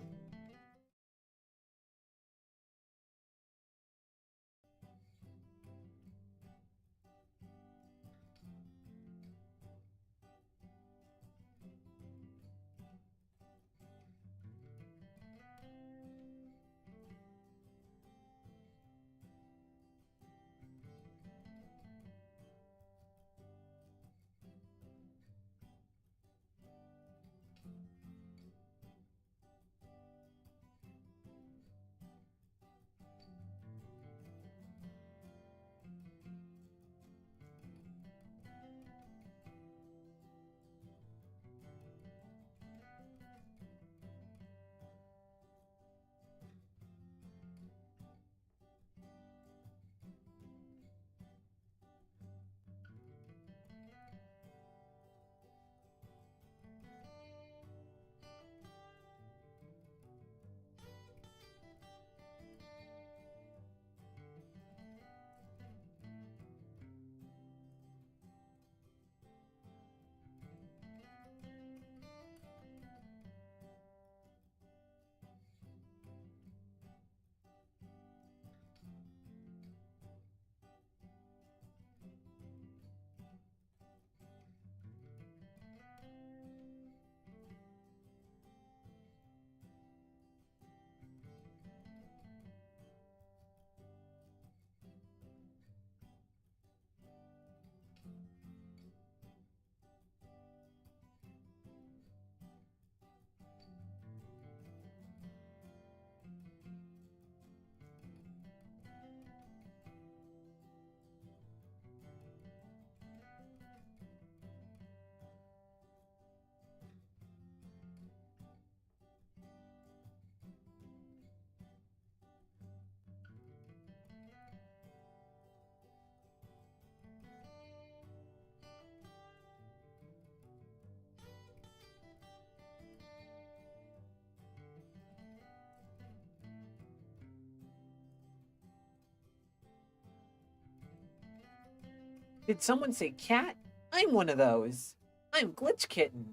Did someone say cat? I'm one of those. I'm Glitch Kitten.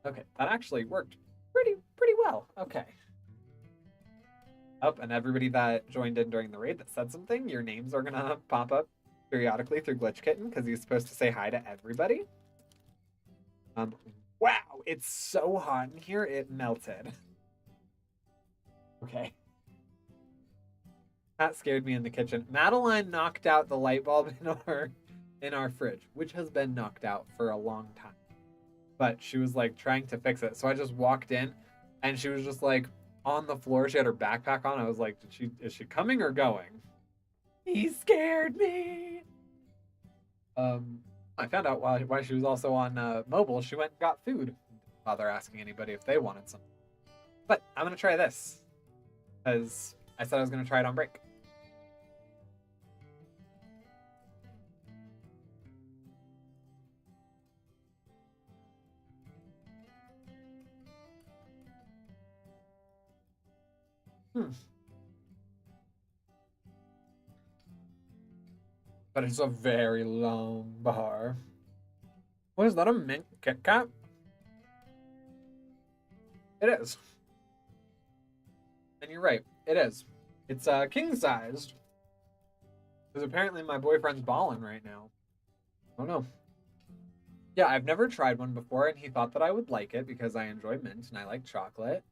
Okay, that actually worked pretty well. Okay. Oh, and everybody that joined in during the raid that said something, your names are gonna pop up periodically through Glitch Kitten because he's supposed to say hi to everybody. Wow, it's so hot in here, it melted. Okay. That scared me in the kitchen. Madeline knocked out the light bulb in our fridge, which has been knocked out for a long time. But she was like trying to fix it. So I just walked in and she was just like on the floor. She had her backpack on. I was like, is she coming or going? He scared me. I found out why she was also on mobile. She went and got food. Didn't bother asking anybody if they wanted some. But I'm gonna try this because I said I was gonna try it on break. But it's a very long bar. What is that, a mint Kit Kat? It is. And you're right. It is. It's king-sized. Because apparently my boyfriend's balling right now. Oh no. Yeah, I've never tried one before, and he thought that I would like it because I enjoy mint and I like chocolate.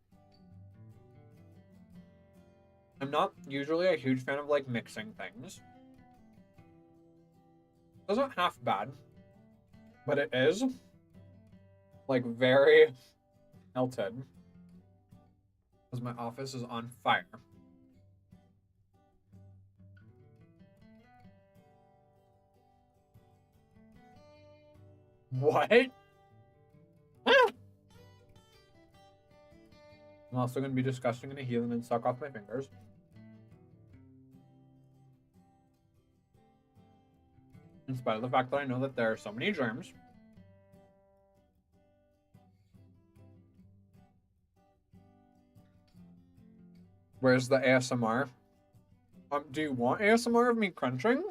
I'm not usually a huge fan of, like, mixing things. Doesn't half bad. But it is, like, very melted. Because my office is on fire. What? Ah! I'm also going to be disgusting and a heathen and suck off my fingers. In spite of the fact that I know that there are so many germs. Where's the ASMR? Do you want ASMR of me crunching?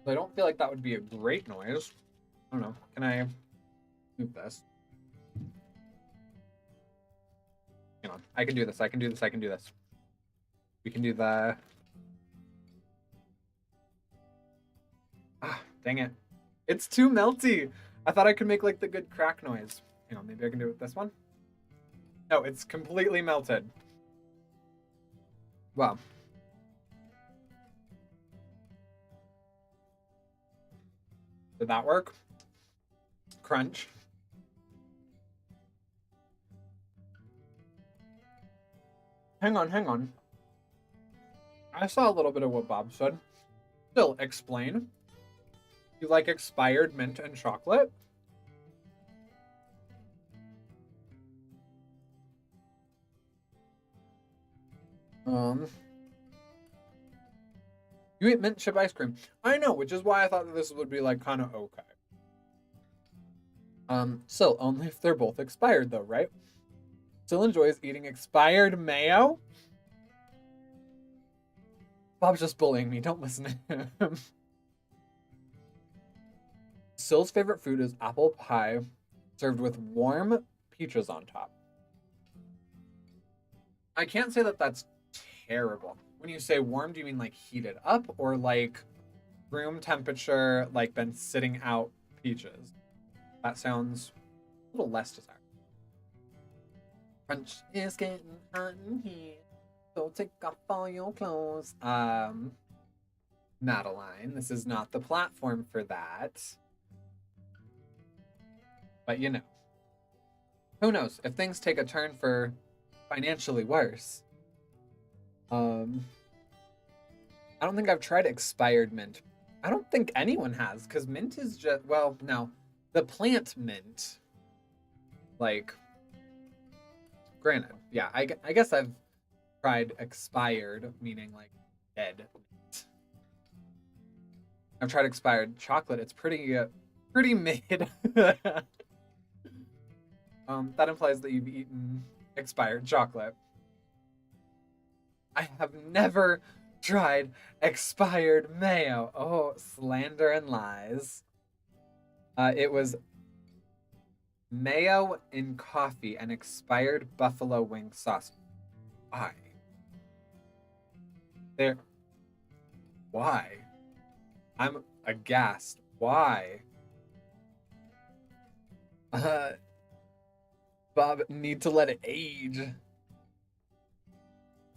I don't feel like that would be a great noise. I don't know. Can I move this? Hang on. I can do this. I can do this. I can do this. We can do the... Ah, dang it. It's too melty. I thought I could make, like, the good crack noise. Hang on. Maybe I can do it with this one. No, it's completely melted. Wow. Did that work? Crunch. Hang on, hang on. I saw a little bit of what Bob said. Still, explain. You like expired mint and chocolate? You eat mint chip ice cream. I know, which is why I thought that this would be, like, kind of okay. Still, only if they're both expired, though, right? Still enjoys eating expired mayo? Bob's just bullying me. Don't listen to him. Sill's favorite food is apple pie served with warm peaches on top. I can't say that that's terrible. When you say warm, do you mean like heated up or like room temperature, like been sitting out peaches? That sounds a little less desired. Crunch is getting hot in here, so take off all your clothes. Madeline, this is not the platform for that. But you know, who knows? If things take a turn for financially worse. I don't think I've tried expired mint. I don't think anyone has, because mint is just, well, no. The plant mint. Like, granted, yeah, I guess I've tried expired, meaning like dead mint. I've tried expired chocolate. It's pretty mid. That implies that you've eaten expired chocolate. I have never tried expired mayo. Oh, slander and lies. It was mayo in coffee and expired buffalo wing sauce. Why? Why? I'm aghast. Why? Bob, need to let it age.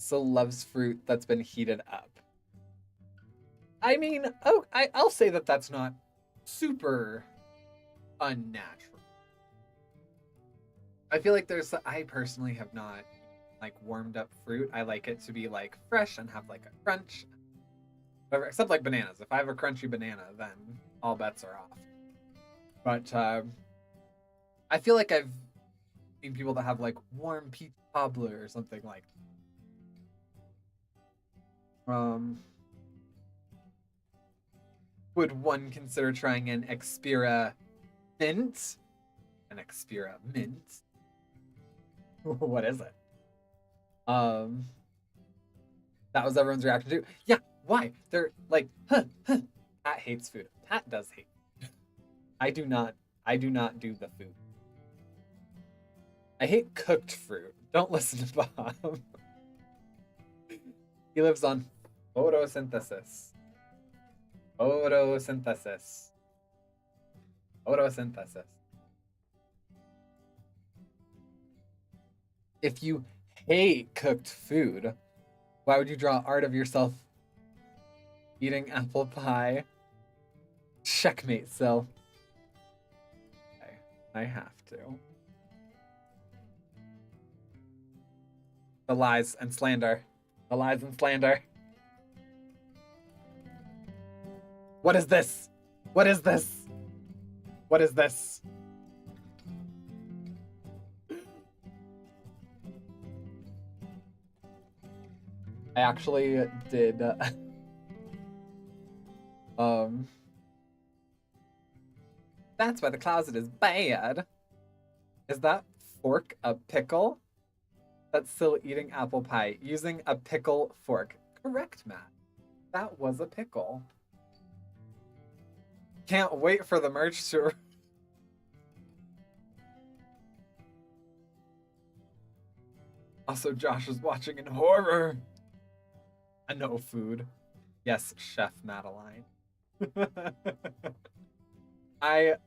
So loves fruit that's been heated up. I mean, oh, I'll say that that's not super unnatural. I feel like I personally have not like warmed up fruit. I like it to be like fresh and have like a crunch. Whatever, except like bananas. If I have a crunchy banana, then all bets are off. But I feel like I've seen people that have like warm peach cobbler or something like that. Would one consider trying an experiment? An experiment? What is it? That was everyone's reaction to. Yeah, why? They're like, Pat hates food. Pat does hate food. I do not do the food. I hate cooked fruit. Don't listen to Bob. He lives on photosynthesis. Photosynthesis. Photosynthesis. If you hate cooked food, why would you draw art of yourself eating apple pie? Checkmate, Sil. Okay, I have to. The lies and slander. The lies and slander. What is this? What is this? What is this? I actually did that's why the closet is bad. Is that fork a pickle? That's still eating apple pie using a pickle fork. Correct, Matt. That was a pickle. Can't wait for the merch to... Also, Josh is watching in horror. I know food. Yes, Chef Madeline.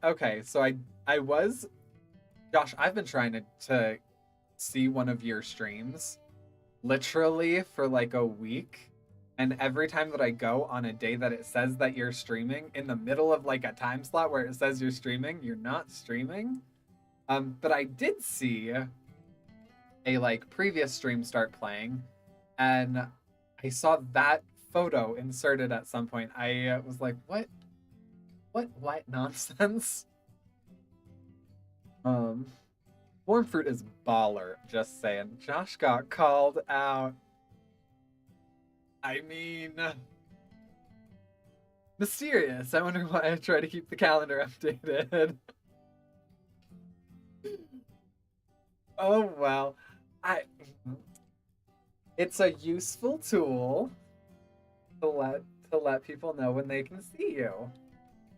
Okay, so I was... Josh, I've been trying to see one of your streams literally for like a week. And every time that I go on a day that it says that you're streaming, in the middle of like a time slot where it says you're streaming, you're not streaming. But I did see a like previous stream start playing, and I saw that photo inserted at some point. I was like, what nonsense? Warm fruit is baller, just saying. Josh got called out. I mean, mysterious. I wonder why I try to keep the calendar updated. Oh well. It's a useful tool to let people know when they can see you.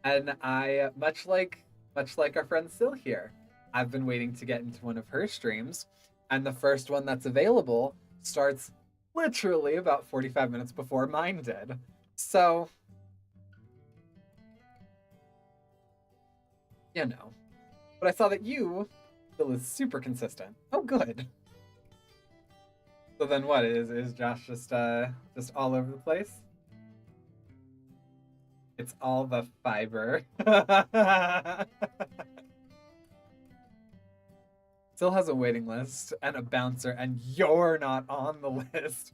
And I, much like our friend Sil here, I've been waiting to get into one of her streams, and the first one that's available starts literally about 45 minutes before mine did. So, you know. But I saw that you, Sil, is super consistent. Oh, good. So then what, is Josh just all over the place? It's all the fiber. Still has a waiting list and a bouncer, and you're not on the list.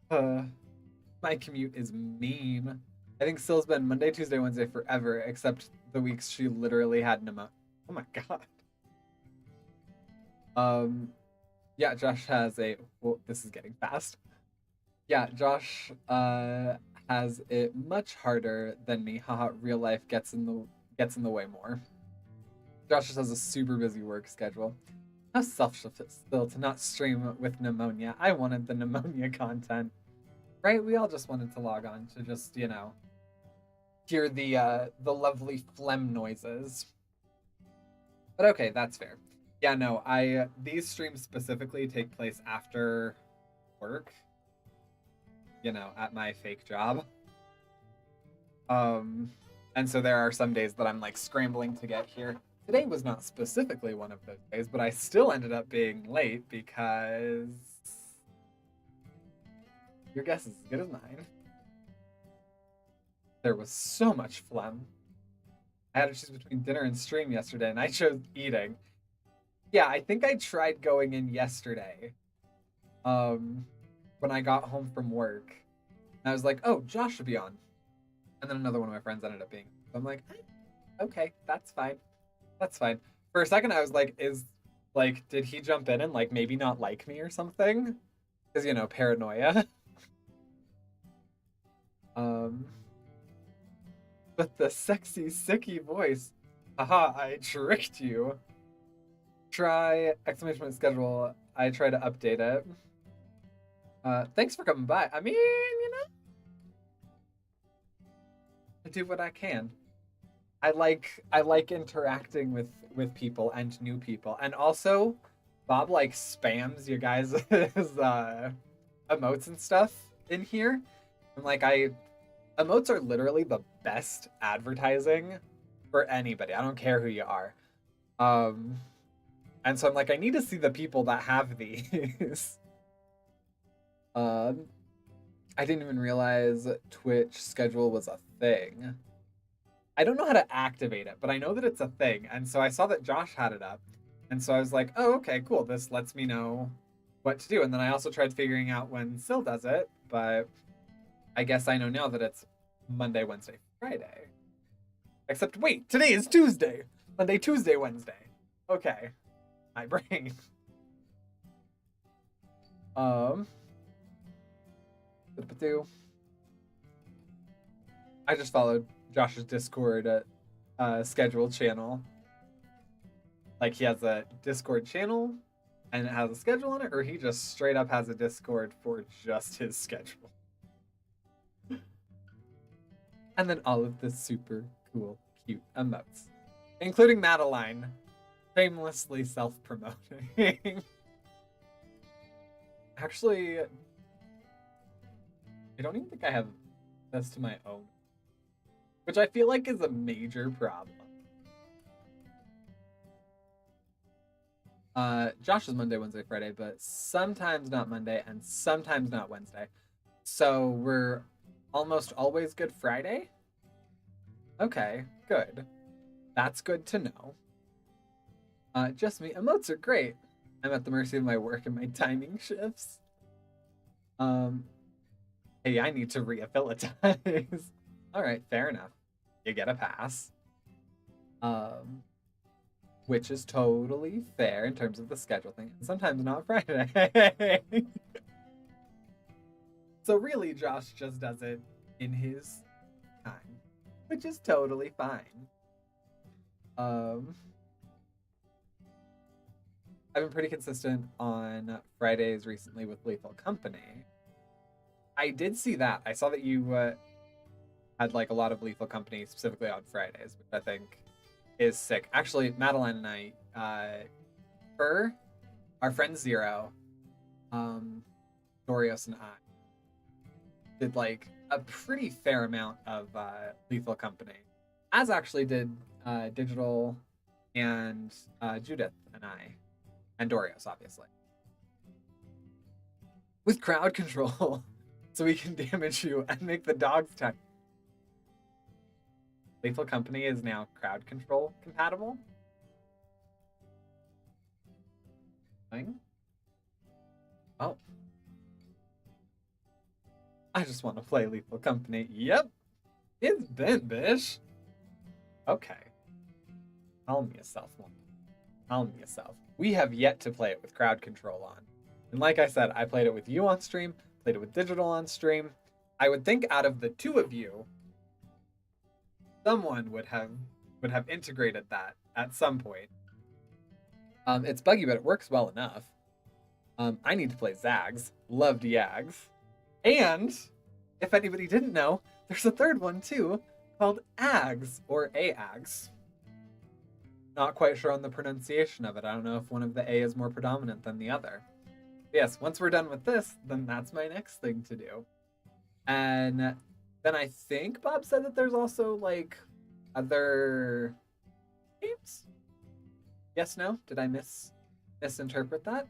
My commute is mean. I think Sill's been Monday, Tuesday, Wednesday forever, except the weeks she literally had pneumonia. Oh my god. Yeah, Josh has a... Well, this is getting fast. Yeah, Josh has it much harder than me. Haha, real life gets in the way more. Josh just has a super busy work schedule. How selfish still to not stream with pneumonia. I wanted the pneumonia content. Right? We all just wanted to log on to just, you know, hear the lovely phlegm noises. But okay, that's fair. Yeah, no, these streams specifically take place after work. You know, at my fake job. And so there are some days that I'm like scrambling to get here. Today was not specifically one of those days, but I still ended up being late because your guess is as good as mine. There was so much phlegm. I had to choose between dinner and stream yesterday, and I chose eating. Yeah, I think I tried going in yesterday. When I got home from work. And I was like, oh, Josh should be on. And then another one of my friends ended up being. So I'm like, okay, that's fine. That's fine. For a second, I was like, did he jump in and like maybe not like me or something? Because, you know, paranoia. But the sexy, sicky voice. Haha, I tricked you. Try exclamation point schedule. I try to update it. Thanks for coming by. I mean, you know, I do what I can. I like interacting with people and new people. And also Bob like spams you guys' emotes and stuff in here. And like emotes are literally the best advertising for anybody. I don't care who you are. And so I'm like, I need to see the people that have these. I didn't even realize Twitch schedule was a thing. I don't know how to activate it, but I know that it's a thing. And so I saw that Josh had it up. And so I was like, oh, okay, cool. This lets me know what to do. And then I also tried figuring out when Sil does it, but I guess I know now that it's Monday, Wednesday, Friday. Except wait, today is Tuesday. Monday, Tuesday, Wednesday. Okay. My brain. I just followed Josh's Discord schedule channel. Like he has a Discord channel and it has a schedule on it, or he just straight up has a Discord for just his schedule. And then all of the super cool, cute emotes, including Madeline, shamelessly self-promoting. Actually, I don't even think I have this to my own, which I feel like is a major problem. Josh is Monday, Wednesday, Friday, but sometimes not Monday and sometimes not Wednesday. So we're almost always Good Friday? Okay, good. That's good to know. Just me. Emotes are great. I'm at the mercy of my work and my timing shifts. Hey, I need to rehabilitize. All right, fair enough. You get a pass. Which is totally fair in terms of the schedule thing. And sometimes not Friday. So really, Josh just does it in his time, which is totally fine. I've been pretty consistent on Fridays recently with Lethal Company. I did see that. I saw that you had like a lot of Lethal Company specifically on Fridays, which I think is sick. Actually, Madeline and I, her, our friend Zero, Dorios and I, did like a pretty fair amount of Lethal Company, as actually did Digital and Judith and I, and Dorios, obviously. With crowd control, so we can damage you and make the dogs attack. Lethal Company is now crowd control compatible. Oh. I just want to play Lethal Company. Yep. It's been, bish. Okay. Calm yourself, woman. Calm yourself. We have yet to play it with crowd control on. And like I said, I played it with you on stream, played it with Digital on stream. I would think out of the two of you, someone would have integrated that at some point. It's buggy, but it works well enough. I need to play ZAGS. Loved YAGS. And if anybody didn't know, there's a third one too called AGS or AAGS. Not quite sure on the pronunciation of it. I don't know if one of the A is more predominant than the other. But yes, once we're done with this, then that's my next thing to do. And then I think Bob said that there's also like other games. Yes, no? Did I misinterpret that?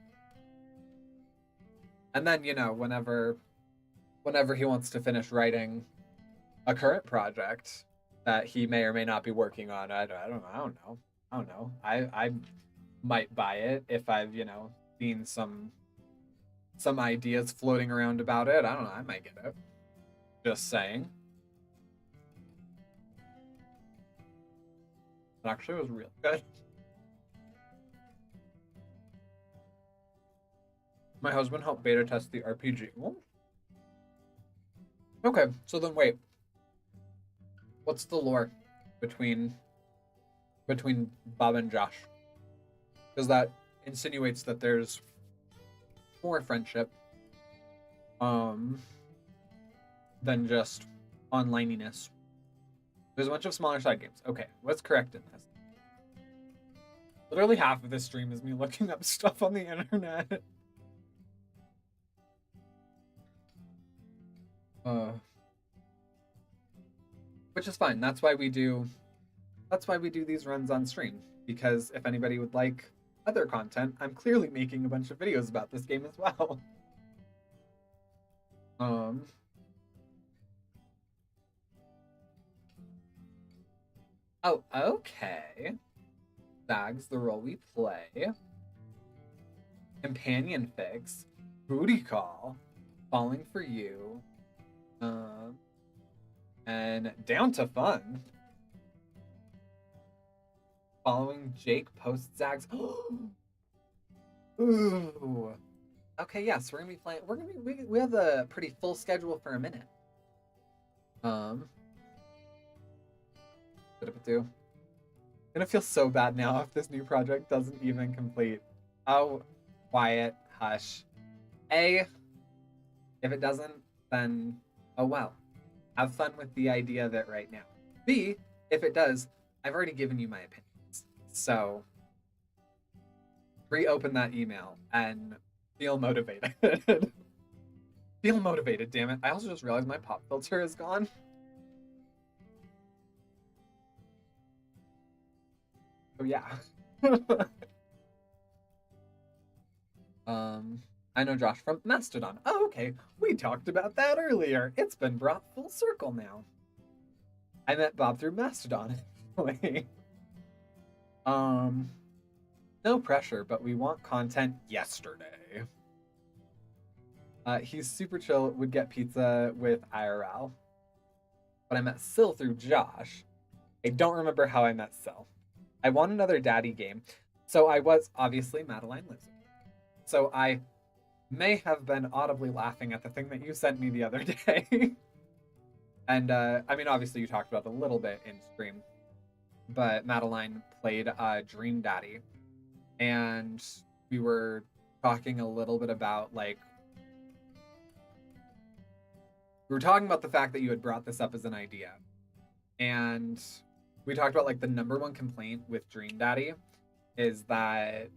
And then, you know, whenever he wants to finish writing a current project that he may or may not be working on, I don't know. I might buy it if I've, you know, seen some ideas floating around about it. I don't know. I might get it. Just saying. It actually was real good. My husband helped beta test the RPG. Well, okay, so then wait. What's the lore between Bob and Josh? Because that insinuates that there's more friendship than just onlineiness. There's a bunch of smaller side games. Okay, what's correct in this? Literally half of this stream is me looking up stuff on the internet. Which is fine. That's why we do these runs on stream. Because if anybody would like other content, I'm clearly making a bunch of videos about this game as well. Oh, okay. ZAGS, the role we play. Companion fix. Booty call. Falling for you. And down to fun. Following Jake post ZAGS. Ooh. Okay, yes, we're gonna be playing. We have a pretty full schedule for a minute. Gonna feel so bad now if this new project doesn't even complete. Oh, quiet, hush. A, if it doesn't, then oh well. Have fun with the idea of it right now. B, if it does, I've already given you my opinions. So reopen that email and feel motivated. Feel motivated, damn it. I also just realized my pop filter is gone. Oh yeah. I know Josh from Mastodon. Oh, okay. We talked about that earlier. It's been brought full circle now. I met Bob through Mastodon. No pressure, but we want content yesterday. He's super chill, would get pizza with IRL. But I met Sil through Josh. I don't remember how I met Sil. I want another daddy game. So I was, obviously, Madeline lives with me. So I may have been audibly laughing at the thing that you sent me the other day. And, I mean, obviously you talked about it a little bit in stream. But Madeline played Dream Daddy. And we were talking a little bit about, like, we were talking about the fact that you had brought this up as an idea. And we talked about, like, the number one complaint with Dream Daddy is that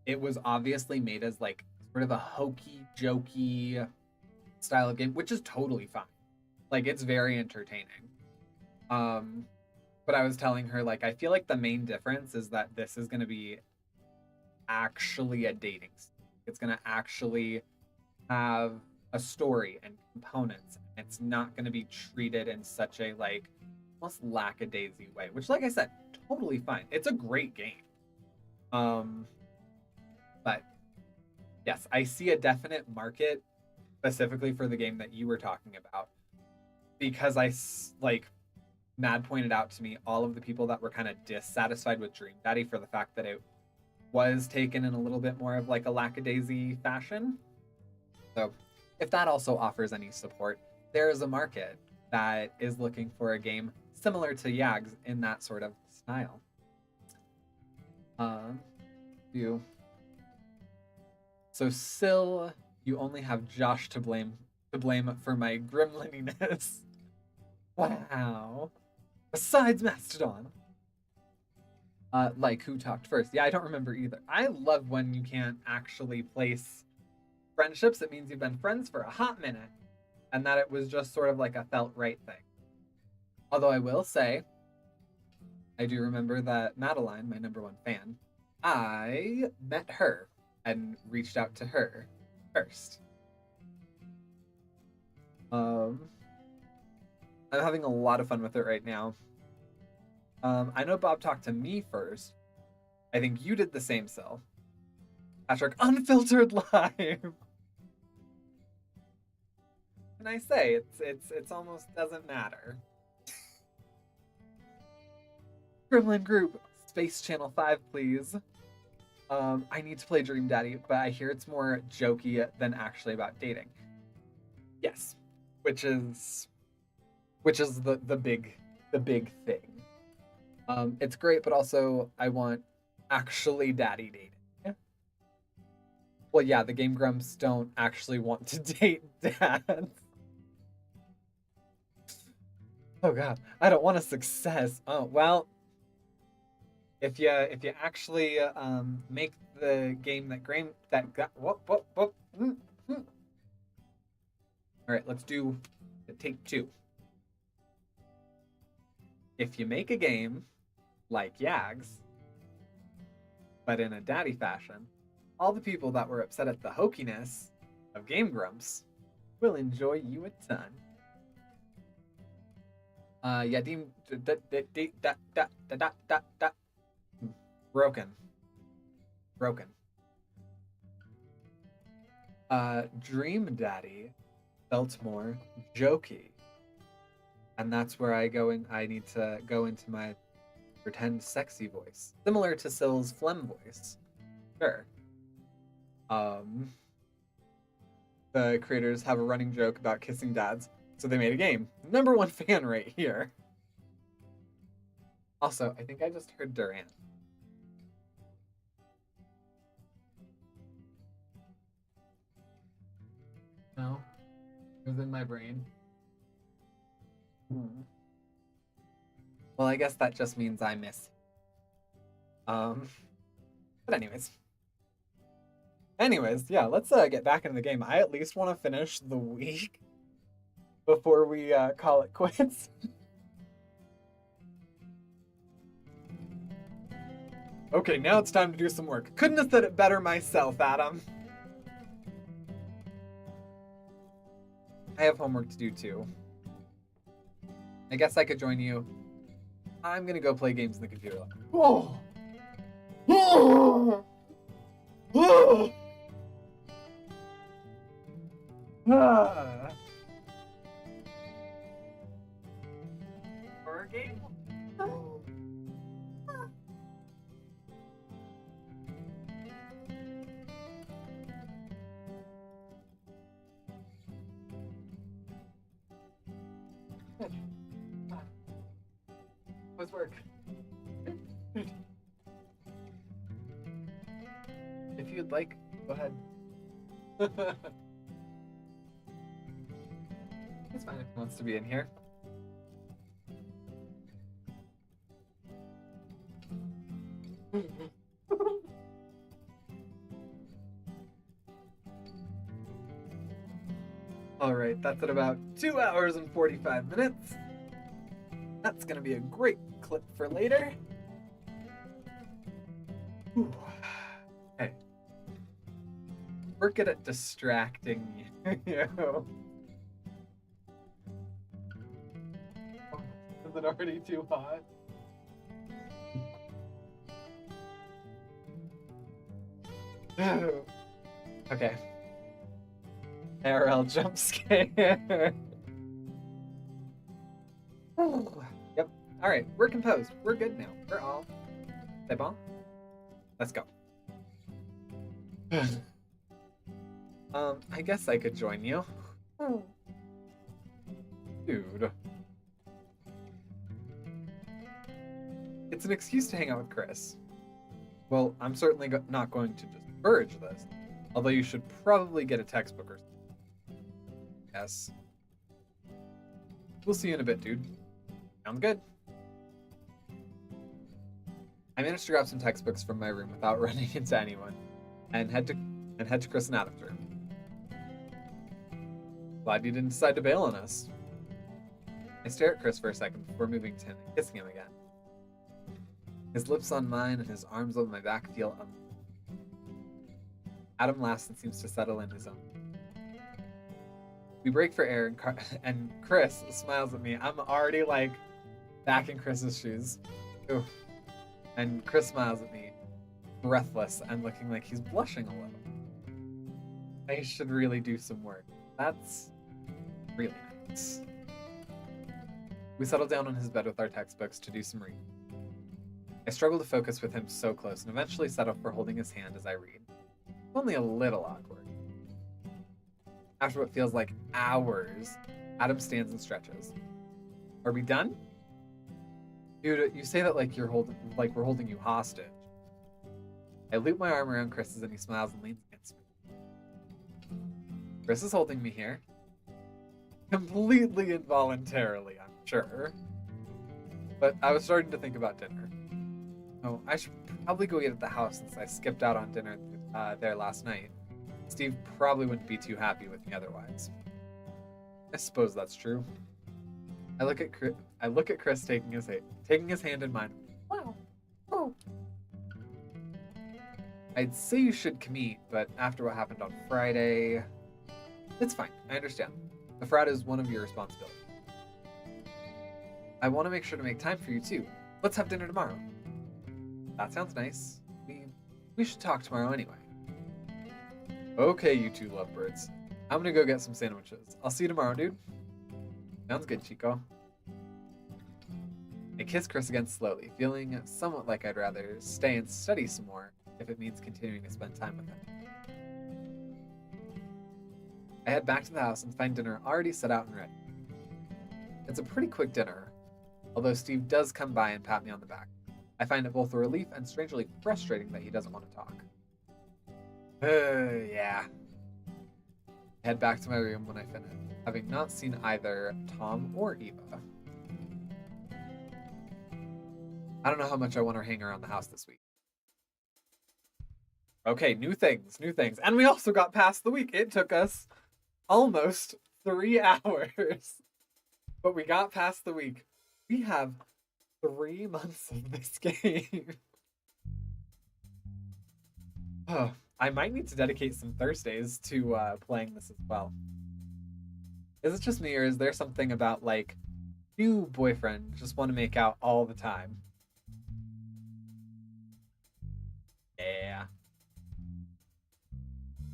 it was obviously made as, like, sort of a hokey, jokey style of game, which is totally fine. Like, it's very entertaining. But I was telling her, like, I feel like the main difference is that this is going to be actually a dating sim. It's going to actually have a story and components. It's not going to be treated in such a, like, almost lackadaisy way, which, like I said, totally fine. It's a great game. But yes, I see a definite market specifically for the game that you were talking about, because like Mad pointed out to me all of the people that were kind of dissatisfied with Dream Daddy for the fact that it was taken in a little bit more of like a lackadaisy fashion. So if that also offers any support, there is a market that is looking for a game similar to YAGS in that sort of style. So Sil, you only have Josh to blame for my gremlininess. Wow. Besides Mastodon. Like, who talked first? Yeah, I don't remember either. I love when you can't actually place friendships. It means you've been friends for a hot minute, and that it was just sort of like a felt right thing. Although I will say, I do remember that Madeline, my number one fan, I met her and reached out to her first. I'm having a lot of fun with it right now. I know Bob talked to me first. I think you did the same, Sil. Patrick, unfiltered live. Can I say it's almost doesn't matter. Gremlin group, Space Channel 5, please. I need to play Dream Daddy, but I hear it's more jokey than actually about dating. Yes, which is the big thing. It's great, but also I want actually daddy dating. Well, yeah, the Game Grumps don't actually want to date dads. Oh god, I don't want a success. Oh well, if you actually make the game that whoop. All right, let's do take two. If you make a game like YAGS, but in a daddy fashion, all the people that were upset at the hokiness of Game Grumps will enjoy you a ton. Yeah, broken. Dream Daddy felt more jokey. And that's where I need to go into my pretend sexy voice. Similar to Syl's phlegm voice. Sure. The creators have a running joke about kissing dads, so they made a game. #1 fan right here. Also, I think I just heard Durant. No, it was in my brain. Well, I guess that just means I miss. But anyways, yeah, let's get back into the game. I at least want to finish the week before we call it quits. Okay, now it's time to do some work. Couldn't have said it better myself, Adam. I have homework to do too. I guess I could join you. I'm gonna go play games in the computer lab. Oh! Oh! Oh! Ah! For a game? How's work? If you'd like, go ahead. It's fine if he wants to be in here. Alright, that's at about 2 hours and 45 minutes. That's gonna be a great clip for later. Ooh. Hey. We're good at distracting you. Is it already too hot? Okay. ARL jump scare. Yep. Alright, we're composed. We're good now. We're all. C'est bon? Let's go. I guess I could join you. Dude. It's an excuse to hang out with Chris. Well, I'm certainly not going to discourage this. Although you should probably get a textbook or something. Yes. We'll see you in a bit, dude. Sounds good. I managed to grab some textbooks from my room without running into anyone, and head to Chris and Adam's room. Glad you didn't decide to bail on us. I stare at Chris for a second before moving to him and kissing him again. His lips on mine and his arms on my back feel Adam laughs and seems to settle in his own. We break for air and Chris smiles at me. I'm already like back in Chris's shoes. Ooh. And Chris smiles at me, breathless and looking like he's blushing a little. I should really do some work. That's really nice. We settle down on his bed with our textbooks to do some reading. I struggle to focus with him so close and eventually settle for holding his hand as I read. It's only a little awkward. After what feels like hours, Adam stands and stretches. Are we done? Dude, you say that like we're holding you hostage. I loop my arm around Chris's and he smiles and leans against me. Chris is holding me here. Completely involuntarily, I'm Sure. But I was starting to think about dinner. Oh, I should probably go eat at the house since I skipped out on dinner there last night. Steve probably wouldn't be too happy with me otherwise. I suppose that's true. I look at Chris taking his hand in mine. Wow. Oh. I'd say you should commute, but after what happened on Friday, it's fine. I understand. The frat is one of your responsibilities. I want to make sure to make time for you too. Let's have dinner tomorrow. That sounds nice. We should talk tomorrow anyway. Okay, you two lovebirds. I'm gonna go get some sandwiches. I'll see you tomorrow, dude. Sounds good, Chico. I kiss Chris again slowly, feeling somewhat like I'd rather stay and study some more if it means continuing to spend time with him. I head back to the house and find dinner already set out and ready. It's a pretty quick dinner, although Steve does come by and pat me on the back. I find it both a relief and strangely frustrating that he doesn't want to talk. Yeah. I head back to my room when I finish, having not seen either Tom or Eva. I don't know how much I want to hang around the house this week. Okay, new things. And we also got past the week. It took us almost 3 hours. But we got past the week. We have 3 months of this game. Oh, I might need to dedicate some Thursdays to playing this as well. Is it just me, or is there something about, like, you, boyfriend, just want to make out all the time? Yeah.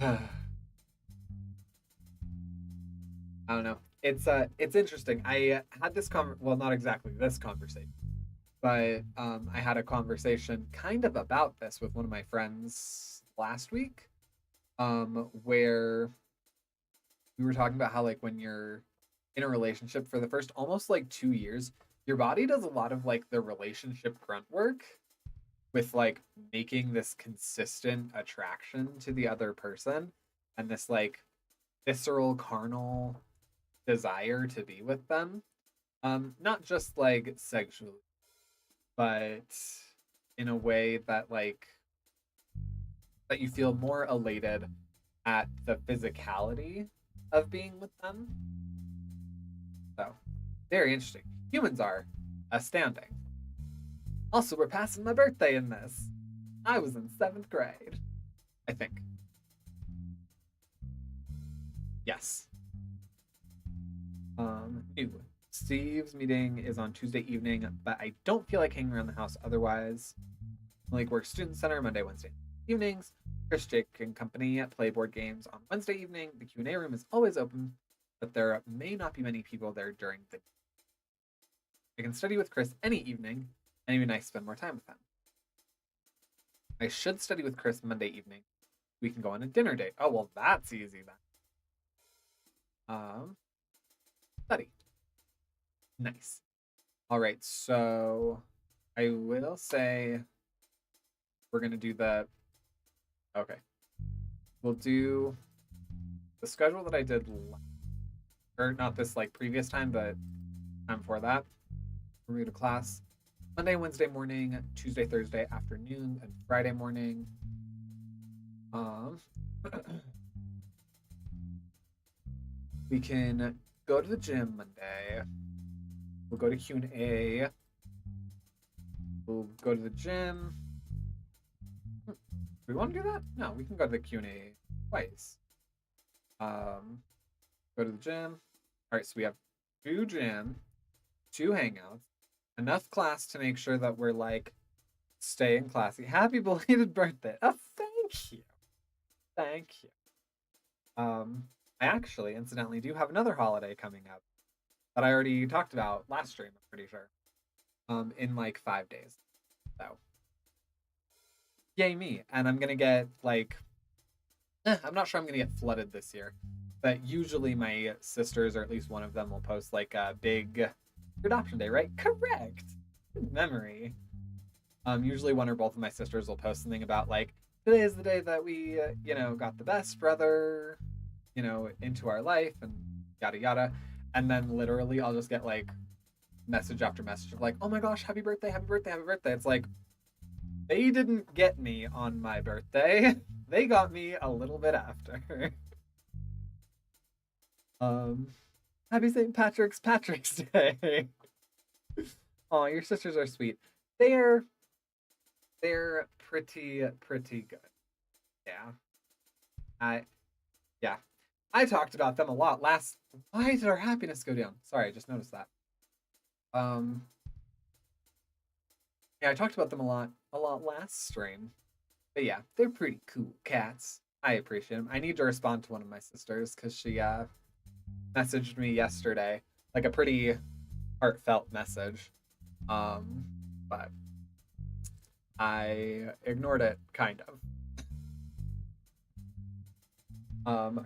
I don't know. It's interesting. I had this well, not exactly this conversation, but I had a conversation kind of about this with one of my friends last week, where we were talking about how, like, when you're in a relationship for the first almost like 2 years, your body does a lot of like the relationship grunt work with like making this consistent attraction to the other person and this like visceral carnal desire to be with them, not just like sexually, but in a way that like that you feel more elated at the physicality of being with them. So very interesting. Humans are astounding. Also, we're passing my birthday in this. I was in 7th grade, I think. Yes. New. Steve's meeting is on Tuesday evening, but I don't feel like hanging around the house otherwise. Like, work student center Monday, Wednesday evenings. Chris, Jake, and company play board games on Wednesday evening. The Q&A room is always open, but there may not be many people there during the day. I can study with Chris any evening, and even I spend more time with him. I should study with Chris Monday evening. We can go on a dinner date. Oh, well, that's easy then. Study. Nice. All right, so I will say we're going to do okay. We'll do the schedule that I did, or not this like previous time, but time before that. We're going to class Monday, Wednesday morning, Tuesday, Thursday afternoon, and Friday morning. We can go to the gym Monday. We'll go to Q&A. We'll go to the gym. Do we want to do that? No, we can go to the Q&A twice. Go to the gym. All right, so we have 2 gym, 2 hangouts, enough class to make sure that we're like staying classy. Happy belated birthday. Oh, thank you. Thank you. I actually, incidentally, do have another holiday coming up that I already talked about last stream, I'm pretty sure. In like 5 days. So, yay me. And I'm gonna get like, I'm not sure I'm gonna get flooded this year, but usually my sisters, or at least one of them, will post like a big adoption day, right? Correct. Good memory. Usually one or both of my sisters will post something about like, today is the day that we, got the best brother, into our life and yada yada. And then literally I'll just get like message after message of like, oh my gosh, happy birthday, happy birthday, happy birthday. It's like, they didn't get me on my birthday. They got me a little bit after. Happy St. Patrick's Day. Oh, your sisters are sweet. They're pretty good. Yeah. Yeah. I talked about them a lot last. Why did our happiness go down? Sorry, I just noticed that. Yeah, I talked about them a lot last stream. But yeah, they're pretty cool cats. I appreciate them. I need to respond to one of my sisters because she messaged me yesterday, like a pretty heartfelt message. But I ignored it, kind of.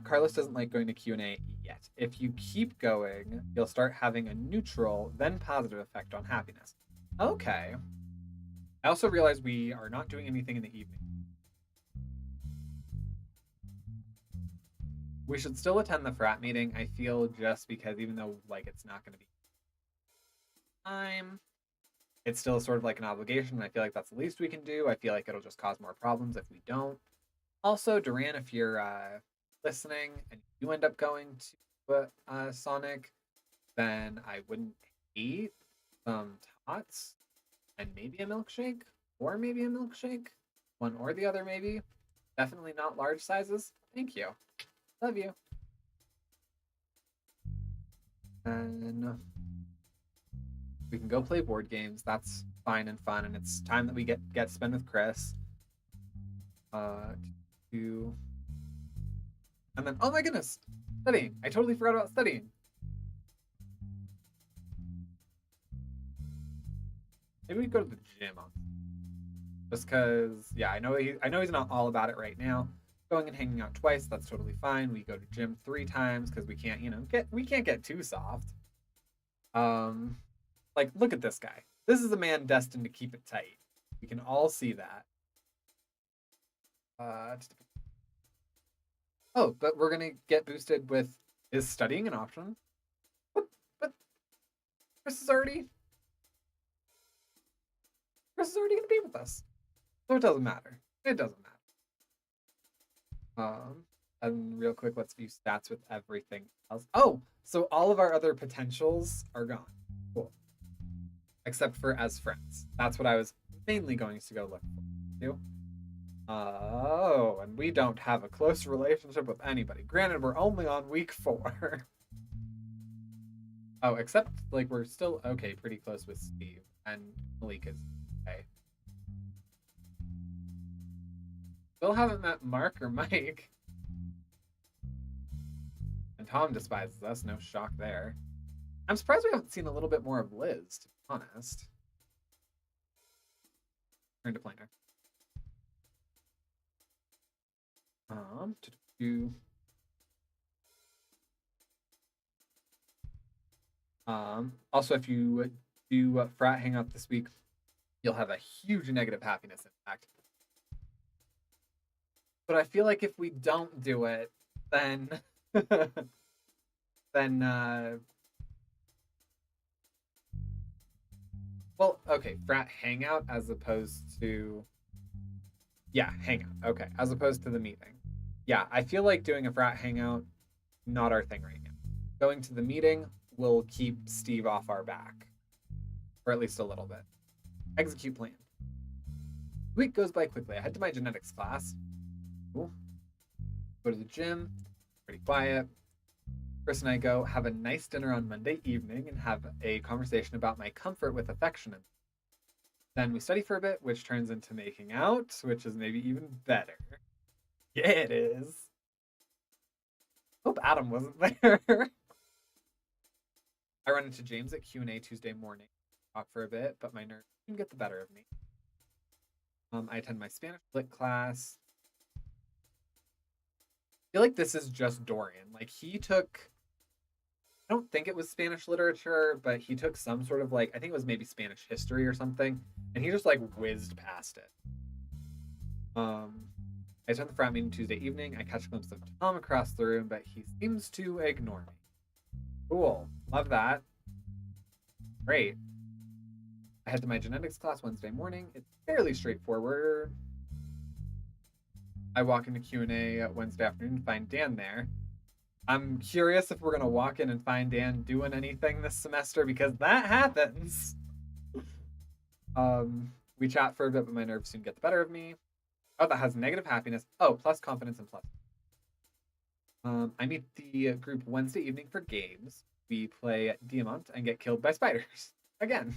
Carlos doesn't like going to Q&A yet. If you keep going, you'll start having a neutral, then positive effect on happiness. Okay. I also realize we are not doing anything in the evening. We should still attend the frat meeting, I feel, just because even though like it's not going to be time, it's still sort of like an obligation, and I feel like that's the least we can do. I feel like it'll just cause more problems if we don't. Also, Duran, if you're listening and you end up going to Sonic, then I wouldn't hate some tots and maybe a milkshake, or maybe a milkshake, one or the other maybe. Definitely not large sizes. Thank you. Love you. And we can go play board games. That's fine and fun, and it's time that we get to spend with Chris. And then, oh my goodness, studying. I totally forgot about studying. Maybe we go to the gym on just because, yeah, I know he's not all about it right now. Going and hanging out twice, that's totally fine. We go to gym 3 times because we can't, we can't get too soft. Like, look at this guy. This is a man destined to keep it tight. We can all see that. Oh, but we're gonna get boosted with, is studying an option? But Chris is already gonna be with us, so it doesn't matter. It doesn't matter. And real quick, let's view stats with everything else. Oh, so all of our other potentials are gone. Cool. Except for as friends. That's what I was mainly going to go look for. Oh, and we don't have a close relationship with anybody. Granted, we're only on week 4. Oh, except, like, we're still, okay, pretty close with Steve. And Malik is okay. Still haven't met Mark or Mike. And Tom despises us, no shock there. I'm surprised we haven't seen a little bit more of Liz, to be honest. Turn to planner. Also, if you do frat hangout this week, you'll have a huge negative happiness impact. But I feel like if we don't do it, then well, okay, frat hangout as opposed to, yeah, hangout. Okay, as opposed to the meeting. Yeah, I feel like doing a frat hangout, not our thing right now. Going to the meeting will keep Steve off our back. For at least a little bit. Execute plan. Week goes by quickly. I head to my genetics class. Cool. Go to the gym. Pretty quiet. Chris and I go have a nice dinner on Monday evening and have a conversation about my comfort with affection. Then we study for a bit, which turns into making out, which is maybe even better. Yeah, it is. Hope Adam wasn't there. I run into James at Q&A Tuesday morning. Talk for a bit, but my nerves can get the better of me. I attend my Spanish lit class. I feel like this is just Dorian. Like, he took, I don't think it was Spanish literature, but he took some sort of, like, I think it was maybe Spanish history or something, and he just, like, whizzed past it. I attend the frat meeting Tuesday evening. I catch a glimpse of Tom across the room, but he seems to ignore me. Cool. Love that. Great. I head to my genetics class Wednesday morning. It's fairly straightforward. I walk into Q&A Wednesday afternoon and find Dan there. I'm curious if we're going to walk in and find Dan doing anything this semester, because that happens. We chat for a bit, but my nerves soon get the better of me. Oh, that has negative happiness. Oh, plus confidence and plus. I meet the group Wednesday evening for games. We play Diamant and get killed by spiders. Again.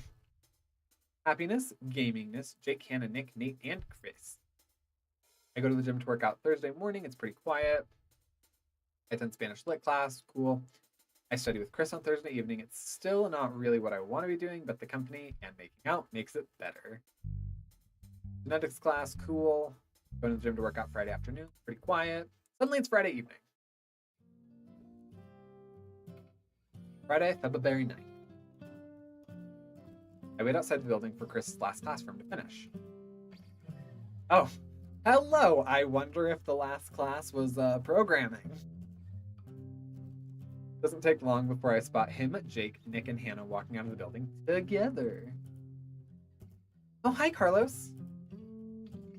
Happiness, gamingness, Jake, Hannah, Nick, Nate, and Chris. I go to the gym to work out Thursday morning. It's pretty quiet. I attend Spanish lit class. Cool. I study with Chris on Thursday evening. It's still not really what I want to be doing, but the company and making out makes it better. Genetics class. Cool. Going to the gym to work out Friday afternoon. Pretty quiet. Suddenly it's Friday evening. Friday, February 9th. I wait outside the building for Chris' last class for him to finish. Oh, hello! I wonder if the last class was programming. Doesn't take long before I spot him, Jake, Nick, and Hannah walking out of the building together. Oh, hi, Carlos.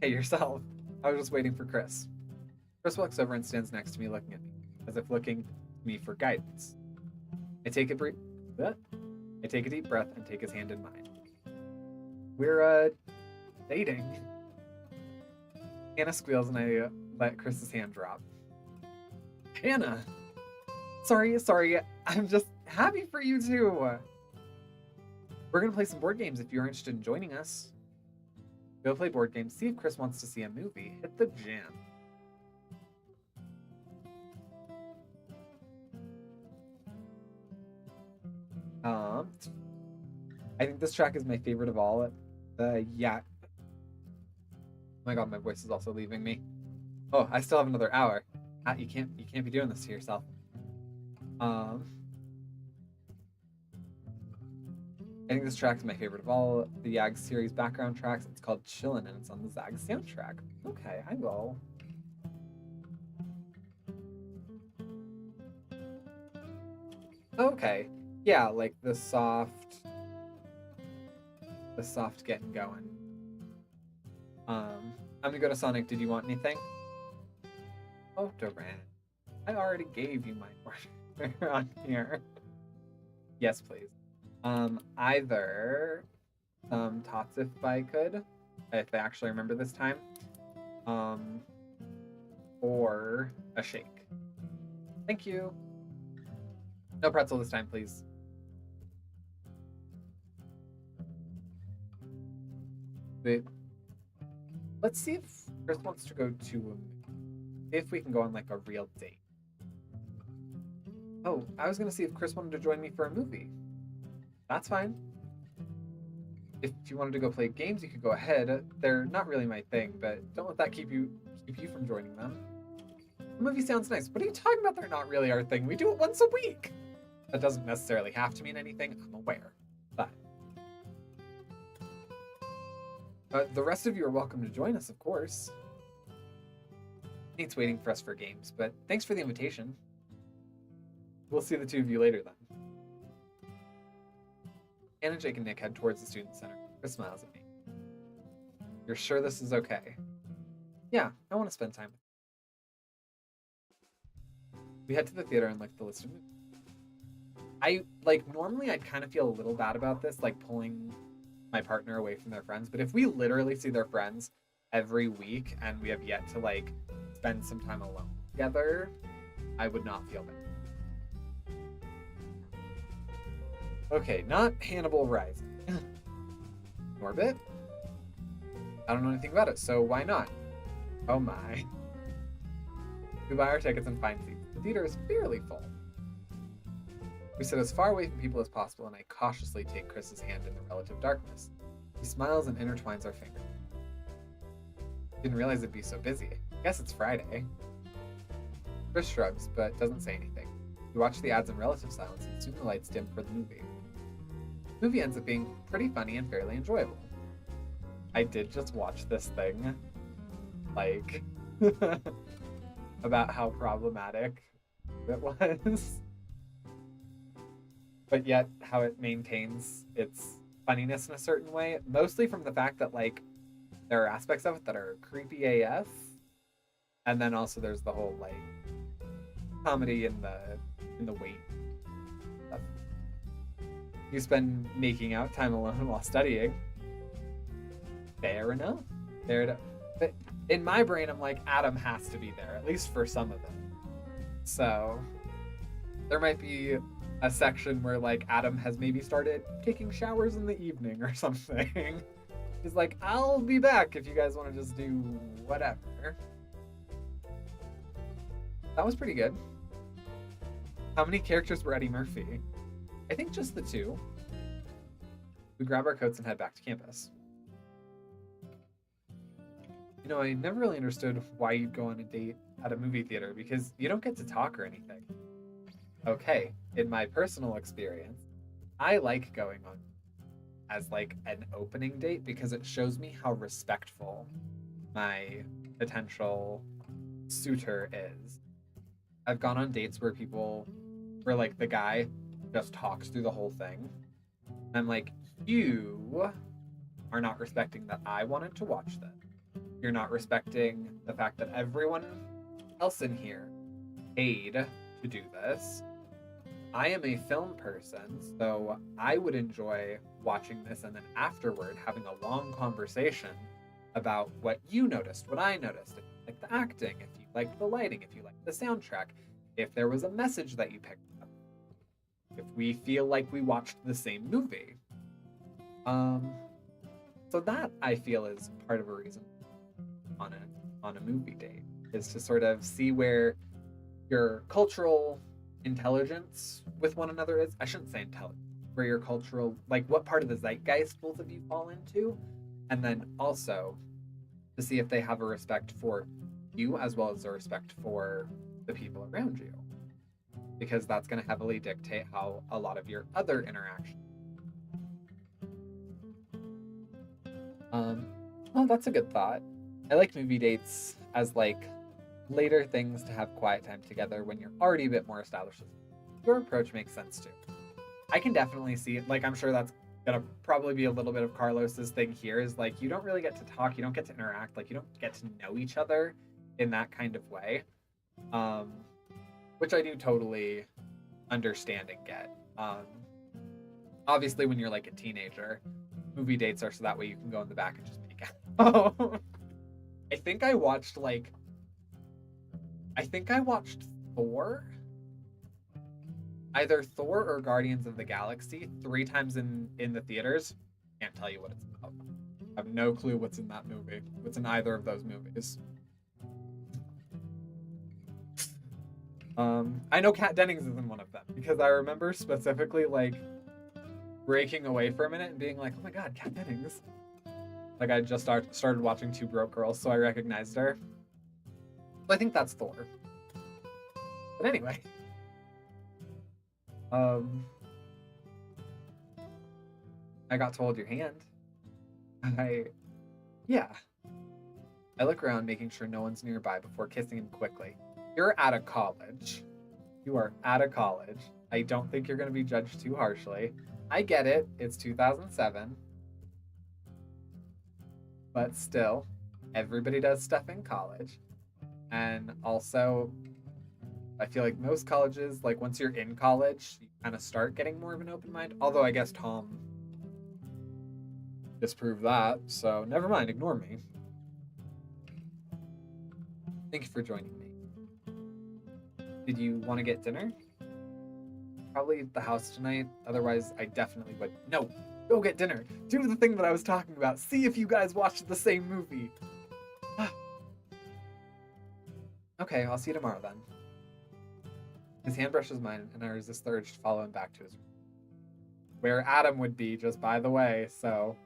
Hey, yourself. I was just waiting for Chris. Chris walks over and stands next to me looking at me, as if looking to me for guidance. I take a deep breath and take his hand in mine. We're, dating. Hannah squeals and I let Chris's hand drop. Hannah! Sorry, I'm just happy for you too. We're gonna play some board games if you're interested in joining us. Go play board games, see if Chris wants to see a movie, hit the gym. I think this track is my favorite of all. Yeah. Oh my god, my voice is also leaving me. Oh, I still have another hour. You can't be doing this to yourself. I think this track is my favorite of all the YAGS series background tracks. It's called Chillin' and it's on the ZAGS soundtrack. Okay, I will. Okay. Yeah, like the soft getting going. I'm gonna go to Sonic. Did you want anything? Oh, Duran. I already gave you my order on here. Yes, please. Either some tots if I could, if I actually remember this time. Or a shake. Thank you. No pretzel this time, please. Wait. Let's see if Chris wants to go to if we can go on like a real date. Oh, I was gonna see if Chris wanted to join me for a movie. That's fine. If you wanted to go play games, you could go ahead. They're not really my thing, but don't let that keep you from joining them. The movie sounds nice. What are you talking about? They're not really our thing. We do it once a week. That doesn't necessarily have to mean anything. I'm aware, but the rest of you are welcome to join us, of course. Nate's waiting for us for games, but thanks for the invitation. We'll see the two of you later then. Anna, Jake, and Nick head towards the student center. Chris smiles at me. You're sure this is okay? Yeah, I want to spend time with you. We head to the theater and look at the list of movies. Normally I'd kind of feel a little bad about this, like pulling my partner away from their friends, but if we literally see their friends every week and we have yet to like spend some time alone together, I would not feel bad. Okay, not Hannibal Rising. Norbit? I don't know anything about it, so why not? Oh my. We buy our tickets and find seats. The theater is fairly full. We sit as far away from people as possible, and I cautiously take Chris's hand in the relative darkness. He smiles and intertwines our fingers. Didn't realize it'd be so busy. Guess it's Friday. Chris shrugs, but doesn't say anything. We watch the ads in relative silence, and soon the lights dim for the movie. The movie ends up being pretty funny and fairly enjoyable. I did just watch this thing, like, about how problematic it was. but yet how it maintains its funniness in a certain way, mostly from the fact that like there are aspects of it that are creepy AF, and then also there's the whole like comedy in the wait stuff. You spend making out time alone while studying. Fair enough. Fair enough. But in my brain, I'm like, Adam has to be there, at least for some of them. So there might be a section where like Adam has maybe started taking showers in the evening or something. He's like, I'll be back if you guys want to just do whatever. That was pretty good. How many characters were Eddie Murphy? I think just the two. We grab our coats and head back to campus. You know, I never really understood why you'd go on a date at a movie theater because you don't get to talk or anything. Okay, in my personal experience, I like going on as like an opening date because it shows me how respectful my potential suitor is. I've gone on dates where like the guy just talks through the whole thing. I'm like, you are not respecting that I wanted to watch this. You're not respecting the fact that everyone else in here paid to do this. I am a film person, so I would enjoy watching this and then afterward having a long conversation about what you noticed, what I noticed, if you liked the acting, if you liked the lighting, if you liked the soundtrack, if there was a message that you picked up, if we feel like we watched the same movie. So that I feel is part of a reason on a movie date is to sort of see where your cultural intelligence with one another is. I shouldn't say intelligence, where your cultural, like what part of the zeitgeist both of you fall into, and then also to see if they have a respect for you as well as a respect for the people around you, because that's going to heavily dictate how a lot of your other interactions. Well, that's a good thought. I like movie dates as like later things to have quiet time together when you're already a bit more established. Your approach makes sense too. I can definitely see it. Like, I'm sure that's gonna probably be a little bit of Carlos's thing here is like, you don't really get to talk, you don't get to interact, like you don't get to know each other in that kind of way. Which I do totally understand and get. Obviously when you're like a teenager, movie dates are so that way you can go in the back and just make out. I think I watched Thor, either Thor or Guardians of the Galaxy 3 times in the theaters. Can't tell you what it's about. I have no clue what's in that movie. What's in either of those movies. I know Kat Dennings is in one of them because I remember specifically like breaking away for a minute and being like, oh my god, Kat Dennings. Like I just started watching Two Broke Girls, so I recognized her. So I think that's Thor. But anyway. I got to hold your hand. Yeah. I look around making sure no one's nearby before kissing him quickly. You're out of college. You are out of college. I don't think you're going to be judged too harshly. I get it. It's 2007. But still, everybody does stuff in college. And also, I feel like most colleges, like once you're in college, you kind of start getting more of an open mind. Although I guess Tom disproved that, so never mind, ignore me. Thank you for joining me. Did you want to get dinner? Probably at the house tonight, otherwise I definitely would. No, go get dinner. Do the thing that I was talking about. See if you guys watched the same movie. Okay, I'll see you tomorrow then. His hand brushes mine, and I resist the urge to follow him back to his room. Where Adam would be, just by the way, so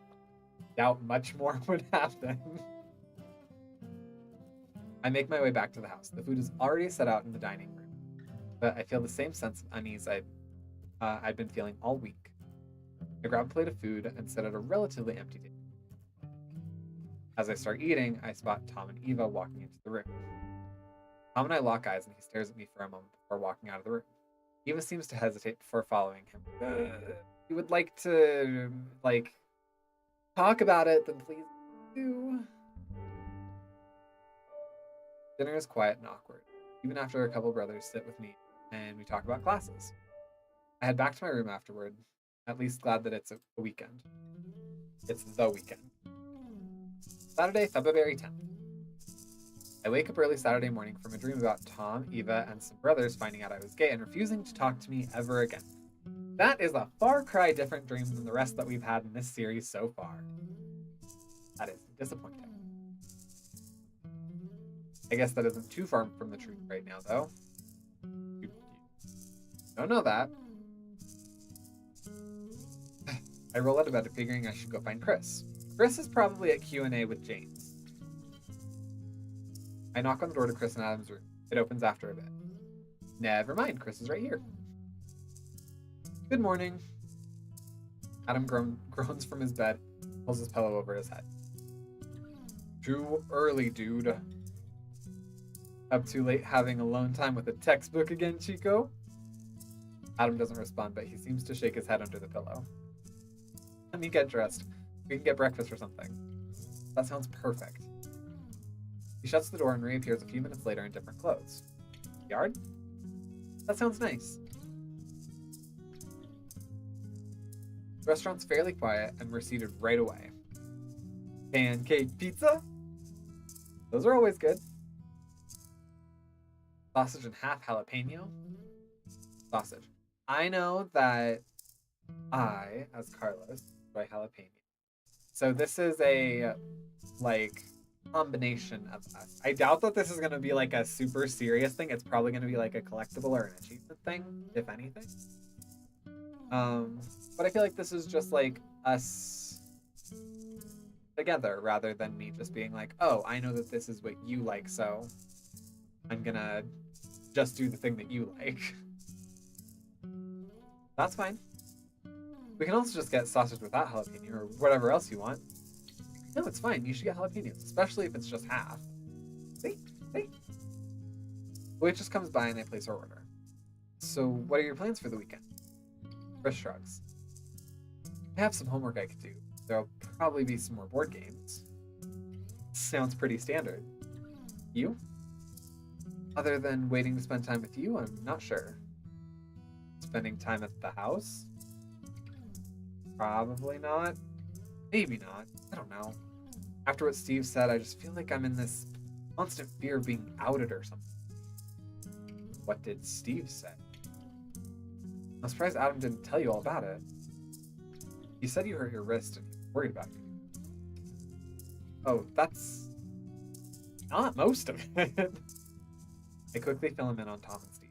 doubt much more would happen. I make my way back to the house. The food is already set out in the dining room, but I feel the same sense of unease I'd been feeling all week. I grab a plate of food and sit at a relatively empty table. As I start eating, I spot Tom and Eva walking into the room. Tom and I lock eyes, and he stares at me for a moment before walking out of the room. Eva seems to hesitate before following him. You would like to, like, talk about it, then please do. Dinner is quiet and awkward, even after a couple brothers sit with me and we talk about classes. I head back to my room afterward, at least glad that it's a weekend. It's the weekend. Saturday, February 10th. I wake up early Saturday morning from a dream about Tom, Eva, and some brothers finding out I was gay and refusing to talk to me ever again. That is a far cry different dream than the rest that we've had in this series so far. That is disappointing. I guess that isn't too far from the truth right now, though. You don't know that. I roll out of bed figuring I should go find Chris. Chris is probably at Q&A with James. I knock on the door to Chris and Adam's room. It opens after a bit. Never mind, Chris is right here. Good morning. Adam groans from his bed, pulls his pillow over his head. Too early, dude. Up too late having alone time with a textbook again, Chico? Adam doesn't respond, but he seems to shake his head under the pillow. Let me get dressed. We can get breakfast or something. That sounds perfect. He shuts the door and reappears a few minutes later in different clothes. Yard? That sounds nice. The restaurant's fairly quiet and we're seated right away. Pancake pizza? Those are always good. Sausage and half jalapeno? Sausage. I know that I, as Carlos, enjoy jalapeno. So this is a, like, combination of us. I doubt that this is going to be, like, a super serious thing. It's probably going to be, like, a collectible or an achievement thing, if anything. But I feel like this is just, like, us together, rather than me just being like, oh, I know that this is what you like, so I'm gonna just do the thing that you like. That's fine. We can also just get sausage without jalapeno or whatever else you want. No, it's fine. You should get jalapenos, especially if it's just half. See? The waitress comes by and I place our order. So, what are your plans for the weekend? Chris shrugs. I have some homework I could do. There'll probably be some more board games. Sounds pretty standard. You? Other than waiting to spend time with you, I'm not sure. Spending time at the house? Probably not. Maybe not. I don't know. After what Steve said, I just feel like I'm in this constant fear of being outed or something. What did Steve say? I'm surprised Adam didn't tell you all about it. He said you hurt your wrist and he was worried about you. Oh, that's not most of it. I quickly fill him in on Tom and Steve.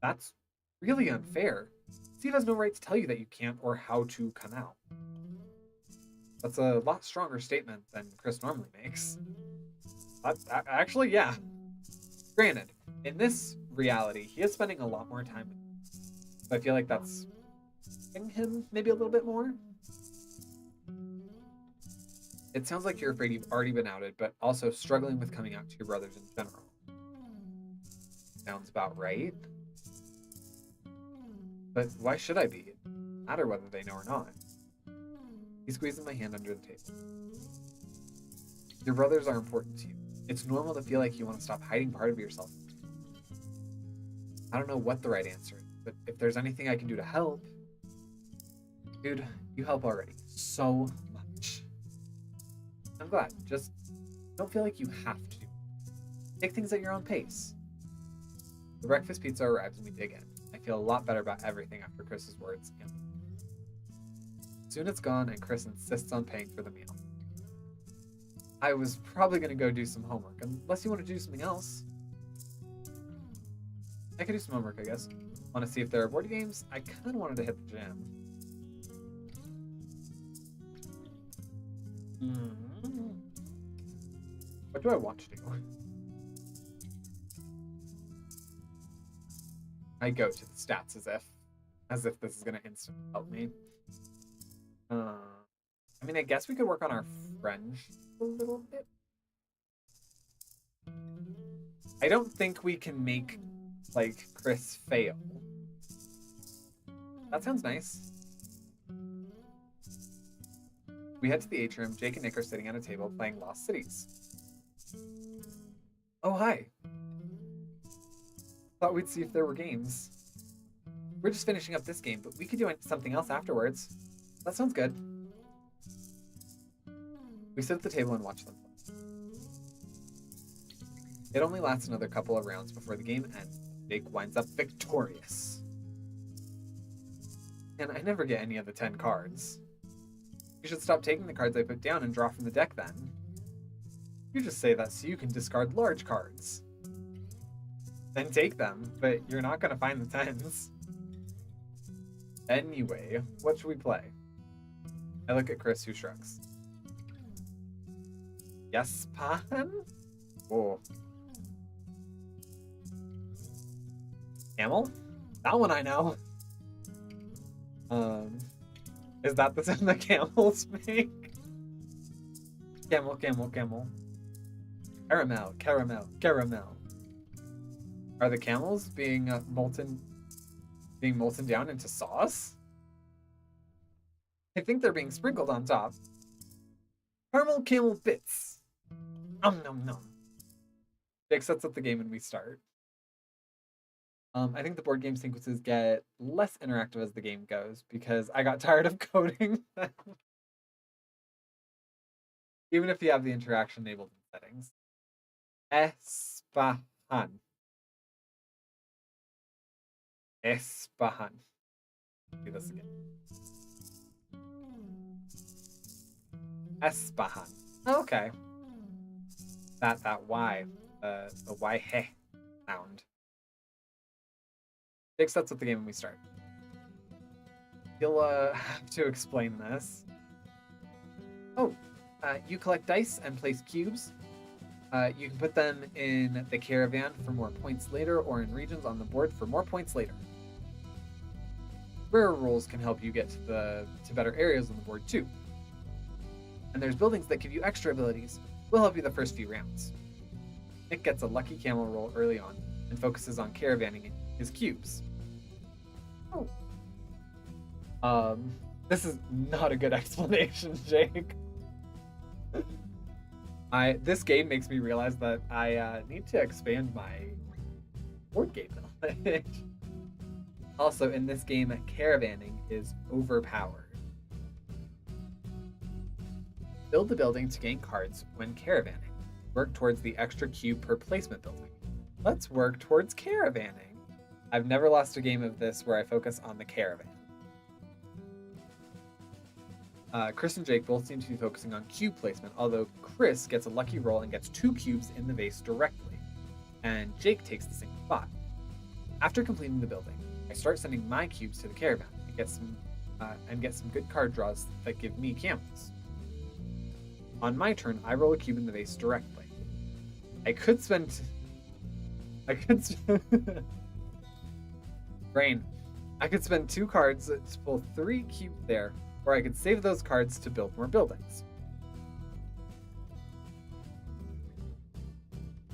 That's really unfair. Steve has no right to tell you that you can't or how to come out. That's a lot stronger statement than Chris normally makes. Actually, yeah. Granted, in this reality, he is spending a lot more time with me. So I feel like that's hurting him maybe a little bit more. It sounds like you're afraid you've already been outed, but also struggling with coming out to your brothers in general. Sounds about right. But why should I be? It doesn't matter whether they know or not. He squeezes my hand under the table. Your brothers are important to you. It's normal to feel like you want to stop hiding part of yourself. I don't know what the right answer is, but if there's anything I can do to help... Dude, you help already. So much. I'm glad. Just don't feel like you have to. Take things at your own pace. The breakfast pizza arrives and we dig in. I feel a lot better about everything after Chris's words. Soon it's gone and Chris insists on paying for the meal. I was probably going to go do some homework, unless you want to do something else. I could do some homework, I guess. Want to see if there are board games? I kind of wanted to hit the gym. What do I want to do? I go to the stats as if this is going to instantly help me. I mean, I guess we could work on our friendship a little bit. I don't think we can make like Chris fail. That sounds nice. We head to the atrium. Jake and Nick are sitting at a table playing Lost Cities. Oh, hi. Thought we'd see if there were games. We're just finishing up this game, but we could do something else afterwards. That sounds good. We sit at the table and watch them play. It only lasts another couple of rounds before the game ends. Jake winds up victorious. And I never get any of the 10 cards. You should stop taking the cards I put down and draw from the deck then. You just say that so you can discard large cards. Then take them, but you're not going to find the 10s. Anyway, what should we play? I look at Chris, who shrugs. Yes, Pan? Oh. Camel? That one I know. Is that the sound that camels make? Camel, camel, camel. Caramel, caramel, caramel. Are the camels being molten down into sauce? I think they're being sprinkled on top. Caramel camel bits. Nom nom nom. Jake sets up the game and we start. I think the board game sequences get less interactive as the game goes because I got tired of coding them. Even if you have the interaction enabled in settings. Espahan. Espahan. Do this again. Espahan. Okay. That Y. The Y he sound. Jake sets up the game and we start. You'll have to explain this. Oh, you collect dice and place cubes. You can put them in the caravan for more points later or in regions on the board for more points later. Rare rules can help you get to better areas on the board too. And there's buildings that give you extra abilities. We'll help you the first few rounds. Nick gets a lucky camel roll early on and focuses on caravanning his cubes. Oh. This is not a good explanation, Jake. This game makes me realize that I need to expand my board game knowledge. Also, in this game, caravanning is overpowered. Build the building to gain cards when caravanning. Work towards the extra cube per placement building. Let's work towards caravanning. I've never lost a game of this where I focus on the caravan. Chris and Jake both seem to be focusing on cube placement, although Chris gets a lucky roll and gets 2 cubes in the vase directly, and Jake takes the same spot. After completing the building, I start sending my cubes to the caravan and get some good card draws that give me camels. On my turn, I roll a cube in the vase directly. I could spend Brain. I could spend 2 cards to pull 3 cubes there, or I could save those cards to build more buildings.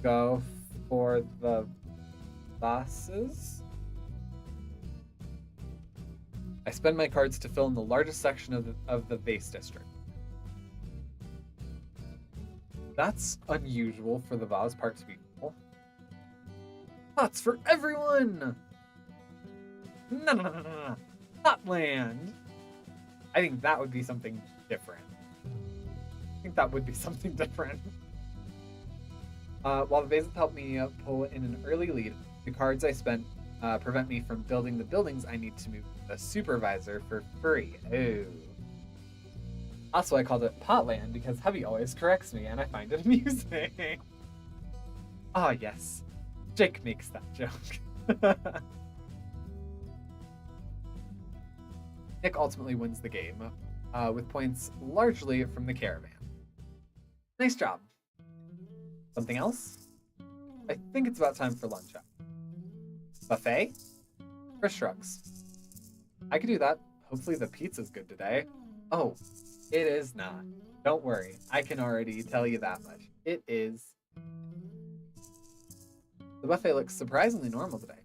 Go for the bosses. I spend my cards to fill in the largest section of the vase district. That's unusual for the vase part to be full. Pots for everyone! No. Potland! I think that would be something different. While the vases help me pull in an early lead, the cards I spent prevent me from building the buildings I need to move to the supervisor for free. Oh. Also, I called it Potland because Heavy always corrects me and I find it amusing. Ah, yes. Jake makes that joke. Nick ultimately wins the game, with points largely from the caravan. Nice job. Something else? I think it's about time for lunch. Buffet? Chris shrugs. I could do that. Hopefully the pizza's good today. Oh, it is not. Don't worry. I can already tell you that much. It is. The buffet looks surprisingly normal today.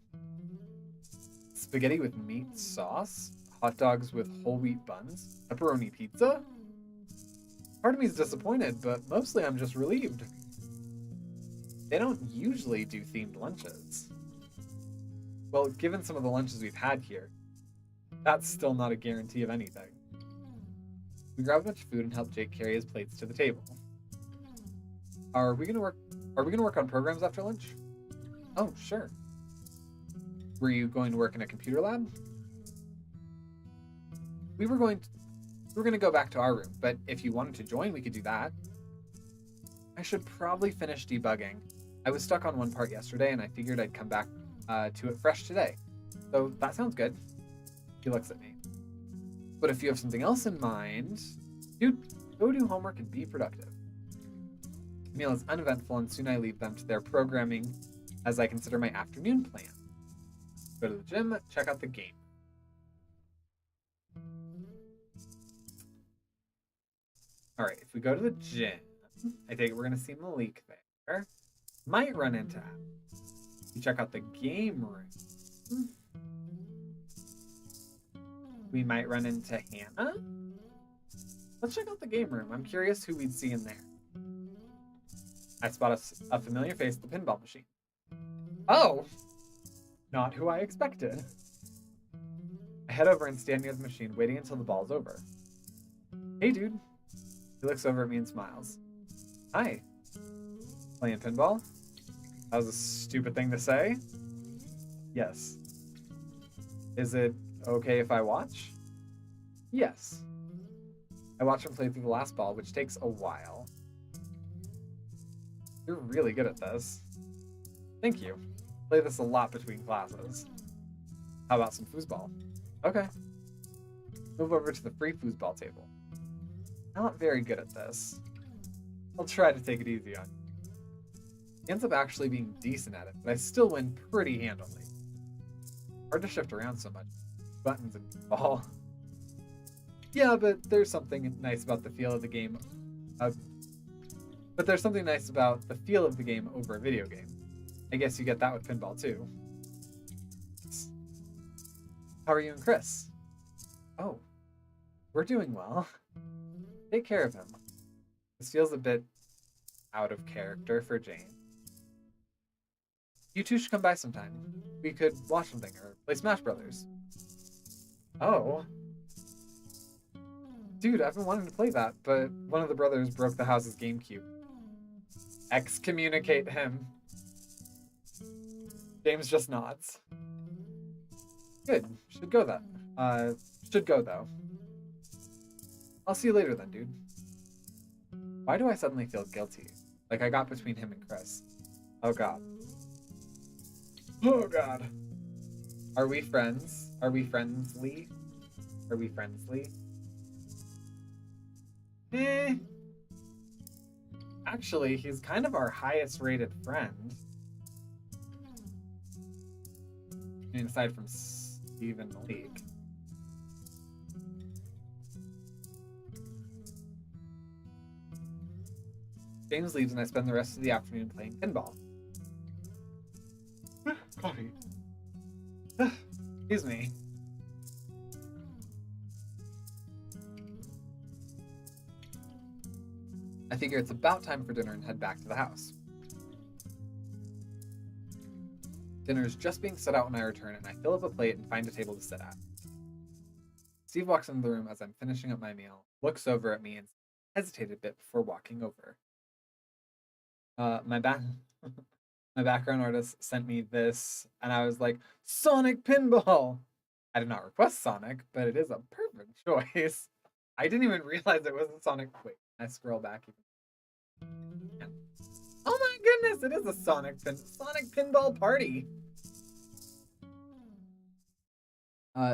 spaghetti with meat sauce, hot dogs with whole wheat buns, pepperoni pizza? Part of me is disappointed, but mostly I'm just relieved. They don't usually do themed lunches. Well, given some of the lunches we've had here, that's still not a guarantee of anything. We grab a bunch of food and help Jake carry his plates to the table. Are we gonna work on programs after lunch? Oh, sure. Were you going to work in a computer lab? We were going to go back to our room, but if you wanted to join, we could do that. I should probably finish debugging. I was stuck on one part yesterday, and I figured I'd come back to it fresh today. So that sounds good. He looks at me. But if you have something else in mind, dude, go do homework and be productive. The meal is uneventful, and soon I leave them to their programming as I consider my afternoon plan. Go to the gym, check out the game. All right, if we go to the gym, I take it we're going to see Malik there. Might run into him. We check out the game room. We might run into Hannah. Let's check out the game room. I'm curious who we'd see in there. I spot a familiar face at the pinball machine. Oh! Not who I expected. I head over and stand near the machine, waiting until the ball's over. Hey, dude. He looks over at me and smiles. Hi. Playing pinball? That was a stupid thing to say. Yes. Is it okay if I watch? Yes. I watch him play through the last ball, which takes a while. You're really good at this. Thank you. Play this a lot between classes. How about some foosball? Okay. Move over to the free foosball table. I'm not very good at this. I'll try to take it easy on you. He ends up actually being decent at it, but I still win pretty handily. Hard to shift around so much. Buttons and ball. Yeah, but there's something nice about the feel of the game. But there's something nice about the feel of the game over a video game. I guess you get that with pinball too. How are you and Chris? Oh, we're doing well. Take care of him. This feels a bit out of character for Jane. You two should come by sometime. We could watch something or play Smash Brothers. Oh. Dude, I've been wanting to play that, but one of the brothers broke the house's GameCube. Excommunicate him. James just nods. Good. Should go then. Should go though. I'll see you later then, dude. Why do I suddenly feel guilty? Like I got between him and Chris. Oh god. Oh god. Are we friends? Are we friendly? Are we friendly? Actually, he's kind of our highest rated friend. I mean, aside from Steve and Malik. James leaves and I spend the rest of the afternoon playing pinball. Coffee. Excuse me. I figure it's about time for dinner and head back to the house. Dinner's just being set out when I return, and I fill up a plate and find a table to sit at. Steve walks into the room as I'm finishing up my meal, looks over at me, and hesitated a bit before walking over. My background artist sent me this, and I was like, Sonic Pinball! I did not request Sonic, but it is a perfect choice. I didn't even realize it was a Sonic. Wait, I scroll back even. Yeah. Oh my goodness, it is a Sonic Pinball Party!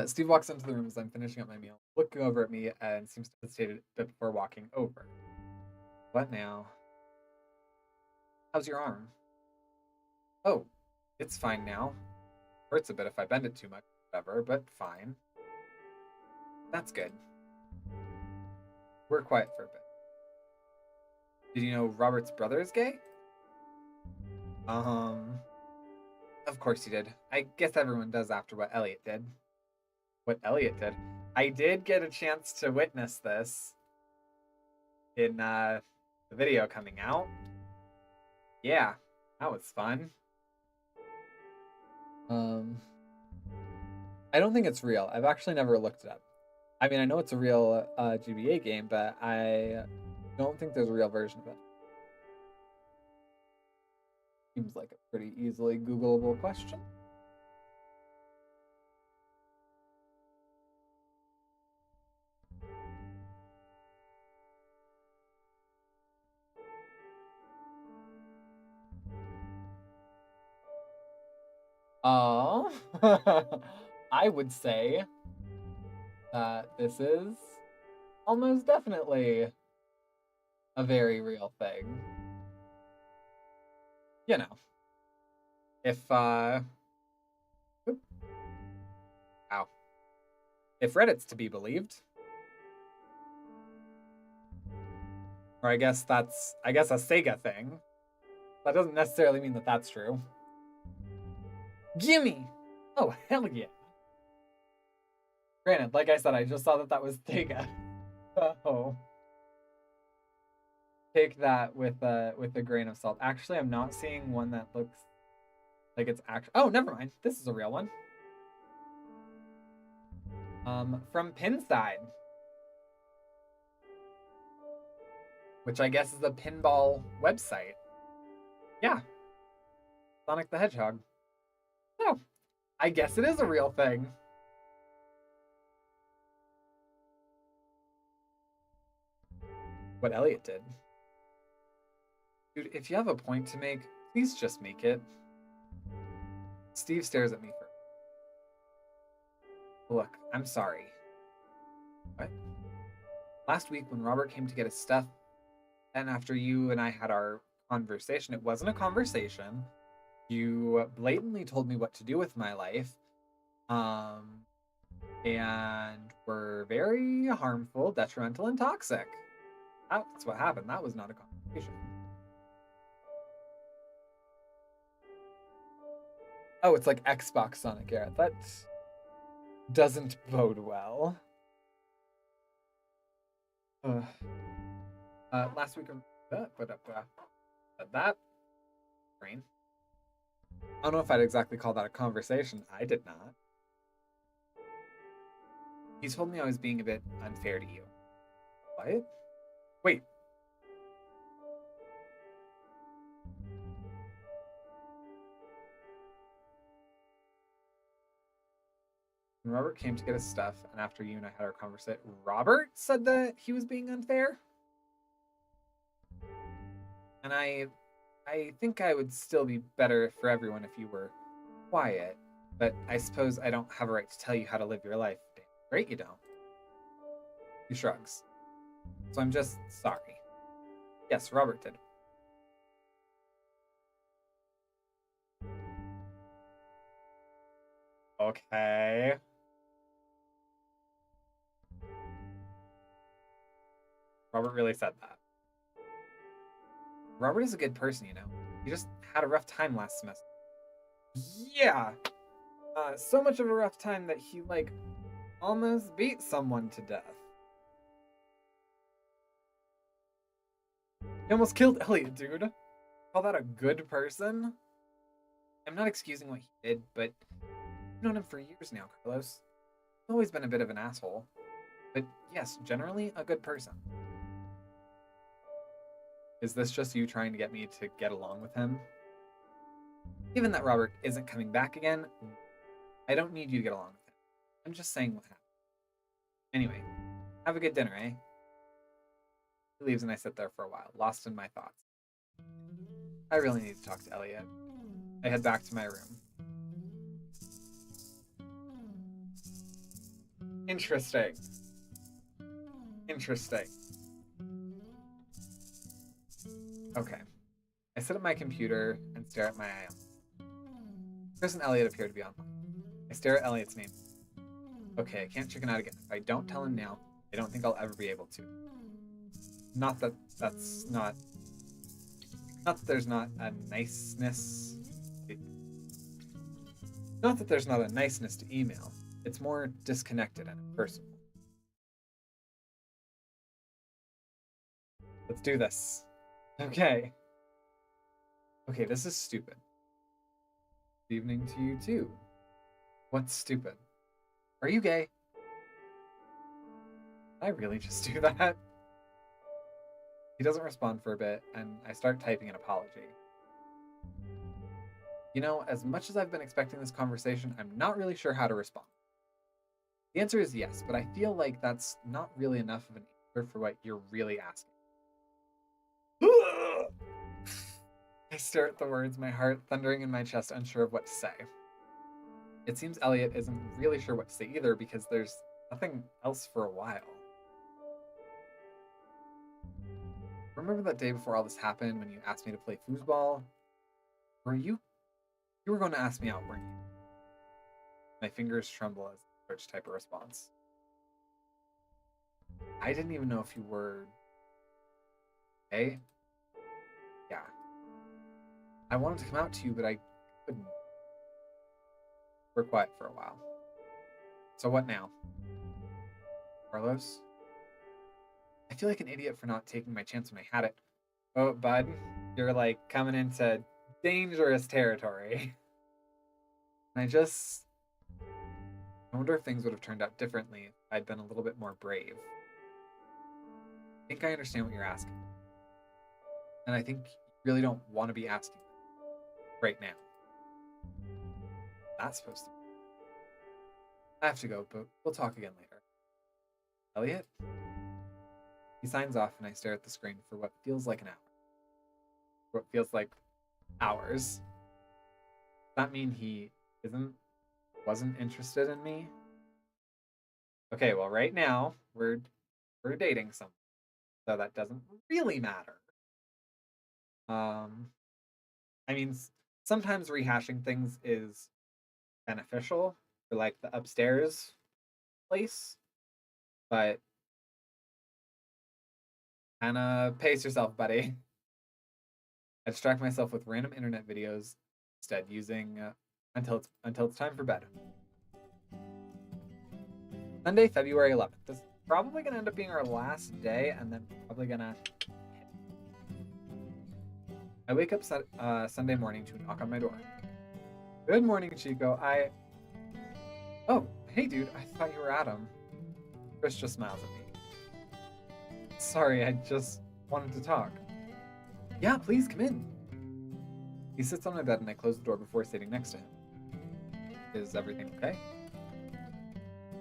Steve walks into the room as I'm finishing up my meal, looking over at me and seems to hesitate a bit before walking over. What now? How's your arm? Oh, it's fine now. Hurts a bit if I bend it too much, whatever, but fine. That's good. We're quiet for a bit. Did you know Robert's brother is gay? Of course you did. I guess everyone does after what Elliot did. What Elliot did. I did get a chance to witness this in the video coming out. Yeah, that was fun. I don't think it's real. I've actually never looked it up. I mean, I know it's a real GBA game, but I don't think there's a real version of it. Seems like a pretty easily Googleable question. Oh, I would say that this is almost definitely a very real thing. You know, if ow, if Reddit's to be believed, or I guess a Sega thing. That doesn't necessarily mean that that's true. Gimme! Oh, hell yeah. Granted, like I said, I just saw that was Sega. Oh. Take that with a grain of salt. Actually, I'm not seeing one that looks like it's actually... Oh, never mind. This is a real one. From Pinside. Which I guess is a pinball website. Yeah. Sonic the Hedgehog. Oh, I guess it is a real thing. What Elliot did. Dude, if you have a point to make, please just make it. Steve stares at me first. Look, I'm sorry. What? Last week when Robert came to get his stuff, and after you and I had our conversation, it wasn't a conversation. You blatantly told me what to do with my life. And were very harmful, detrimental, and toxic. That's what happened. That was not a conversation. Oh, it's like Xbox Sonic era. That doesn't bode well. Last week, that brain. I don't know if I'd exactly call that a conversation. I did not. He told me I was being a bit unfair to you. What? Wait. When Robert came to get his stuff, and after you and I had our conversation, Robert said that he was being unfair? And I think I would still be better for everyone if you were quiet, but I suppose I don't have a right to tell you how to live your life. Right, you don't. He shrugs. So I'm just sorry. Yes, Robert did. Okay. Robert really said that. Robert is a good person, you know. He just had a rough time last semester. Yeah. So much of a rough time that he, like, almost beat someone to death. He almost killed Elliot, dude. Call that a good person? I'm not excusing what he did, but I've known him for years now, Carlos. He's always been a bit of an asshole. But yes, generally a good person. Is this just you trying to get me to get along with him? Given that Robert isn't coming back again, I don't need you to get along with him. I'm just saying what happened. Anyway, have a good dinner, eh? He leaves and I sit there for a while, lost in my thoughts. I really need to talk to Elliot. I head back to my room. Interesting. Okay. I sit at my computer and stare at my IM. Chris and Elliot appear to be online. I stare at Elliot's name. Okay, I can't chicken out again. If I don't tell him now, I don't think I'll ever be able to. Not that there's not a niceness. Not that there's not a niceness to email, it's more disconnected and impersonal. Let's do this. Okay. Okay, this is stupid. Good evening to you too. What's stupid? Are you gay? Did I really just do that? He doesn't respond for a bit, and I start typing an apology. You know, as much as I've been expecting this conversation, I'm not really sure how to respond. The answer is yes, but I feel like that's not really enough of an answer for what you're really asking. I stare at the words, my heart thundering in my chest, unsure of what to say. It seems Elliot isn't really sure what to say either because there's nothing else for a while. Remember that day before all this happened when you asked me to play foosball? You were going to ask me out, weren't you? My fingers tremble as I start to type a response. I didn't even know if you were... Hey? Yeah. I wanted to come out to you, but I couldn't. We're quiet for a while. So what now? Carlos? I feel like an idiot for not taking my chance when I had it. Oh, bud, you're like coming into dangerous territory. I wonder if things would have turned out differently if I'd been a little bit more brave. I think I understand what you're asking. And I think you really don't want to be asking right now. That's supposed to be. I have to go, but we'll talk again later. Elliot? He signs off and I stare at the screen for what feels like an hour. What feels like hours. Does that mean he wasn't interested in me? Okay, well right now we're dating someone. So that doesn't really matter. I mean, sometimes rehashing things is beneficial for like the upstairs place, but kind of pace yourself, buddy. I distract myself with random internet videos instead, using until it's time for bed. Sunday, February 11th. This is probably gonna end up being our last day, and then probably gonna. I wake up Sunday morning to a knock on my door. Good morning, Chico. Oh, hey, dude. I thought you were Adam. Chris just smiles at me. Sorry, I just wanted to talk. Yeah, please come in. He sits on my bed and I close the door before sitting next to him. Is everything okay?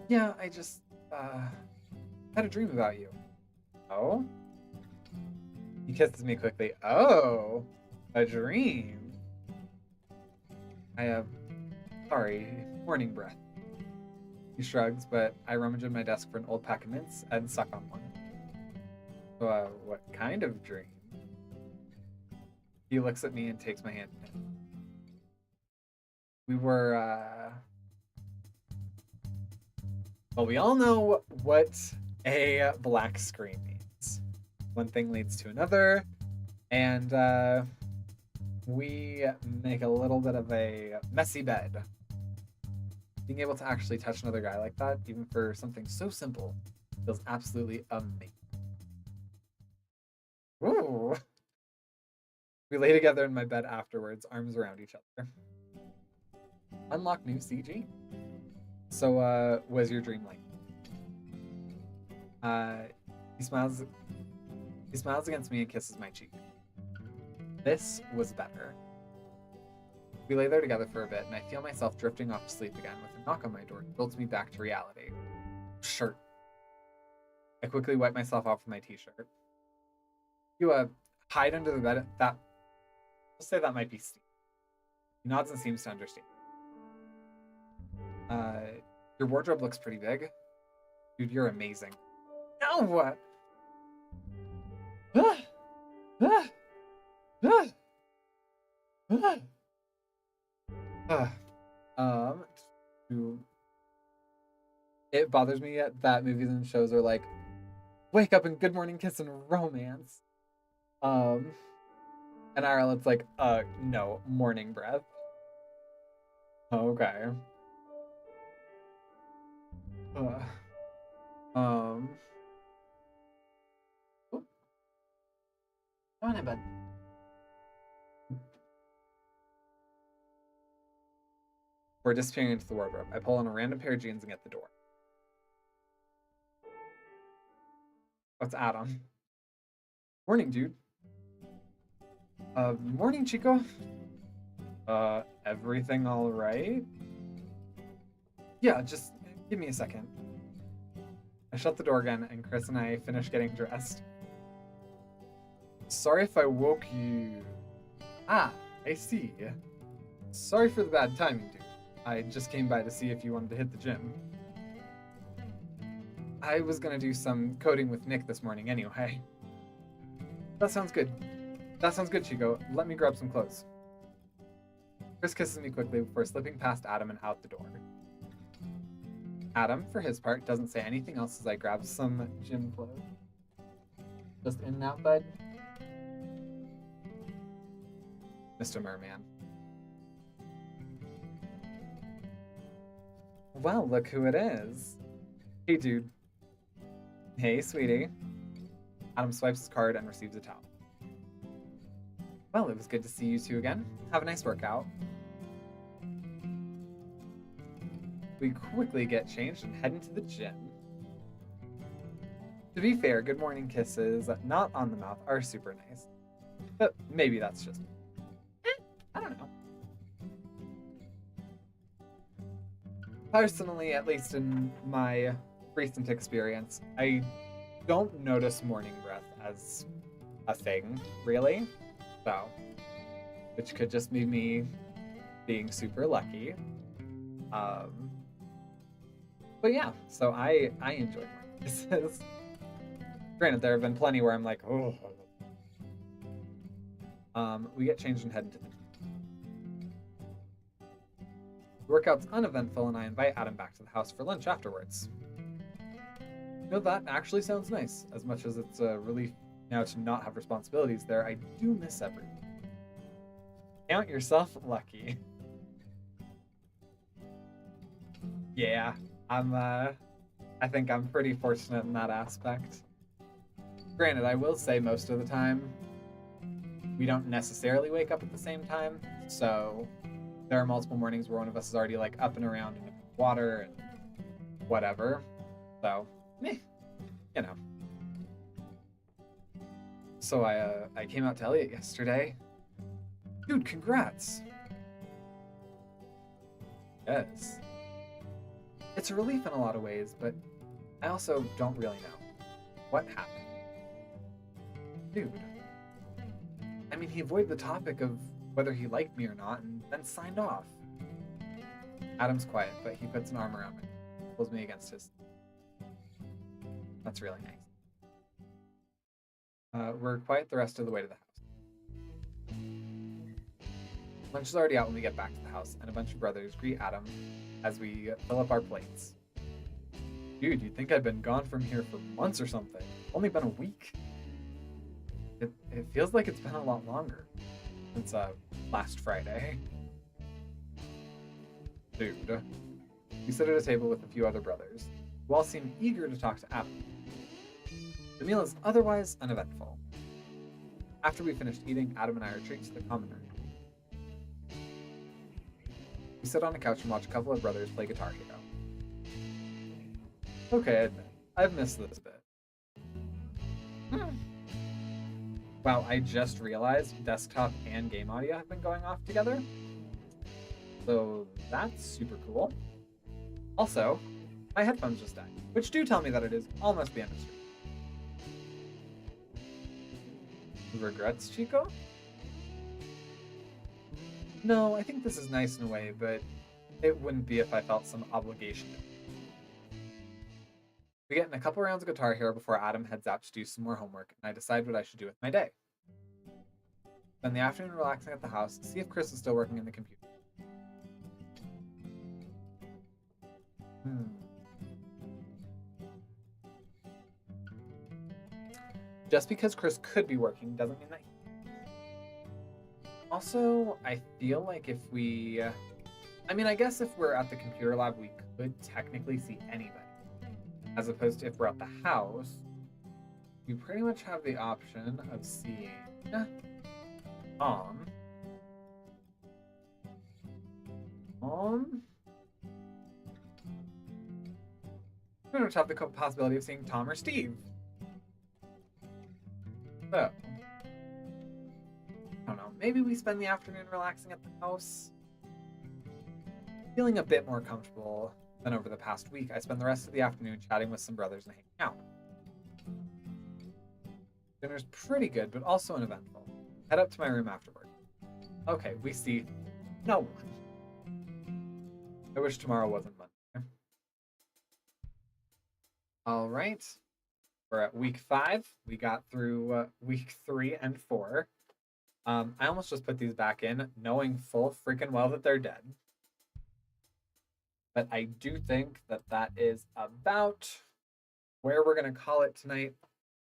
Yeah, I just, had a dream about you. Oh? He kisses me quickly. Oh, a dream. Sorry, morning breath. He shrugs, but I rummage in my desk for an old pack of mints and suck on one. So, what kind of dream? He looks at me and takes my hand. We were, well, we all know what a black screen means. One thing leads to another, and we make a little bit of a messy bed. Being able to actually touch another guy like that, even for something so simple, feels absolutely amazing. Ooh. We lay together in my bed afterwards, arms around each other. Unlock new CG. So, was your dream like? He smiles against me and kisses my cheek. This was better. We lay there together for a bit, and I feel myself drifting off to sleep again with a knock on my door that jolts me back to reality. Shirt. I quickly wipe myself off with my t-shirt. You, hide under the bed. Let's say that might be Steve. He nods and seems to understand. Your wardrobe looks pretty big. Dude, you're amazing. No! It bothers me that movies and shows are like, wake up and good morning kiss and romance. And IRL, it's like, no, morning breath. Okay. Uh, um. Oop. Come on in, bud. We're disappearing into the wardrobe. I pull on a random pair of jeans and get the door. What's Adam? Morning, dude. Morning, Chico. Everything all right? Yeah, just give me a second. I shut the door again, and Chris and I finish getting dressed. Sorry if I woke you. Ah, I see. Sorry for the bad timing, dude. I just came by to see if you wanted to hit the gym. I was gonna do some coding with Nick this morning anyway. That sounds good. That sounds good, Chico. Let me grab some clothes. Chris kisses me quickly before slipping past Adam and out the door. Adam, for his part, doesn't say anything else as I grab some gym clothes. Just in and out, bud? Mr. Merman. Well, look who it is. Hey, dude. Hey, sweetie. Adam swipes his card and receives a towel. Well, it was good to see you two again. Have a nice workout. We quickly get changed and head into the gym. To be fair, good morning kisses, not on the mouth, are super nice. But maybe that's just me. I don't know. Personally, at least in my recent experience, I don't notice morning breath as a thing, really. So, which could just be me being super lucky. But yeah, so I enjoy morning kisses. Granted, there have been plenty where I'm like, oh. We get changed and head into the workout's uneventful, and I invite Adam back to the house for lunch afterwards. You know, that actually sounds nice. As much as it's a relief now to not have responsibilities there, I do miss everything. Count yourself lucky. Yeah, I think I'm pretty fortunate in that aspect. Granted, I will say most of the time, we don't necessarily wake up at the same time, so there are multiple mornings where one of us is already like up and around in the water and whatever. So, you know. So I came out to Elliot yesterday. Dude, congrats. Yes. It's a relief in a lot of ways, but I also don't really know. What happened? Dude. I mean, he avoided the topic of whether he liked me or not, and then signed off. Adam's quiet, but he puts an arm around me, pulls me against his. That's really nice. We're quiet the rest of the way to the house. Lunch is already out when we get back to the house, and a bunch of brothers greet Adam as we fill up our plates. Dude, you'd think I'd been gone from here for months or something. Only been a week. It feels like it's been a lot longer. Since last Friday. Dude. We sit at a table with a few other brothers, who all seem eager to talk to Adam. The meal is otherwise uneventful. After we finished eating, Adam and I retreat to the common room. We sit on a couch and watch a couple of brothers play Guitar Hero. Okay, I admit, I've missed this bit. Wow, I just realized desktop and game audio have been going off together. So that's super cool. Also, my headphones just died, which do tell me that it is almost the end of the stream. Regrets, Chico? No, I think this is nice in a way, but it wouldn't be if I felt some obligation. We get in a couple rounds of Guitar Hero before Adam heads out to do some more homework, and I decide what I should do with my day. Spend the afternoon relaxing at the house, see if Chris is still working in the computer. Just because Chris could be working doesn't mean that. Also, I feel like if we I mean, I guess if we're at the computer lab, we could technically see anybody. As opposed to if we're at the house, you pretty much have the option of seeing Tom. You pretty much have the possibility of seeing Tom or Steve. So, I don't know. Maybe we spend the afternoon relaxing at the house. Feeling a bit more comfortable than over the past week, I spend the rest of the afternoon chatting with some brothers and hanging out. Dinner's pretty good, but also uneventful. Head up to my room afterward. Okay, we see no one. I wish tomorrow wasn't Monday. All right. We're at week 5. We got through week 3 and 4. I almost just put these back in, knowing full freaking well that they're dead. But I do think that that is about where we're going to call it tonight.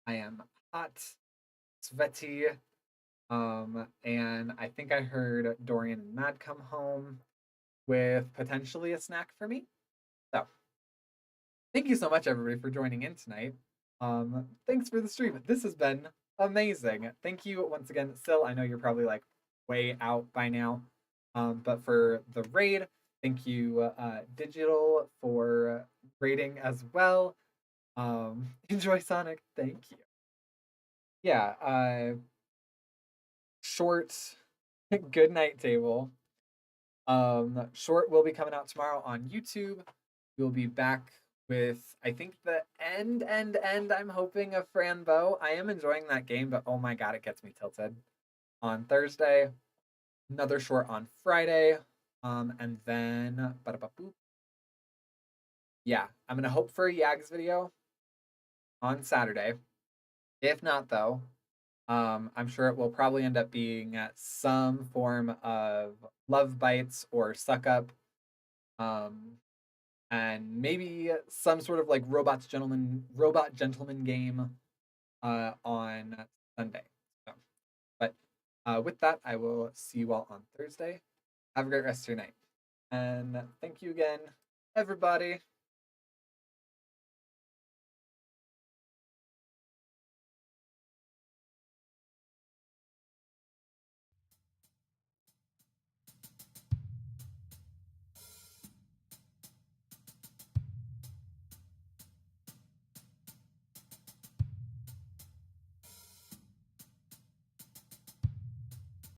I am hot, sweaty, and I think I heard Dorian and Matt come home with potentially a snack for me. So, thank you so much, everybody, for joining in tonight. Thanks for the stream. This has been amazing. Thank you once again, Sil. I know you're probably like way out by now, but for the raid, thank you, Digital, for raiding as well. Enjoy Sonic. Thank you. Yeah. Short. Good night table. Short will be coming out tomorrow on YouTube. We'll be back with, I think, the end, I'm hoping, of Franbo. I am enjoying that game, but oh my god, it gets me tilted. On Thursday, another short on Friday, and then, yeah, I'm gonna hope for a YAGS video on Saturday. If not, though, I'm sure it will probably end up being some form of Love Bites or Suck Up. And maybe some sort of like robot gentleman game on Sunday. So, but with that, I will see you all on Thursday. Have a great rest of your night. And thank you again, everybody.